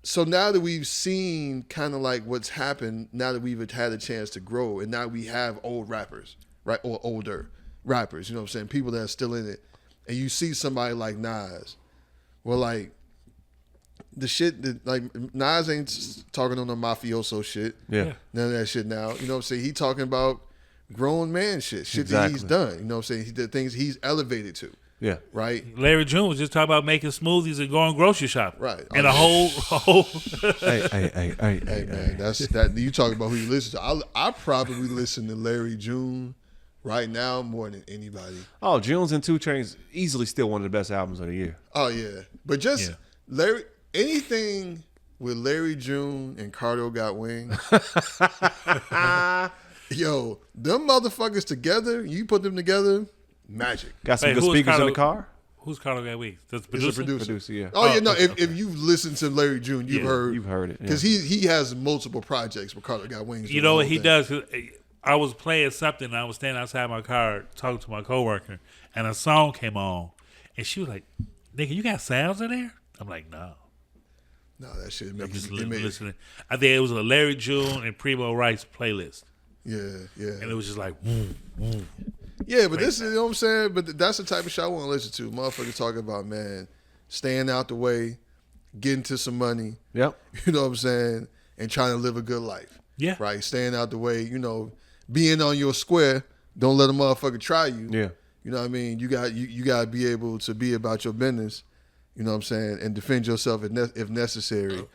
Speaker 1: So now that we've seen kind of like what's happened, now that we've had a chance to grow, and now we have old rappers, right? Or older rappers, you know what I'm saying? People that are still in it. And you see somebody like Nas. Well, like, the shit that, like, Nas ain't talking on the mafioso shit.
Speaker 3: Yeah.
Speaker 1: None of that shit now. You know what I'm saying? He talking about grown man shit that he's done. You know what I'm saying? The things he's elevated to.
Speaker 3: Yeah.
Speaker 1: Right?
Speaker 2: Larry June was just talking about making smoothies and going grocery shopping.
Speaker 1: Right.
Speaker 2: And a whole
Speaker 1: Hey, man, that's that. You talking about who you listen to. I probably listen to Larry June right now more than anybody.
Speaker 3: Oh, Junes and 2 Chainz easily still one of the best albums of the year.
Speaker 1: Oh, yeah. But just Larry, anything with Larry June and Cardo Got Wings, yo, them motherfuckers together, you put them together, magic.
Speaker 3: Got some good speakers in the car?
Speaker 2: Who's Cardo Got Wings? That's the
Speaker 1: It's
Speaker 2: producer?
Speaker 1: a producer.
Speaker 3: Yeah.
Speaker 1: Oh, yeah, no, if you've listened to Larry June, you've heard
Speaker 3: it.
Speaker 1: Because he has multiple projects with Cardo Got Wings.
Speaker 2: You know what he does? I was playing something, and I was standing outside my car talking to my coworker, and a song came on, and she was like, "Nigga, you got sounds in there?" I'm like, "No."
Speaker 1: No, that shit
Speaker 2: I'm
Speaker 1: makes
Speaker 2: just
Speaker 1: it
Speaker 2: listening. I think it was a Larry June and Primo Rice playlist.
Speaker 1: Yeah.
Speaker 2: And it was just like, woo, woo.
Speaker 1: Yeah, but this is, you know what I'm saying? But that's the type of shit I want to listen to. Motherfuckers talking about, man, staying out the way, getting to some money.
Speaker 3: Yep.
Speaker 1: You know what I'm saying? And trying to live a good life.
Speaker 2: Yeah.
Speaker 1: Right? Staying out the way, you know, being on your square, don't let a motherfucker try you.
Speaker 3: Yeah.
Speaker 1: You know what I mean? You got to be able to be about your business, you know what I'm saying, and defend yourself if necessary.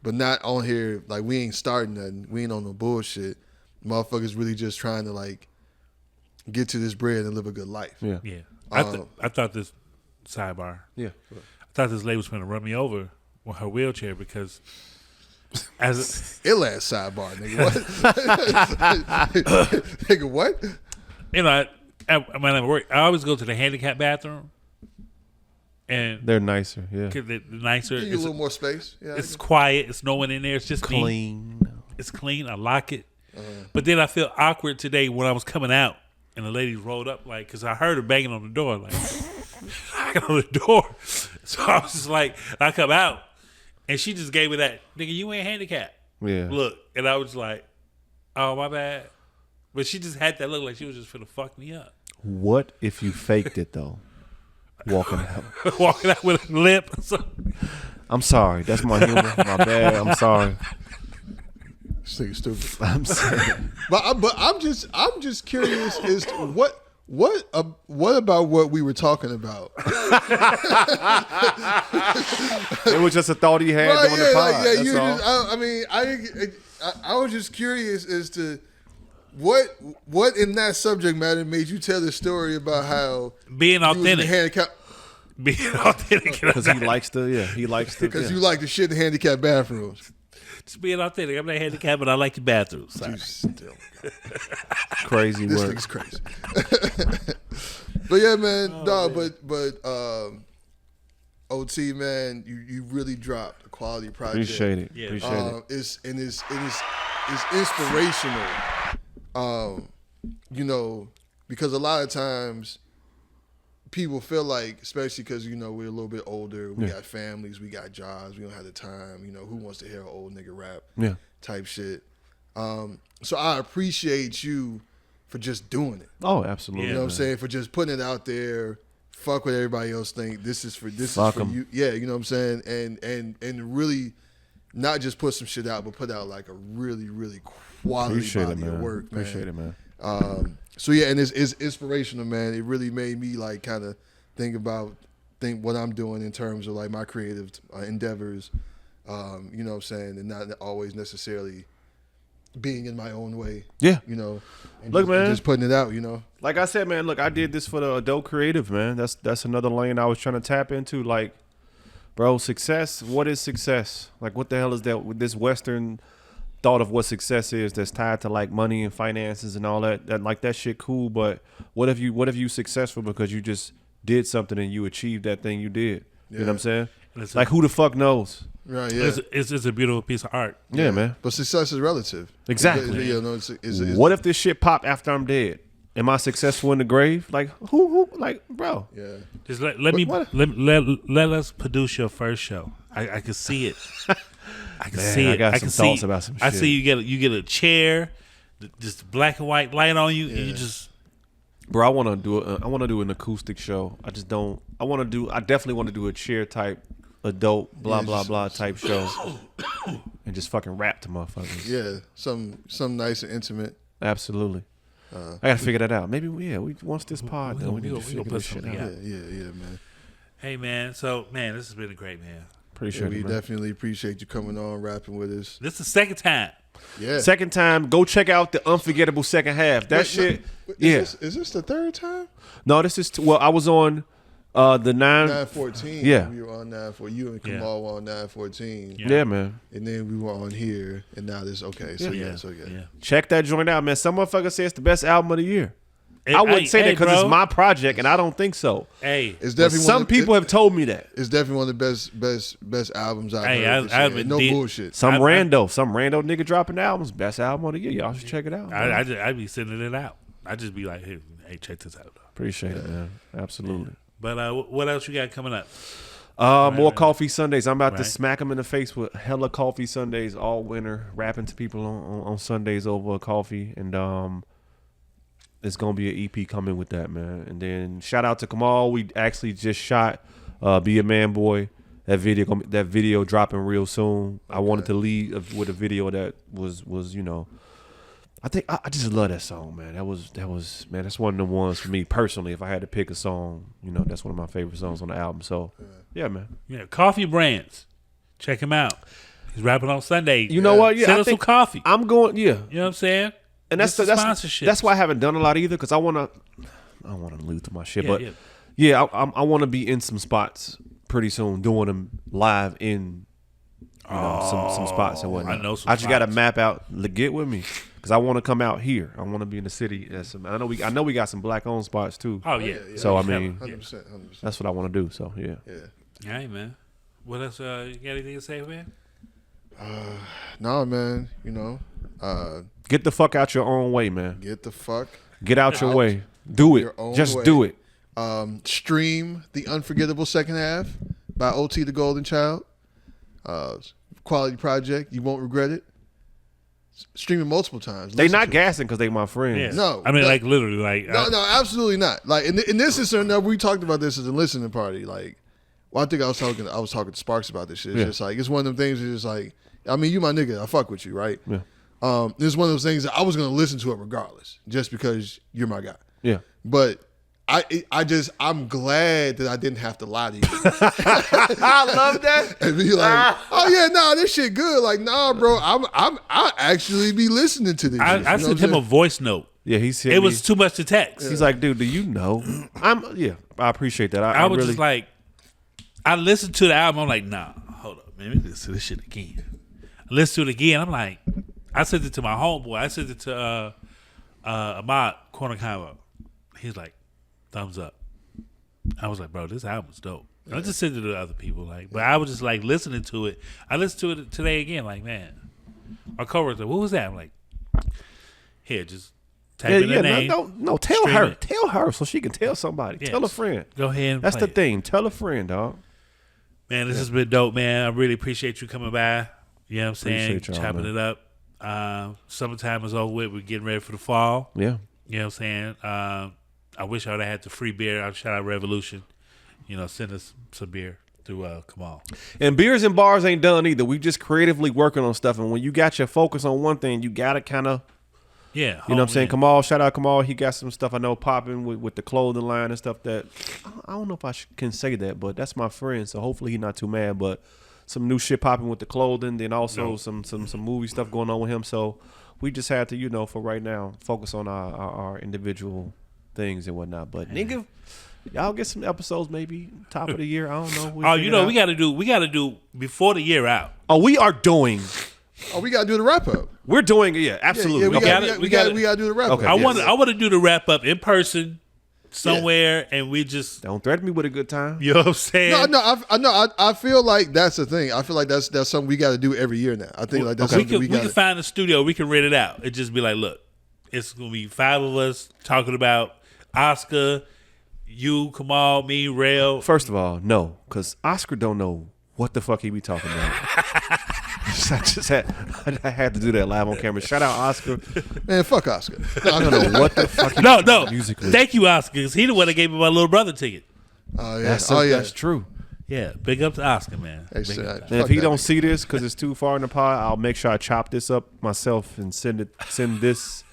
Speaker 1: But not on here, like, we ain't starting nothing. We ain't on no bullshit. Motherfuckers really just trying to, like, get to this bread and live a good life.
Speaker 3: Yeah.
Speaker 2: Yeah. I thought this, sidebar,
Speaker 3: Yeah.
Speaker 2: I thought this lady was going to run me over with her wheelchair because
Speaker 1: ill ass sidebar, nigga. What? Nigga, what?
Speaker 2: You know, when I'm at work, I always go to the handicap bathroom. And
Speaker 3: they're nicer, yeah.
Speaker 2: They're nicer.
Speaker 1: Give you a little more space. Yeah,
Speaker 2: it's quiet. It's no one in there. It's just
Speaker 3: clean.
Speaker 2: Me. It's clean. I lock it. But then I feel awkward today when I was coming out and the lady rolled up, like, because I heard her banging on the door, like, knocking on the door. So I was just like, I come out and she just gave me that, nigga, you ain't handicapped.
Speaker 3: Yeah.
Speaker 2: Look. And I was like, oh, my bad. But she just had that look like she was just finna fuck me up.
Speaker 3: What if you faked it, though? Walking out.
Speaker 2: Walking out with a limp.
Speaker 3: I'm sorry. That's my humor. My bad. I'm sorry.
Speaker 1: This nigga stupid.
Speaker 3: I'm sorry.
Speaker 1: But I'm just curious as to what about what we were talking about?
Speaker 3: It was just a thought he had on the pod.
Speaker 1: I was just curious as to what in that subject matter made you tell the story about how
Speaker 2: being authentic,
Speaker 1: being authentic,
Speaker 3: because he likes to,
Speaker 1: because you like the shit in handicapped bathrooms.
Speaker 2: Just being authentic. I'm not handicapped, but I like the bathrooms.
Speaker 3: Crazy
Speaker 1: this
Speaker 3: work.
Speaker 1: This thing's crazy. But yeah, man. But OT, man, you really dropped a quality project.
Speaker 3: Appreciate it. Yeah. Appreciate
Speaker 1: it. It's inspirational. You know, because a lot of times people feel like, especially because, you know, we're a little bit older, we got families, we got jobs, we don't have the time, you know, who wants to hear an old nigga rap type shit. So I appreciate you for just doing it.
Speaker 3: Oh, absolutely.
Speaker 1: You know what I'm saying? For just putting it out there. Fuck what everybody else think. This is for you. Yeah, you know what I'm saying? And really not just put some shit out, but put out like a really, really quality body of work, man.
Speaker 3: Appreciate it, man.
Speaker 1: So yeah, and it's inspirational, man. It really made me like kind of think what I'm doing in terms of like my creative endeavors. You know what I'm saying? And not always necessarily being in my own way.
Speaker 3: Yeah.
Speaker 1: You know.
Speaker 3: Look, man.
Speaker 1: Just putting it out, you know.
Speaker 3: Like I said, man, look, I did this for the adult creative, man. That's another lane I was trying to tap into. Like, bro, success, what is success? Like, what the hell is that with this Western thought of what success is that's tied to like money and finances and all that? That shit cool, but what if you successful because you just did something and you achieved that thing you did? You know what I'm saying? Like, who the fuck knows?
Speaker 1: Right, yeah.
Speaker 2: It's a beautiful piece of art.
Speaker 3: Yeah, man.
Speaker 1: But success is relative.
Speaker 3: Exactly.
Speaker 1: You know, it's
Speaker 3: What if this shit pop after I'm dead? Am I successful in the grave? Like, who? Like, bro.
Speaker 1: Yeah.
Speaker 2: Just let us produce your first show. I can see it. I can see it.
Speaker 3: I got some thoughts about some shit.
Speaker 2: I see you get a chair, just black and white light on you, and you just.
Speaker 3: Bro, I want to do an acoustic show. I definitely want to do a chair type, adult, blah blah blah type show, and just fucking rap to motherfuckers.
Speaker 1: Yeah, some nice and intimate.
Speaker 3: Absolutely. I gotta figure that out. Maybe once this pod done, we need to figure
Speaker 2: put
Speaker 3: this shit
Speaker 2: something
Speaker 3: out.
Speaker 2: out.
Speaker 1: Yeah, man.
Speaker 2: Hey man, so man, this has been a great man.
Speaker 3: Appreciate
Speaker 1: We
Speaker 3: it, man.
Speaker 1: Definitely appreciate you coming on, rapping with us.
Speaker 2: This is the second time.
Speaker 1: Yeah.
Speaker 3: Second time, go check out the Unforgettable second half. That shit.
Speaker 1: Is this the third time?
Speaker 3: No, this is I was on the
Speaker 1: 914.
Speaker 3: Yeah.
Speaker 1: We were on 914. You and Kamal were on 914.
Speaker 3: Yeah, man.
Speaker 1: And then we were on here, and now this. Okay, so yeah.
Speaker 3: Check that joint out, man. Some motherfucker say it's the best album of the year. I wouldn't say that because it's my project, and I don't think so.
Speaker 2: Hey,
Speaker 1: it's definitely
Speaker 3: some people have told me that
Speaker 1: it's definitely one of the best albums I've heard.
Speaker 2: I've been
Speaker 1: bullshit.
Speaker 3: Some rando nigga dropping albums, best album of the year. Y'all should check it out.
Speaker 2: I'd be sending it out. I'd just be like, hey, check this out.
Speaker 3: Appreciate it, man. Absolutely.
Speaker 2: But what else you got coming up?
Speaker 3: More Coffee Sundays. I'm about to smack them in the face with hella Coffee Sundays all winter, rapping to people on Sundays over coffee, and it's gonna be an EP coming with that, man. And then shout out to Kamal. We actually just shot "Be a Man Boy." That video dropping real soon. I wanted to lead with a video that was I think I just love that song, man. That was man. That's one of the ones for me personally. If I had to pick a song, that's one of my favorite songs on the album. So yeah, man.
Speaker 2: Yeah, Coffee Brands, check him out. He's rapping on Sunday.
Speaker 3: You know what? Yeah,
Speaker 2: send us some coffee.
Speaker 3: I'm going. Yeah,
Speaker 2: you know what I'm saying.
Speaker 3: And that's
Speaker 2: sponsorship.
Speaker 3: That's why I haven't done a lot either, because I don't want to lose to my shit. I want to be in some spots pretty soon, doing them live in some spots and whatnot. I just got to map out. Get with me, because I want to come out here. I want to be in the city. I know we got some black owned spots too.
Speaker 2: Oh yeah.
Speaker 3: So I mean,
Speaker 1: 100%.
Speaker 3: that's what I want to do. So yeah.
Speaker 2: All right, man. What else? You got anything to say, man?
Speaker 1: Nah, man.
Speaker 3: Get the fuck out your own way, man.
Speaker 1: Get
Speaker 3: out your way. Do it. Just do it.
Speaker 1: Stream the Unforgettable second half by OT the Golden Child. Quality project. You won't regret it. Stream it multiple times.
Speaker 3: They not gassing because they my friends.
Speaker 2: Yeah.
Speaker 1: No.
Speaker 2: I mean, like literally, like
Speaker 1: no, absolutely not. Like in this instance, we talked about this as a listening party. Like, I think I was talking to Sparks about this shit. It's just like, it's one of them things. It's just like, I mean, you my nigga. I fuck with you, right?
Speaker 3: Yeah.
Speaker 1: It's one of those things that I was gonna listen to it regardless, just because you're my guy.
Speaker 3: Yeah.
Speaker 1: But I'm glad that I didn't have to lie to you.
Speaker 3: I love that.
Speaker 1: And be like, oh yeah, nah, this shit good. Like, nah, bro, I actually be listening to this.
Speaker 2: I sent him a voice note.
Speaker 3: Yeah,
Speaker 2: it was too much to text.
Speaker 3: He's like, dude, do you know? I appreciate that.
Speaker 2: I was really, just like, I listened to the album. I'm like, nah, hold up, man, let me listen to this shit again. I listened to it again. I'm like, I sent it to my homeboy. I sent it to Ahmad Corner Convo. He's like, thumbs up. I was like, bro, this album's dope. I just sent it to other people, but I was just like listening to it. I listened to it today again, like, man. My coworker said, what was that? I'm like, here, just type in the name.
Speaker 3: No, tell her so she can tell somebody. Yes. Tell a friend.
Speaker 2: Go ahead and
Speaker 3: That's the thing. Tell a friend, dog.
Speaker 2: Man, this has been dope, man. I really appreciate you coming by. You know what I'm saying? Chopping it up. Summertime is over with. We're getting ready for the fall.
Speaker 3: Yeah.
Speaker 2: You know what I'm saying? I wish I would have had the free beer. I'd shout out Revolution. Send us some beer through Kamal.
Speaker 3: And beers and bars ain't done either. We just creatively working on stuff. And when you got your focus on one thing, you got to kind of, you know what I'm saying? Kamal, shout out Kamal. He got some stuff I know popping with the clothing line and stuff that, I don't know if I can say that, but that's my friend. So hopefully he's not too mad. But some new shit popping with the clothing. Then also some movie stuff going on with him. So we just had to, for right now, focus on our individual things and whatnot. But nigga, y'all get some episodes maybe top of the year. I don't know.
Speaker 2: We gotta do before the year out.
Speaker 3: Oh, we are doing.
Speaker 1: Oh, we gotta do the wrap up.
Speaker 3: We're doing it. Yeah, absolutely.
Speaker 1: Yeah, we gotta do the wrap up.
Speaker 2: I want to do the wrap up in person somewhere and we just
Speaker 3: Don't threaten me with a good time.
Speaker 2: You know what I'm saying?
Speaker 1: I feel like that's the thing. I feel like that's something we got to do every year now. I think like that's something
Speaker 2: we can find a studio. We can rent it out. It just be like, look, it's gonna be 5 of us talking about Oscar, you, Kamal, me, Rell.
Speaker 3: First of all, no, because Oscar don't know what the fuck he be talking about. I had to do that live on camera. Shout out Oscar.
Speaker 1: Man, fuck Oscar.
Speaker 3: I don't know what the fuck.
Speaker 2: No.
Speaker 3: Musically.
Speaker 2: Thank you, Oscar, because he the one that gave me my Little Brother ticket.
Speaker 1: Oh yeah.
Speaker 3: That's true.
Speaker 2: Yeah, big up to Oscar, man.
Speaker 1: Hey,
Speaker 3: And if he don't see this because it's too far in the pod, I'll make sure I chop this up myself and send this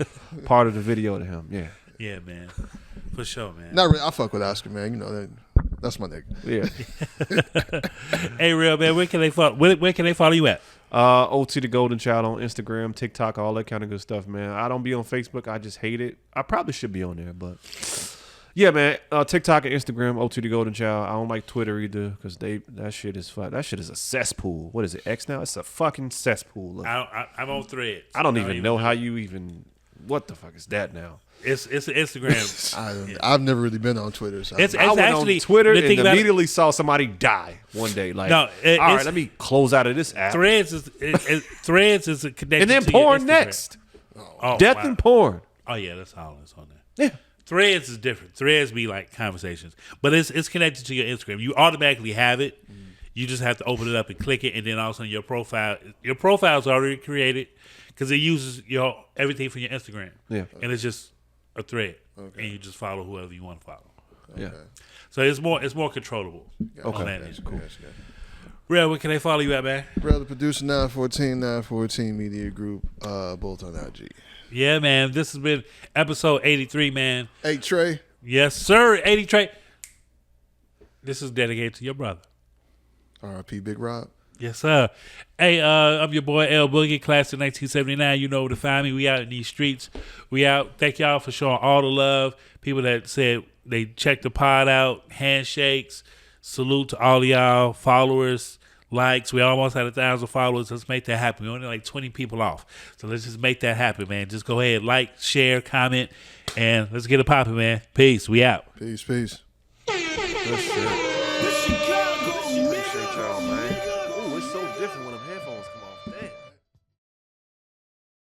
Speaker 3: part of the video to him. Yeah.
Speaker 2: Yeah, man. For sure, man.
Speaker 1: Not really. I fuck with Oscar, man. You know that's my nigga.
Speaker 3: Yeah.
Speaker 2: Hey, Rell, man, where can they follow you at?
Speaker 3: OT the Golden Child on Instagram, TikTok, all that kind of good stuff, man. I don't be on Facebook. I just hate it. I probably should be on there, but yeah, man. TikTok and Instagram, OT the Golden Child. I don't like Twitter either because that shit is fun. That shit is a cesspool. What is it? X now? It's a fucking cesspool.
Speaker 2: I'm on Threads.
Speaker 3: I don't even know how you even. What the fuck is that now?
Speaker 2: It's an Instagram.
Speaker 1: I've never really been on Twitter. So
Speaker 2: It's
Speaker 3: I went
Speaker 2: actually
Speaker 3: on Twitter and
Speaker 2: about
Speaker 3: immediately saw somebody die one day. Like,
Speaker 2: No,
Speaker 3: all right, let me close out of this app.
Speaker 2: Threads is a connection.
Speaker 3: And then
Speaker 2: to your
Speaker 3: porn
Speaker 2: Instagram.
Speaker 3: next.
Speaker 2: Oh,
Speaker 3: Death
Speaker 2: wow.
Speaker 3: and porn.
Speaker 2: Oh yeah, that's all that's on there.
Speaker 3: Yeah.
Speaker 2: Threads is different. Threads be like conversations, but it's connected to your Instagram. You automatically have it. You just have to open it up and click it, and then all of a sudden your profile is already created because it uses everything from your Instagram.
Speaker 3: Yeah.
Speaker 2: And it's just a thread, and you just follow whoever you want to follow.
Speaker 3: Yeah.
Speaker 2: So it's more controllable.
Speaker 3: Okay.
Speaker 2: On that
Speaker 1: That's
Speaker 2: end.
Speaker 1: cool.
Speaker 2: Rell, where can they follow you at, man?
Speaker 1: Brother producer 914 Media Group, both on IG.
Speaker 2: Yeah, man. This has been episode 83, man.
Speaker 1: Hey Trey.
Speaker 2: Yes, sir. 80 Trey. This is dedicated to your brother.
Speaker 1: R.I.P. Big Rob.
Speaker 2: Yes, sir. Hey, I'm your boy L-Boogie, class of 1979. You know where to find me. We out in these streets. We out. Thank y'all for showing all the love. People that said they checked the pod out, handshakes. Salute to all y'all, followers, likes. We almost had 1,000 followers. Let's make that happen. We're only like 20 people off. So let's just make that happen, man. Just go ahead, like, share, comment, and let's get it popping, man. Peace. We out.
Speaker 1: Peace.
Speaker 3: Good shit. Appreciate y'all, man. Ooh, it's so different when them headphones come on.